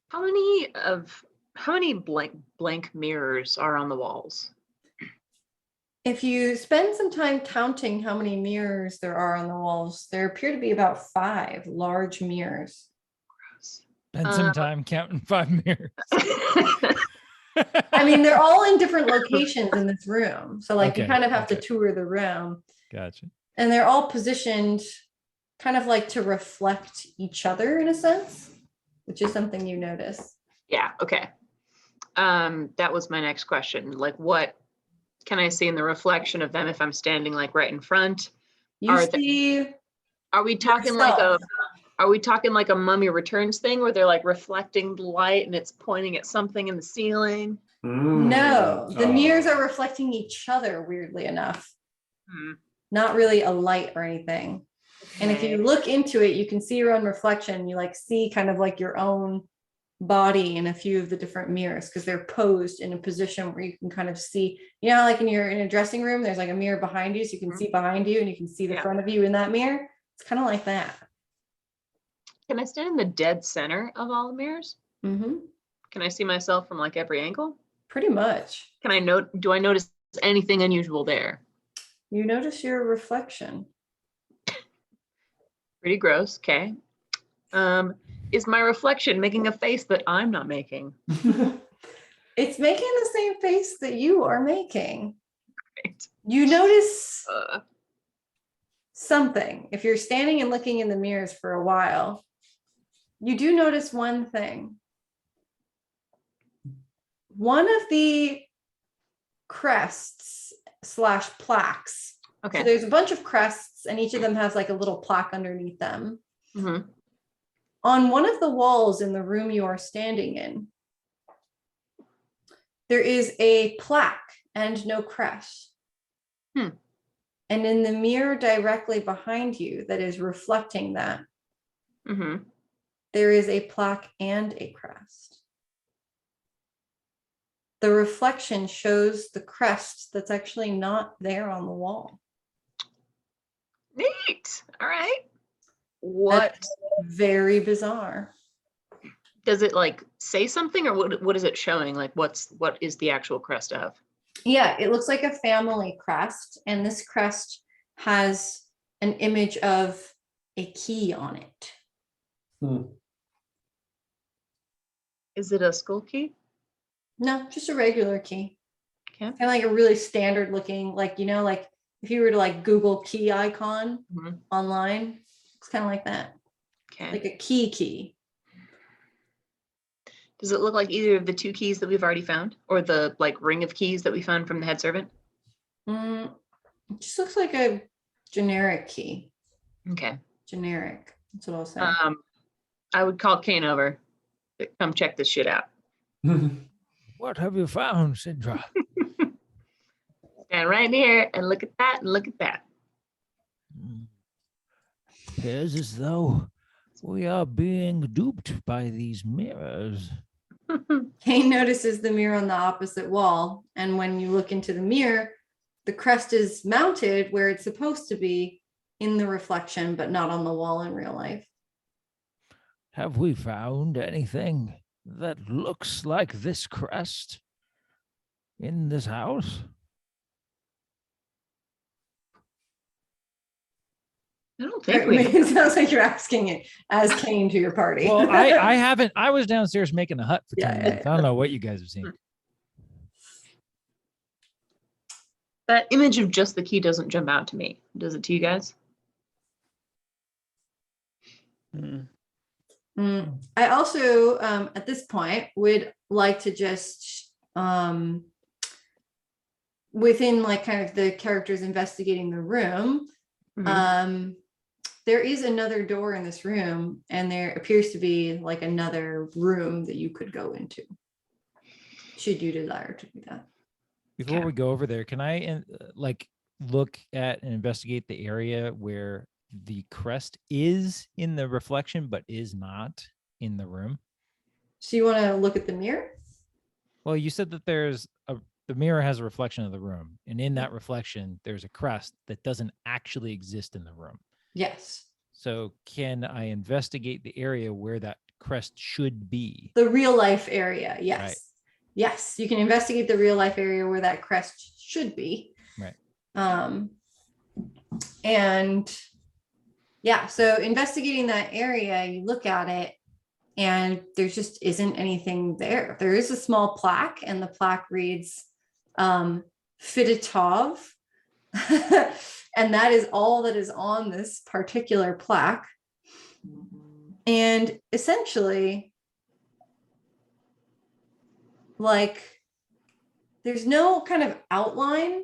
Speaker 4: How many blank mirrors are on the walls?
Speaker 2: If you spend some time counting how many mirrors there are on the walls, there appear to be about 5 large mirrors.
Speaker 6: Spend some time counting 5 mirrors.
Speaker 2: I mean, they're all in different locations in this room. So like you
Speaker 6: Okay,
Speaker 2: kind of have to
Speaker 6: okay.
Speaker 2: tour the room.
Speaker 6: Gotcha.
Speaker 2: And they're all positioned kind of like to reflect each other in a sense, which is something you notice.
Speaker 4: Yeah, okay. That was my next question. Like, what can I see in the reflection of them if I'm standing like right in front?
Speaker 2: You see,
Speaker 4: Are we talking like
Speaker 2: yourself.
Speaker 4: are we talking like a Mummy Returns thing where they're like reflecting the light and it's pointing at something in the ceiling?
Speaker 2: No, the
Speaker 1: Oh.
Speaker 2: mirrors are reflecting each other, weirdly enough. Not really a light or anything. And if you
Speaker 4: Okay.
Speaker 2: look into it, you can see your own reflection. You like see kind of like your own body in a few of the different mirrors because they're posed in a position where you can kind of see, you know, like you're in a dressing room, there's like a mirror behind you, so you can see behind you and you can see the
Speaker 4: Yeah.
Speaker 2: front of you in that mirror. It's kind of like that.
Speaker 4: Can I stand in the dead center of all the mirrors?
Speaker 2: Mm-hmm.
Speaker 4: Can I see myself from like every angle?
Speaker 2: Pretty much.
Speaker 4: Do I notice anything unusual there?
Speaker 2: You notice your reflection.
Speaker 4: Pretty gross. Okay. Is my reflection making a face that I'm not making?
Speaker 2: It's making the same face that you are making.
Speaker 4: Right.
Speaker 2: You notice
Speaker 4: Uh,
Speaker 2: something. If you're standing and looking in the mirrors for a while, you do notice one thing. One of the crests / plaques.
Speaker 4: okay.
Speaker 2: So there's a bunch of crests and each of them has like a little plaque underneath them.
Speaker 4: Mhm.
Speaker 2: On one of the walls in the room you are standing in, there is a plaque and no crest. And in the mirror directly behind you that is reflecting that,
Speaker 4: Mhm.
Speaker 2: there is a plaque and a crest. The reflection shows the crest that's actually not there on the wall.
Speaker 4: Neat. All right. What
Speaker 2: That's very bizarre.
Speaker 4: does it like say something, or what is it showing? Like what is the actual crest of?
Speaker 2: Yeah, it looks like a family crest, and this crest has an image of a key on it.
Speaker 1: Hmm.
Speaker 4: Is it a skull key?
Speaker 2: No, just a regular key.
Speaker 4: Okay.
Speaker 2: Kind of like a really standard looking, like, you know, like if you were to like Google key icon
Speaker 4: Mhm.
Speaker 2: online, it's kind of like that,
Speaker 4: Okay.
Speaker 2: like a key.
Speaker 4: Does it look like either of the two keys that we've already found, or the like ring of keys that we found from the head servant?
Speaker 2: It just looks like a generic key.
Speaker 4: Okay.
Speaker 2: Generic. That's what I'll say.
Speaker 4: I would call Kane over to come check this shit out.
Speaker 5: What have you found, Sindra?
Speaker 4: Stand right here and look at that and look at that.
Speaker 5: Appears as though we are being duped by these mirrors.
Speaker 2: Kane notices the mirror on the opposite wall, and when you look into the mirror, the crest is mounted where it's supposed to be in the reflection, but not on the wall in real life.
Speaker 5: Have we found anything that looks like this crest in this house?
Speaker 4: I don't think we.
Speaker 2: It sounds like you're asking it as Kane to your party.
Speaker 6: Well, I haven't. I was downstairs making a hut for 10
Speaker 2: Yeah,
Speaker 6: minutes. I don't know what you guys have seen.
Speaker 4: That image of just the key doesn't jump out to me. Does it to you guys?
Speaker 2: I also, at this point, would like to just, within like kind of the characters investigating the room, there is another door in this room, and there appears to be like another room that you could go into, should you desire to do that.
Speaker 6: Before we go over there, can I like look at and investigate the area where the crest is in the reflection, but is not in the room?
Speaker 2: So you want to look at the mirror?
Speaker 6: Well, you said that the mirror has a reflection of the room, and in that reflection, there's a crest that doesn't actually exist in the room.
Speaker 2: Yes.
Speaker 6: So can I investigate the area where that crest should be?
Speaker 2: The real life area. Yes.
Speaker 6: Right.
Speaker 2: Yes. You can investigate the real life area where that crest should be.
Speaker 6: Right.
Speaker 2: And yeah, so investigating that area, you look at it and there just isn't anything there. There is a small plaque, and the plaque reads Fiditov. And that is all that is on this particular plaque. And essentially, like, there's no kind of outline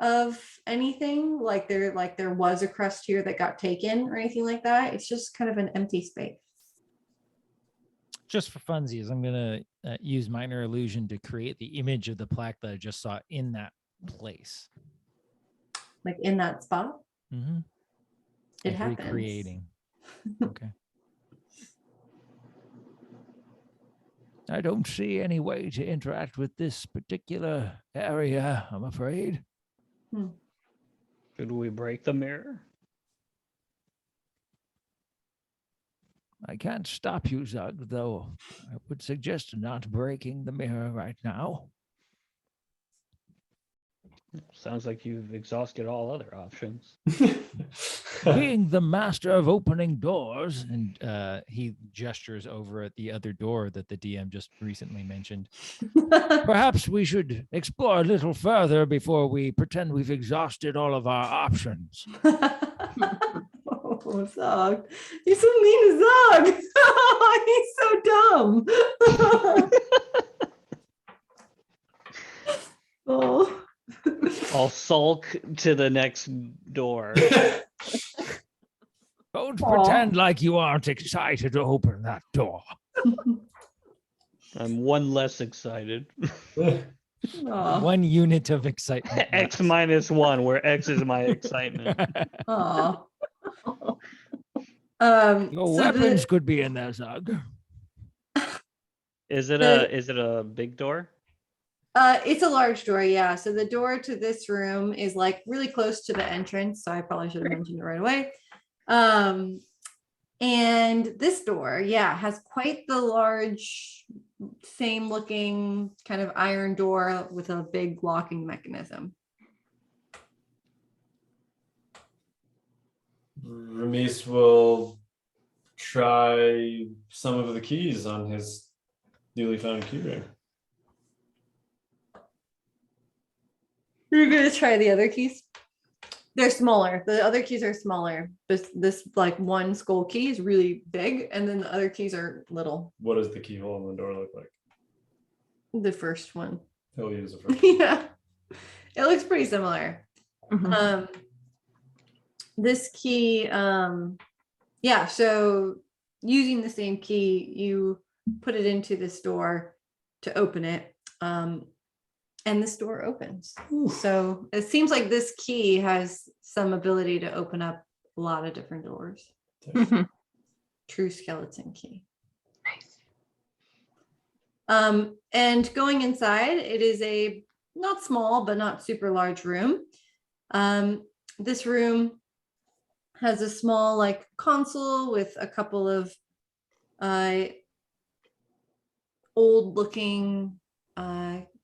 Speaker 2: of anything, like there was a crest here that got taken or anything like that. It's just kind of an empty space.
Speaker 6: Just for funsies, I'm going to use minor illusion to create the image of the plaque that I just saw in that place.
Speaker 2: Like in that spot.
Speaker 6: Mm-hmm.
Speaker 2: It happens.
Speaker 6: Recreating. Okay.
Speaker 5: I don't see any way to interact with this particular area, I'm afraid.
Speaker 3: Could we break the mirror?
Speaker 5: I can't stop you, Zug, though I would suggest not breaking the mirror right now.
Speaker 3: Sounds like you've exhausted all other options.
Speaker 5: Being the master of opening doors,
Speaker 6: And he gestures over at the other door that the DM just recently mentioned.
Speaker 5: perhaps we should explore a little further before we pretend we've exhausted all of our options.
Speaker 2: Oh, Zog. You're so mean to Zog. He's so dumb. Oh.
Speaker 3: I'll sulk to the next door.
Speaker 5: Don't
Speaker 2: Aw.
Speaker 5: pretend like you aren't excited to open that door.
Speaker 3: I'm one less excited.
Speaker 2: Aw.
Speaker 6: 1 unit of excitement.
Speaker 3: X -1, where X is my excitement.
Speaker 2: Aw.
Speaker 5: Your
Speaker 2: So
Speaker 5: weapons could be in there, Zug.
Speaker 3: Is it a big door?
Speaker 2: It's a large door, yeah. So the door to this room is like really close to the entrance. So I probably should have mentioned it right away. And this door, yeah, has quite the large same looking kind of iron door with a big locking mechanism.
Speaker 1: Ramis will try some of the keys on his newly found key ring.
Speaker 2: You're gonna try the other keys. They're smaller. The other keys are smaller. This like one skull key is really big, and then the other keys are little.
Speaker 1: What does the keyhole in the door look like?
Speaker 2: The first one.
Speaker 1: He'll use the first.
Speaker 2: Yeah, it looks pretty similar.
Speaker 4: Mhm.
Speaker 2: This key, yeah, so using the same key, you put it into this door to open it, and this door opens. So it seems like this key has some ability to open up a lot of different doors.
Speaker 4: Mhm.
Speaker 2: True skeleton key.
Speaker 4: Nice.
Speaker 2: And going inside, it is a not small but not super large room. This room has a small like console with a couple of old looking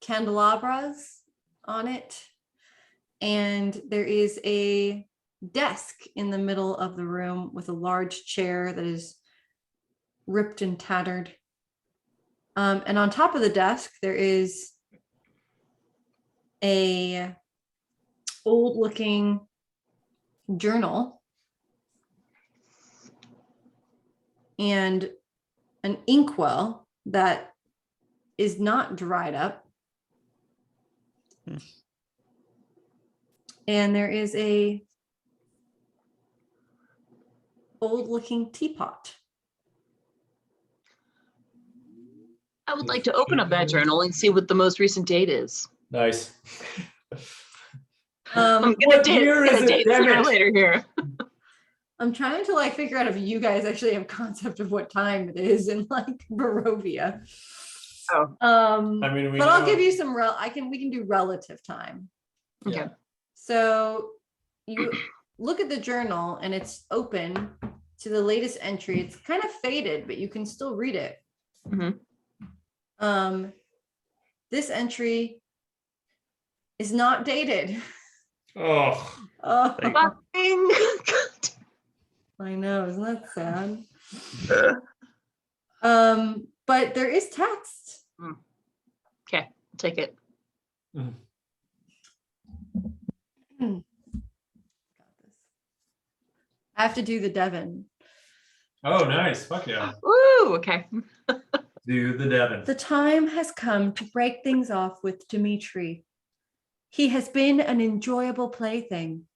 Speaker 2: candelabras on it, and there is a desk in the middle of the room with a large chair that is ripped and tattered. And on top of the desk, there is a old looking journal and an inkwell that is not dried up. And there is a old looking teapot.
Speaker 4: I would like to open up that journal and see what the most recent date is.
Speaker 1: Nice.
Speaker 4: I'm gonna
Speaker 1: What year is it?
Speaker 4: date
Speaker 1: Damn
Speaker 4: sooner or
Speaker 1: it.
Speaker 4: later here.
Speaker 2: I'm trying to like figure out if you guys actually have concept of what time it is in like Barovia.
Speaker 4: Oh.
Speaker 1: I mean, we
Speaker 2: But I'll
Speaker 1: know-
Speaker 2: give you some we can do relative time.
Speaker 4: Okay.
Speaker 2: So you look at the journal and it's open to the latest entry. It's kind of faded, but you can still read it.
Speaker 4: Mhm.
Speaker 2: This entry is not dated.
Speaker 1: Oh,
Speaker 2: Oh,
Speaker 3: Thank-
Speaker 4: Fucking.
Speaker 2: I know, isn't that sad?
Speaker 4: Uh,
Speaker 2: But there is text.
Speaker 4: Okay, I'll take it.
Speaker 2: I have to do the Devon.
Speaker 1: oh, nice. Fuck yeah.
Speaker 4: Woo, okay.
Speaker 1: Do the Devon.
Speaker 2: The time has come to break things off with Dmitri. He has been an enjoyable plaything,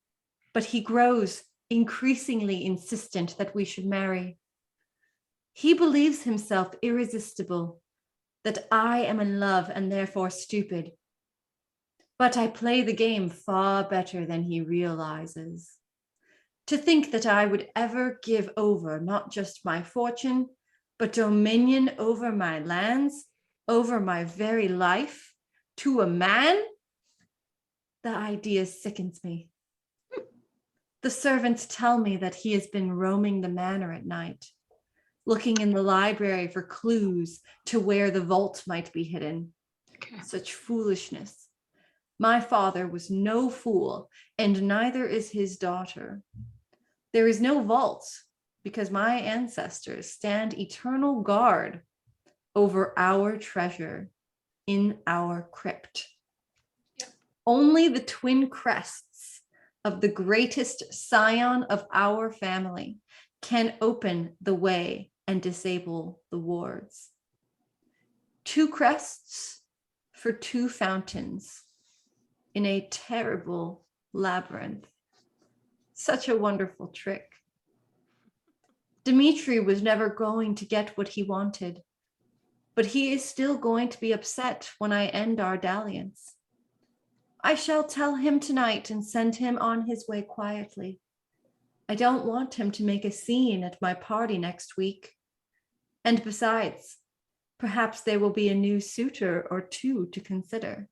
Speaker 2: but he grows increasingly insistent that we should marry. He believes himself irresistible, that I am in love and therefore stupid. But I play the game far better than he realizes. To think that I would ever give over not just my fortune, but dominion over my lands, over my very life, to a man, the idea sickens me. The servants tell me that he has been roaming the manor at night, looking in the library for clues to where the vault might be hidden.
Speaker 4: Okay.
Speaker 2: Such foolishness. My father was no fool, and neither is his daughter. There is no vault because my ancestors stand eternal guard over our treasure in our crypt.
Speaker 4: Yep.
Speaker 2: Only the twin crests of the greatest scion of our family can open the way and disable the wards. 2 crests for 2 fountains in a terrible labyrinth. Such a wonderful trick. Dmitri was never going to get what he wanted, but he is still going to be upset when I end our dalliance. I shall tell him tonight and send him on his way quietly. I don't want him to make a scene at my party next week. And besides, perhaps there will be a new suitor or 2 to consider.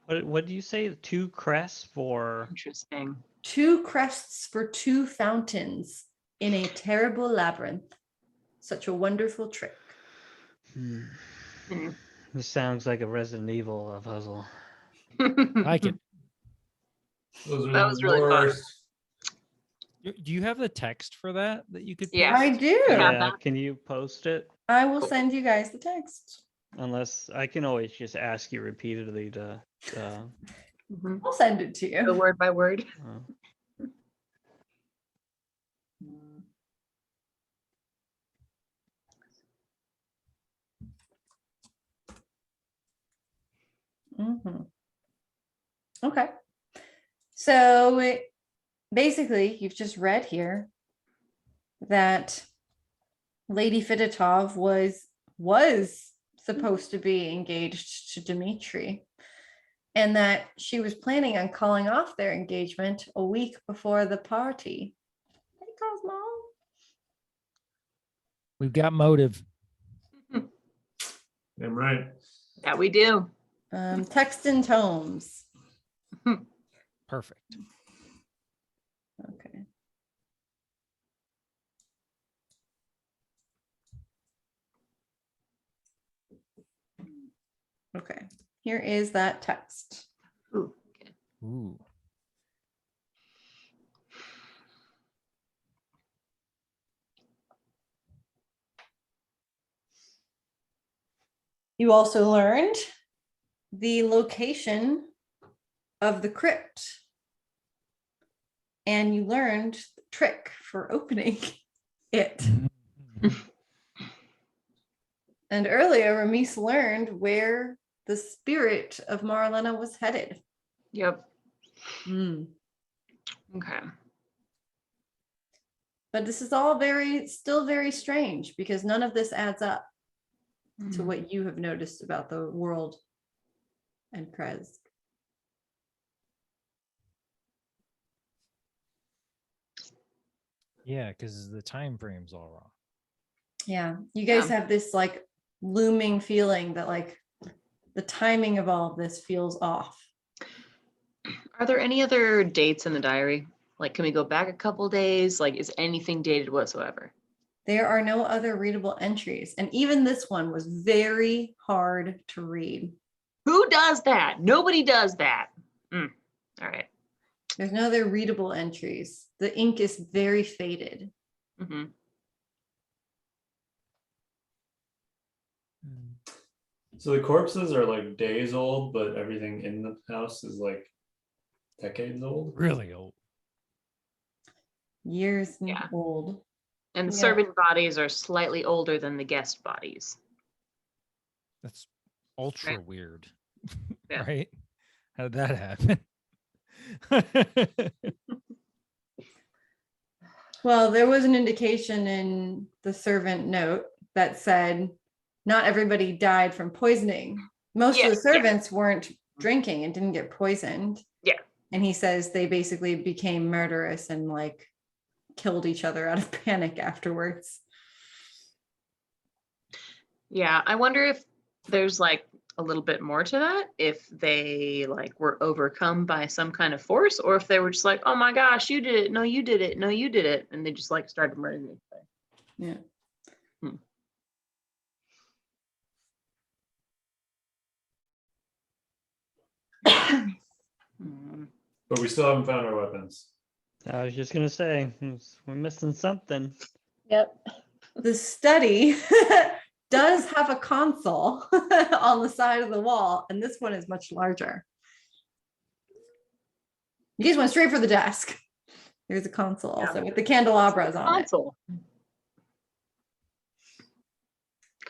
Speaker 3: What do you say? 2 crests for?
Speaker 4: Interesting.
Speaker 2: 2 crests for 2 fountains in a terrible labyrinth. Such a wonderful trick.
Speaker 3: Hmm.
Speaker 4: Hmm.
Speaker 3: This sounds like a Resident Evil puzzle.
Speaker 6: Like it.
Speaker 1: Those are
Speaker 4: That
Speaker 1: the
Speaker 4: was really fun.
Speaker 1: worst.
Speaker 6: Do you have the text for that you could
Speaker 4: Yeah.
Speaker 6: post?
Speaker 2: I do.
Speaker 4: have
Speaker 3: Yeah,
Speaker 4: that.
Speaker 3: can you post it?
Speaker 2: I will
Speaker 4: Cool.
Speaker 2: send you guys the text.
Speaker 3: Unless I can always just ask you repeatedly to.
Speaker 4: Mhm.
Speaker 2: I'll send it to
Speaker 4: Go
Speaker 2: you.
Speaker 4: word by word.
Speaker 2: Mhm. Okay. So basically, you've just read here that Lady Fedotov was supposed to be engaged to Dmitri, and that she was planning on calling off their engagement a week before the party. Hey, Cosmo.
Speaker 6: We've got motive.
Speaker 1: I'm right.
Speaker 4: Yeah, we do.
Speaker 2: Text and tomes.
Speaker 6: Perfect.
Speaker 2: Okay. Okay. Here is that text.
Speaker 4: Ooh, okay.
Speaker 6: Ooh.
Speaker 2: You also learned the location of the crypt. And you learned the trick for opening it. And earlier, Ramis learned where the spirit of Marlena was headed.
Speaker 4: Yep.
Speaker 2: Hmm.
Speaker 4: Okay.
Speaker 2: But this is all still very strange because none of this adds up to
Speaker 4: Mhm.
Speaker 2: what you have noticed about the world and Krez.
Speaker 6: Yeah, because the time frame's all wrong.
Speaker 2: Yeah, you guys
Speaker 4: Yeah.
Speaker 2: have this like looming feeling that like the timing of all of this feels off.
Speaker 4: Are there any other dates in the diary? Like, can we go back a couple days? Like, is anything dated whatsoever?
Speaker 2: There are no other readable entries, and even this one was very hard to read.
Speaker 4: Who does that? Nobody does that. All right.
Speaker 2: There's no other readable entries. The ink is very faded.
Speaker 4: Mm-hmm.
Speaker 1: So the corpses are like days old, but everything in the house is like decades old.
Speaker 6: Really old.
Speaker 2: Years
Speaker 4: Yeah.
Speaker 2: old.
Speaker 4: And the
Speaker 2: Yeah.
Speaker 4: servant bodies are slightly older than the guest bodies.
Speaker 6: That's ultra
Speaker 4: Right.
Speaker 6: weird.
Speaker 4: Yeah.
Speaker 6: Right? How did that happen?
Speaker 2: Well, there was an indication in the servant note that said not everybody died from poisoning. Most
Speaker 4: Yeah,
Speaker 2: of the
Speaker 4: yeah.
Speaker 2: servants weren't drinking and didn't get poisoned.
Speaker 4: Yeah.
Speaker 2: And he says they basically became murderous and like killed each other out of panic afterwards.
Speaker 4: Yeah. I wonder if there's like a little bit more to that, if they like were overcome by some kind of force, or if they were just like, oh my gosh, you did it. No, you did it. No, you did it. And they just like started murdering each other.
Speaker 2: Yeah.
Speaker 4: Hmm.
Speaker 1: But we still haven't found our weapons.
Speaker 3: I was just gonna say we're missing something.
Speaker 4: Yep.
Speaker 2: The study does have a console on the side of the wall, and this one is much larger. You guys went straight for the desk. There's a console also with the candelabras on it.
Speaker 4: Console. Can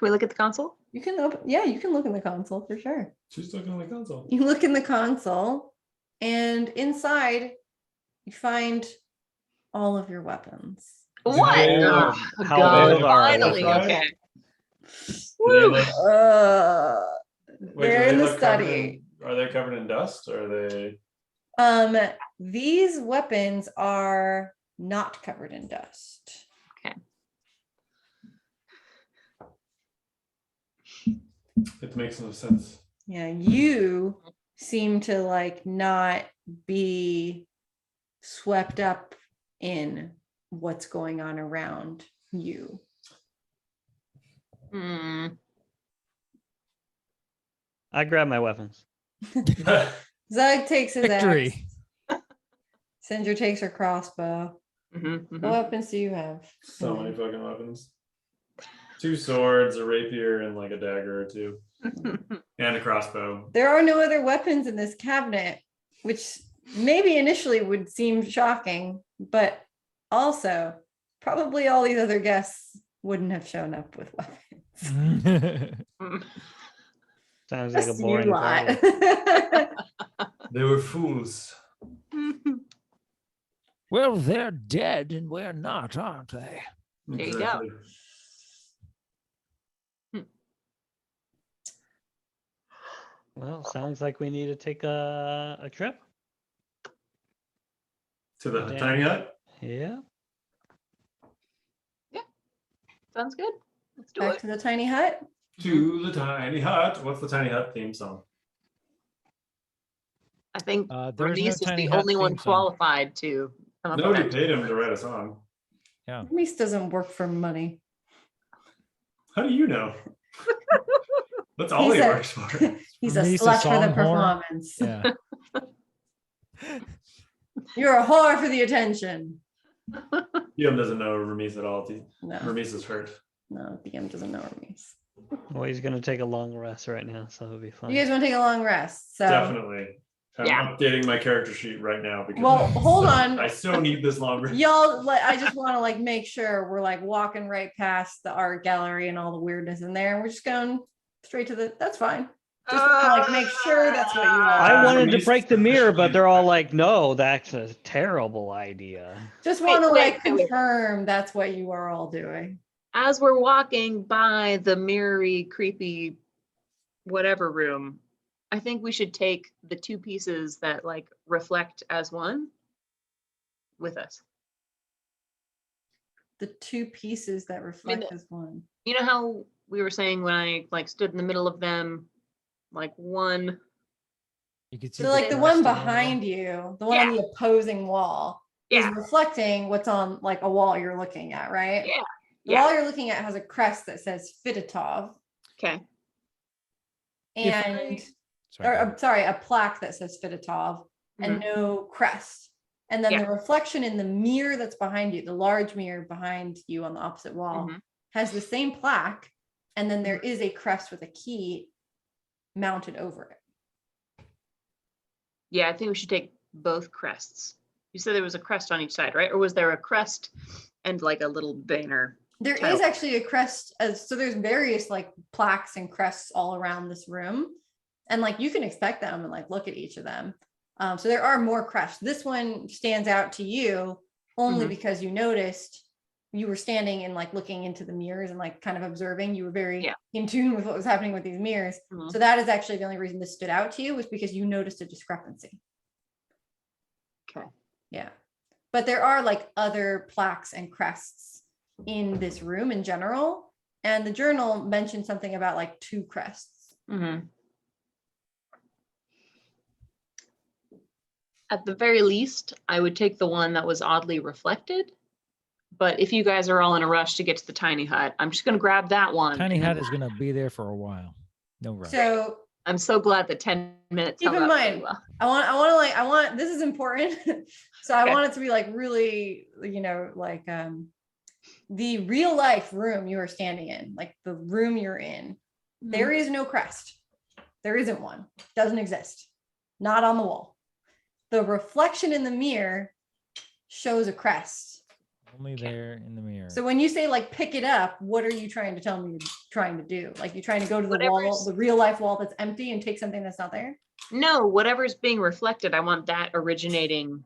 Speaker 4: we look at the console?
Speaker 2: You can open, yeah, you can look in the console for sure.
Speaker 1: She's looking at the console.
Speaker 2: You look in the console, and inside you find all of your weapons.
Speaker 4: What?
Speaker 1: they
Speaker 4: Oh,
Speaker 1: look-
Speaker 3: how
Speaker 4: God,
Speaker 3: old are our
Speaker 4: finally.
Speaker 1: weapons?
Speaker 4: Okay.
Speaker 1: Do they look, wait,
Speaker 2: They're
Speaker 1: do
Speaker 2: in
Speaker 1: they
Speaker 2: the
Speaker 1: look covered
Speaker 2: study.
Speaker 1: are they covered in dust or are they?
Speaker 2: These weapons are not covered in dust.
Speaker 1: It makes no sense.
Speaker 2: Yeah, you seem to like not be swept up in what's going on around you.
Speaker 4: Hmm.
Speaker 3: I grab my weapons.
Speaker 2: Zug takes his
Speaker 6: Victory.
Speaker 2: axe. Cinder takes her crossbow.
Speaker 4: Mhm,
Speaker 2: What
Speaker 4: mhm.
Speaker 2: weapons do you have?
Speaker 1: So many fucking weapons. 2 swords, a rapier, and like a dagger or 2. And a crossbow.
Speaker 2: There are no other weapons in this cabinet, which maybe initially would seem shocking, but also probably all these other guests wouldn't have shown up with weapons.
Speaker 3: Sounds like a
Speaker 2: Just you
Speaker 3: boring
Speaker 2: lot.
Speaker 3: party.
Speaker 1: They were fools.
Speaker 5: Well, they're dead and we're not, aren't they?
Speaker 4: There you go.
Speaker 1: Exactly.
Speaker 3: Well, sounds like we need to take a trip.
Speaker 1: To the
Speaker 3: Damn.
Speaker 1: tiny hut?
Speaker 3: Yeah.
Speaker 4: Sounds good. Let's do
Speaker 2: Back
Speaker 4: it.
Speaker 2: to the tiny hut.
Speaker 1: To the tiny hut. What's the tiny hut theme song?
Speaker 4: I think
Speaker 6: There's
Speaker 4: Bernice
Speaker 6: no
Speaker 4: is
Speaker 6: Tiny
Speaker 4: the
Speaker 6: Hut
Speaker 4: only one
Speaker 6: theme song.
Speaker 4: qualified to come up with
Speaker 1: Nobody
Speaker 4: that.
Speaker 1: paid him to write a song.
Speaker 2: Reese doesn't work for money.
Speaker 1: How do you know? That's all
Speaker 2: He's
Speaker 1: he
Speaker 2: a-
Speaker 1: works for.
Speaker 2: He's a
Speaker 6: Reese, a
Speaker 2: slut for the
Speaker 6: song whore?
Speaker 2: performance.
Speaker 6: Yeah.
Speaker 2: You're a whore for the attention.
Speaker 1: DM doesn't know Remise at all.
Speaker 2: No,
Speaker 1: Remise is hurt.
Speaker 2: no, DM doesn't know Reese.
Speaker 3: Well, he's gonna take a long rest right now, so it'll be fine.
Speaker 2: You guys want to take a long rest? So
Speaker 1: Definitely. I'm
Speaker 4: Yeah.
Speaker 1: updating my character sheet right now because
Speaker 2: Well, hold on.
Speaker 1: I so need this long rest.
Speaker 2: y'all, like, I just want to like make sure we're like walking right past the art gallery and all the weirdness in there. And we're just going straight to the. That's fine. Just wanna, like make sure that's what you all.
Speaker 3: I wanted to
Speaker 1: Reese-
Speaker 3: break the mirror, but they're all like, "No, that's a terrible idea."
Speaker 2: Just want to
Speaker 4: Wait,
Speaker 2: like
Speaker 4: wait, wait.
Speaker 2: confirm that's what you are all doing.
Speaker 4: As we're walking by the mirrory, creepy, whatever room, I think we should take the 2 pieces that like reflect as one with us.
Speaker 2: The 2 pieces that reflect as one.
Speaker 4: You know how we were saying when I like stood in the middle of them, like one.
Speaker 6: You could see
Speaker 2: So like the
Speaker 6: crest
Speaker 2: one
Speaker 6: in of them.
Speaker 2: behind you, the one on the opposing wall, is
Speaker 4: Yeah.
Speaker 2: reflecting what's on like a wall you're looking at, right?
Speaker 4: Yeah.
Speaker 2: The wall you're looking at has a crest that says Fiditov,
Speaker 4: Okay.
Speaker 6: If I-
Speaker 2: and
Speaker 6: Sorry,
Speaker 2: or
Speaker 6: go ahead.
Speaker 2: I'm sorry, a plaque that says Fiditov and no crest. And then
Speaker 4: Yeah.
Speaker 2: the reflection in the mirror that's behind you, the large mirror behind you on the opposite wall,
Speaker 4: Mhm.
Speaker 2: has the same plaque, and then there is a crest with a key mounted over it.
Speaker 4: Yeah, I think we should take both crests. You said there was a crest on each side, right? Or was there a crest and like a little banner?
Speaker 2: There
Speaker 4: Title.
Speaker 2: is actually a crest, so there's various like plaques and crests all around this room, and like you can expect them and like look at each of them. So there are more crests. This one stands out to you only
Speaker 4: Mhm.
Speaker 2: because you noticed you were standing and like looking into the mirrors and like kind of observing. You were very
Speaker 4: Yeah.
Speaker 2: in tune with what was happening with these mirrors.
Speaker 4: Mhm.
Speaker 2: So that is actually the only reason this stood out to you, was because you noticed a discrepancy.
Speaker 4: Okay.
Speaker 2: Yeah. But there are like other plaques and crests in this room in general. And the journal mentioned something about like 2 crests.
Speaker 4: Mhm. At the very least, I would take the one that was oddly reflected. But if you guys are all in a rush to get to the tiny hut, I'm just going to grab that one.
Speaker 6: Tiny
Speaker 4: and
Speaker 6: Hut
Speaker 4: then-
Speaker 6: is going to be there for a while. No rush.
Speaker 2: So
Speaker 4: I'm so glad that 10 minutes.
Speaker 2: Keep
Speaker 4: held
Speaker 2: in
Speaker 4: up really
Speaker 2: mind,
Speaker 4: well.
Speaker 2: I want this is important. So I
Speaker 4: Okay.
Speaker 2: want it to be like really, like the real life room you are standing in, like the room you're in. There is no crest. There isn't one. Doesn't exist. Not on the wall. The reflection in the mirror shows a crest.
Speaker 6: Only there in the mirror.
Speaker 2: So when you say like pick it up, what are you trying to tell me you're trying to do? Like you're trying to go to the wall,
Speaker 4: Whatever's-
Speaker 2: the real life wall that's empty, and take something that's not there?
Speaker 4: No, whatever's being reflected, I want that originating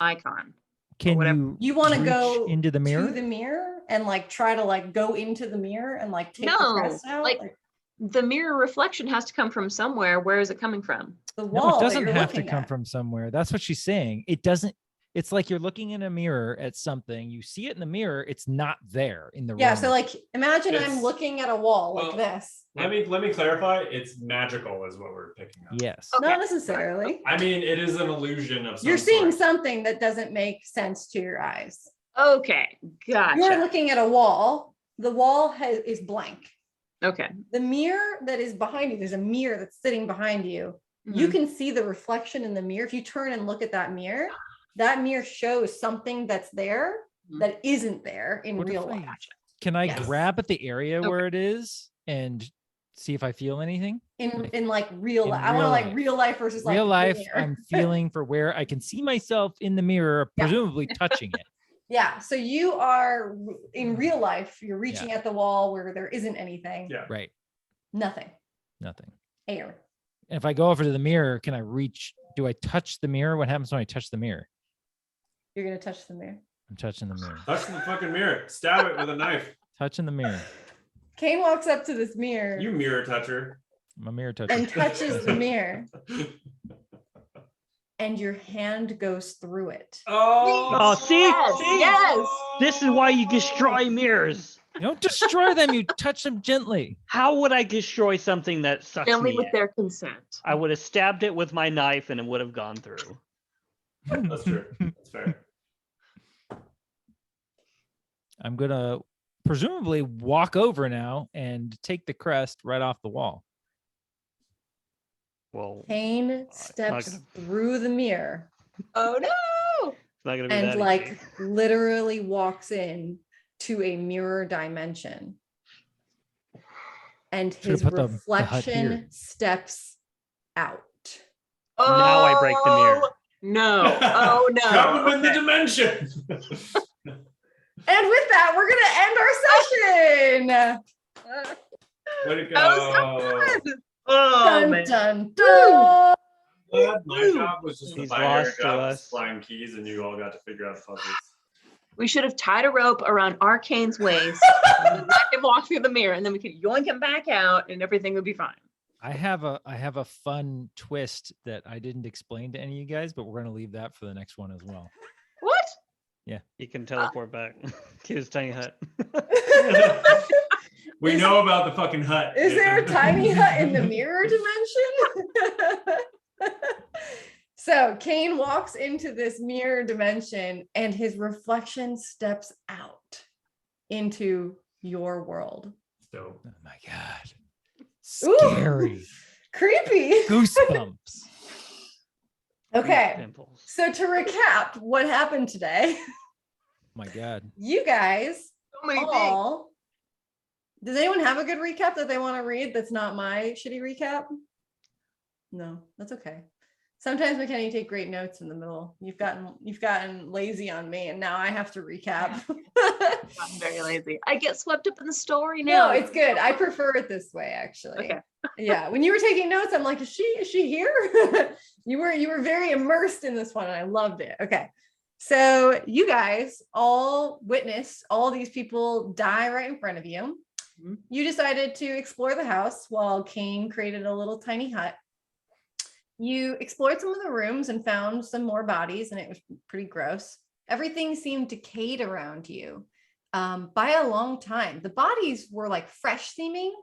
Speaker 4: icon.
Speaker 6: Can
Speaker 4: whatever.
Speaker 6: you
Speaker 2: You want to
Speaker 6: reach
Speaker 2: go
Speaker 6: into the mirror?
Speaker 2: to the mirror and like try to like go into the mirror and like take the
Speaker 4: No,
Speaker 2: crest out?
Speaker 4: like- The mirror reflection has to come from somewhere. Where is it coming from?
Speaker 2: the
Speaker 6: No,
Speaker 2: wall
Speaker 6: it
Speaker 2: that
Speaker 6: doesn't
Speaker 2: you're
Speaker 6: have to
Speaker 2: looking
Speaker 6: come
Speaker 2: at.
Speaker 6: from somewhere. That's what she's saying. It doesn't. It's like you're looking in a mirror at something. You see it in the mirror. It's not there in the
Speaker 2: Yeah,
Speaker 6: room.
Speaker 2: so like imagine I'm
Speaker 1: It's-
Speaker 2: looking at a wall like
Speaker 1: well,
Speaker 2: this.
Speaker 1: Let me clarify. It's magical, is what we're picking up.
Speaker 6: Yes.
Speaker 4: Okay.
Speaker 2: Not necessarily.
Speaker 1: I mean, it is an illusion of some
Speaker 2: You're seeing
Speaker 1: sort.
Speaker 2: something that doesn't make sense to your eyes.
Speaker 4: Okay,
Speaker 2: You're
Speaker 4: gotcha.
Speaker 2: looking at a wall. The wall is blank.
Speaker 4: Okay.
Speaker 2: The mirror that is behind you, there's a mirror that's sitting behind you. You
Speaker 4: Mhm.
Speaker 2: can see the reflection in the mirror. If you turn and look at that mirror shows something that's there that isn't there in
Speaker 6: What if
Speaker 2: real
Speaker 6: I-
Speaker 2: life.
Speaker 6: Can I
Speaker 2: Yes.
Speaker 6: grab at the area
Speaker 4: Okay.
Speaker 6: where it is and see if I feel anything?
Speaker 2: In like real
Speaker 6: In
Speaker 2: life. I want to
Speaker 6: real
Speaker 2: like
Speaker 6: life.
Speaker 2: real life versus like
Speaker 6: Real life,
Speaker 2: linear.
Speaker 6: I'm feeling for where I can see myself in the mirror,
Speaker 2: Yeah.
Speaker 6: presumably touching it.
Speaker 2: Yeah. So you are in real life, you're reaching at the wall where there isn't anything.
Speaker 1: Yeah.
Speaker 6: Right.
Speaker 2: Nothing.
Speaker 6: Nothing.
Speaker 2: Air.
Speaker 6: And if I go over to the mirror, can I reach? Do I touch the mirror? What happens when I touch the mirror?
Speaker 2: You're gonna touch the mirror.
Speaker 6: I'm touching the mirror.
Speaker 1: Touch the fucking mirror. Stab it with a knife.
Speaker 6: Touching the mirror.
Speaker 2: Kane walks up to this mirror
Speaker 1: You mirror toucher.
Speaker 6: I'm a mirror toucher.
Speaker 2: and touches the mirror, and your hand goes through it.
Speaker 3: Oh, see?
Speaker 4: Yes,
Speaker 3: See?
Speaker 4: yes.
Speaker 3: This is why you destroy mirrors.
Speaker 6: You don't destroy them. You touch them gently.
Speaker 3: How would I destroy something that sucks
Speaker 4: Only
Speaker 3: me
Speaker 4: with
Speaker 3: in?
Speaker 4: their consent.
Speaker 3: I would have stabbed it with my knife and it would have gone through.
Speaker 1: That's true. That's fair.
Speaker 6: I'm gonna presumably walk over now and take the crest right off the wall.
Speaker 3: Well,
Speaker 2: Kane steps through the mirror
Speaker 4: Oh no!
Speaker 3: it's not gonna be
Speaker 2: and
Speaker 3: that
Speaker 2: like
Speaker 3: easy.
Speaker 2: literally walks in to a mirror dimension. And
Speaker 6: Should've
Speaker 2: his
Speaker 6: put the hut here.
Speaker 2: reflection steps out.
Speaker 3: Now I break the mirror.
Speaker 4: No. Oh no.
Speaker 1: Drop him in the
Speaker 4: Okay.
Speaker 1: dimension.
Speaker 2: And with that, we're gonna end our session.
Speaker 1: Way to
Speaker 4: That was
Speaker 1: go.
Speaker 4: so good. Oh
Speaker 2: Dun
Speaker 4: man.
Speaker 2: dun dun.
Speaker 1: Glad my job was just a
Speaker 3: He's
Speaker 1: binary
Speaker 3: lost to
Speaker 1: job of
Speaker 3: us.
Speaker 1: supplying keys, and you all got to figure out the puzzles.
Speaker 4: We should have tied a rope around Arcane's waist and let him walk through the mirror, and then we could yoink him back out, and everything would be fine.
Speaker 6: I have a fun twist that I didn't explain to any of you guys, but we're gonna leave that for the next one as well.
Speaker 4: What?
Speaker 3: You can teleport back to his tiny hut.
Speaker 1: We
Speaker 2: Is-
Speaker 1: know about the fucking hut.
Speaker 2: Is there a
Speaker 1: Nathan.
Speaker 2: tiny hut in the mirror dimension? So Kane walks into this mirror dimension and his reflection steps out into your world.
Speaker 1: Dope.
Speaker 6: Oh my god.
Speaker 2: Ooh.
Speaker 6: Scary.
Speaker 2: Creepy.
Speaker 6: Goosebumps.
Speaker 2: Okay.
Speaker 3: Pimples.
Speaker 2: So to recap what happened today,
Speaker 6: Oh my god.
Speaker 2: you guys
Speaker 4: So many things.
Speaker 2: all, does anyone have a good recap that they want to read that's not my shitty recap? No, that's okay. Sometimes McKenny, you take great notes in the middle. You've gotten lazy on me, and now I have to recap.
Speaker 4: I'm very lazy. I get swept up in the story now.
Speaker 2: No, it's good. I prefer it this way, actually.
Speaker 4: Okay.
Speaker 2: Yeah. When you were taking notes, I'm like, is she here? you were very immersed in this one, and I loved it. Okay. So you guys all witnessed all these people die right in front of you.
Speaker 4: Mhm.
Speaker 2: You decided to explore the house while Kane created a little tiny hut. You explored some of the rooms and found some more bodies, and it was pretty gross. Everything seemed decayed around you by a long time. The bodies were like fresh seeming,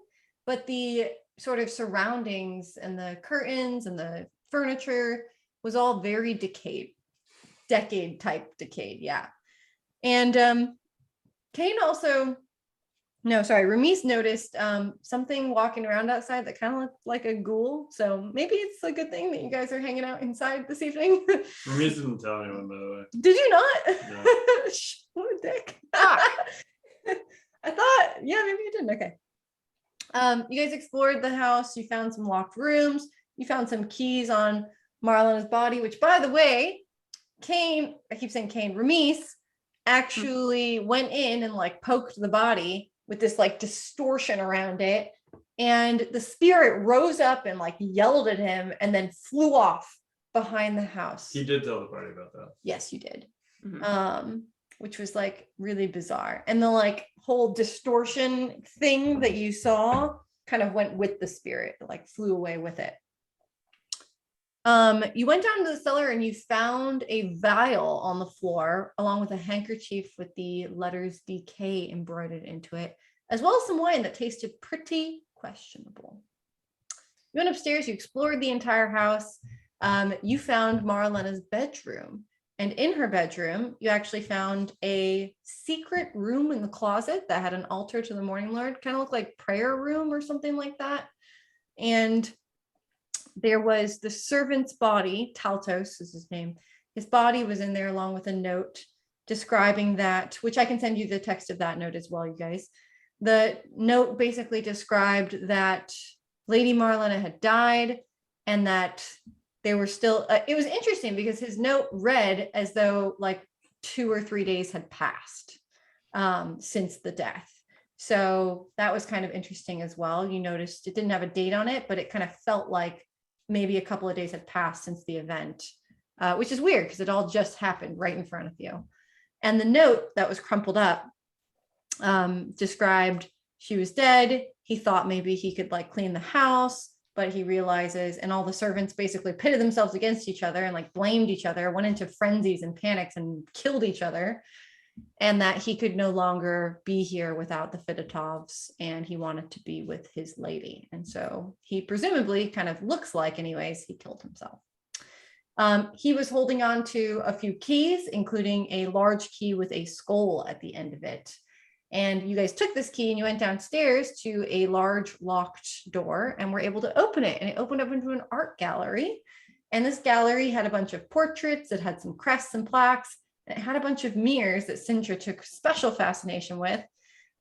Speaker 2: but the sort of surroundings and the curtains and the furniture was all very decayed, decade type decayed. Yeah. And Kane also, no, sorry, Ramis noticed something walking around outside that kind of looked like a ghoul. So maybe it's a good thing that you guys are hanging out inside this evening.
Speaker 1: Ramis didn't tell anyone, by the way.
Speaker 2: Did you not?
Speaker 1: No.
Speaker 2: Shh, what a dick.
Speaker 4: Fuck.
Speaker 2: I thought, yeah, maybe you didn't. Okay. You guys explored the house. You found some locked rooms. You found some keys on Marlena's body, which, by the way, Kane, I keep saying Kane, Ramis actually went in and like poked the body with this like distortion around it. And the spirit rose up and like yelled at him and then flew off behind the house.
Speaker 1: He did tell the party about that.
Speaker 2: Yes, you did.
Speaker 4: Mhm.
Speaker 2: Which was like really bizarre. And the like whole distortion thing that you saw kind of went with the spirit, like flew away with it. You went down to the cellar and you found a vial on the floor, along with a handkerchief with the letters DK embroidered into it, as well as some wine that tasted pretty questionable. You went upstairs, you explored the entire house. You found Marlena's bedroom, And in her bedroom, you actually found a secret room in the closet that had an altar to the Morning Lord, kind of looked like prayer room or something like that. And there was the servant's body, Taltos is his name. His body was in there along with a note describing that, which I can send you the text of that note as well, you guys. The note basically described that Lady Marlena had died and that they were still, it was interesting because his note read as though like 2 or 3 days had passed since the death. So that was kind of interesting as well. You noticed it didn't have a date on it, but it kind of felt like maybe a couple of days had passed since the event, which is weird because it all just happened right in front of you. And the note that was crumpled up described she was dead. He thought maybe he could like clean the house, but he realizes, and all the servants basically pitted themselves against each other and like blamed each other, went into frenzies and panics and killed each other, and that he could no longer be here without the Fidotovs, and he wanted to be with his lady. And so he presumably kind of looks like, anyways, he killed himself. He was holding on to a few keys, including a large key with a skull at the end of it. And you guys took this key and you went downstairs to a large locked door and were able to open it. And it opened up into an art gallery. And this gallery had a bunch of portraits. It had some crests and plaques. And it had a bunch of mirrors that Sintra took special fascination with.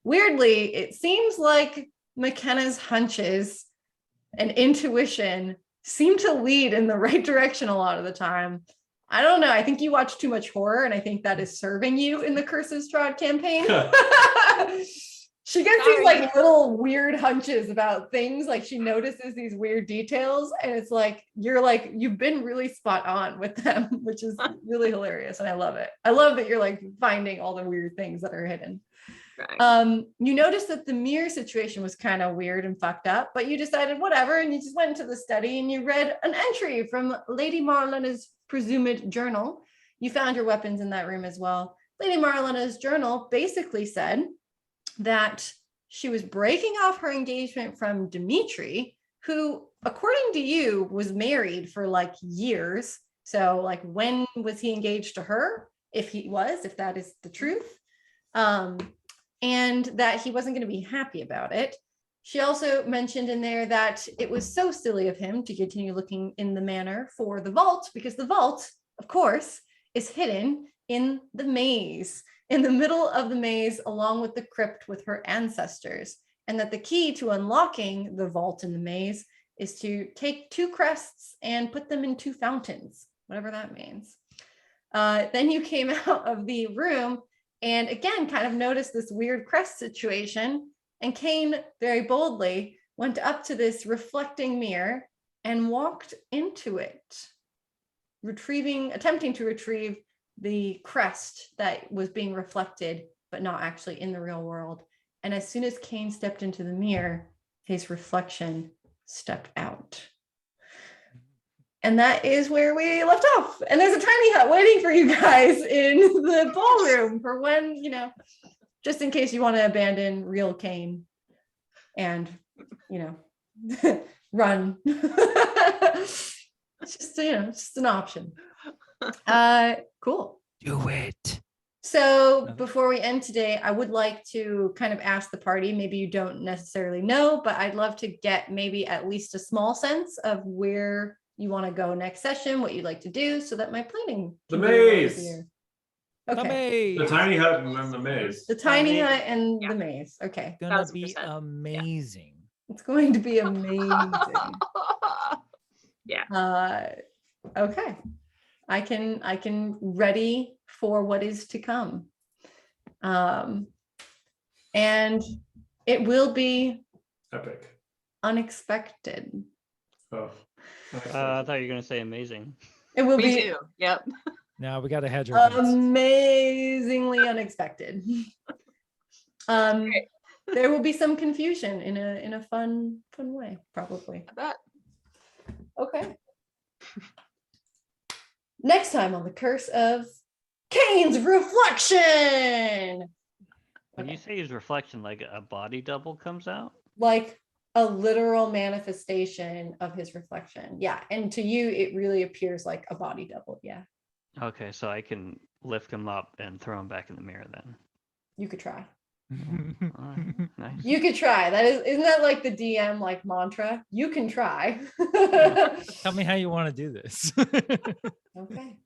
Speaker 2: Weirdly, it seems like McKenna's hunches and intuition seem to lead in the right direction a lot of the time. I don't know. I think you watch too much horror, and I think that is serving you in the Curse of Strahd campaign. She gets these like little weird hunches about things. Like she notices these weird details, and it's like you've been really spot on with them, which is really hilarious, and I love it. I love that you're like finding all the weird things that are hidden. Right. You noticed that the mirror situation was kind of weird and fucked up, but you decided whatever, and you just went into the study and you read an entry from Lady Marlena's presumed journal. You found your weapons in that room as well. Lady Marlena's journal basically said that she was breaking off her engagement from Dimitri, who, according to you, was married for like years. So like, when was he engaged to her? If that is the truth. And that he wasn't going to be happy about it. She also mentioned in there that it was so silly of him to continue looking in the manor for the vault, because the vault, of course, is hidden in the maze, in the middle of the maze, along with the crypt with her ancestors. And that the key to unlocking the vault in the maze is to take 2 crests and put them in 2 fountains, whatever that means. Then you came out of the room and again, kind of noticed this weird crest situation. And Kane very boldly went up to this reflecting mirror and walked into it, attempting to retrieve the crest that was being reflected, but not actually in the real world. And as soon as Kane stepped into the mirror, his reflection stepped out. And that is where we left off. And there's a tiny hut waiting for you guys in the ballroom for when, just in case you want to abandon real Kane and, run. It's just, just an option. Cool.
Speaker 5: Do it.
Speaker 2: So before we end today, I would like to kind of ask the party, maybe you don't necessarily know, but I'd love to get maybe at least a small sense of where you want to go next session, what you'd like to do, so that my planning.
Speaker 1: The maze.
Speaker 2: Okay.
Speaker 1: The tiny hut and the maze.
Speaker 2: The tiny hut and the maze. Okay.
Speaker 6: Gonna
Speaker 4: 1000%.
Speaker 6: be amazing.
Speaker 2: It's going to be amazing.
Speaker 4: Yeah.
Speaker 2: Okay. I can ready for what is to come. And it will be
Speaker 1: epic.
Speaker 2: Unexpected.
Speaker 1: Oh.
Speaker 3: I thought you were gonna say amazing.
Speaker 2: It will
Speaker 4: Me
Speaker 2: be
Speaker 4: too. Yep.
Speaker 6: Now we got to hedge our bets.
Speaker 2: amazingly unexpected. There will be some confusion in a fun way, probably.
Speaker 4: I bet.
Speaker 2: Okay. Next time on the Curse of Kane's Reflection.
Speaker 3: When you say his reflection, like a body double comes out?
Speaker 2: Like a literal manifestation of his reflection. Yeah. And to you, it really appears like a body double. Yeah.
Speaker 3: Okay, so I can lift him up and throw him back in the mirror then.
Speaker 2: You could try.
Speaker 3: All right, nice.
Speaker 2: You could try. Isn't that like the DM like mantra? You can try.
Speaker 6: Tell me how you want to do this.
Speaker 2: Okay.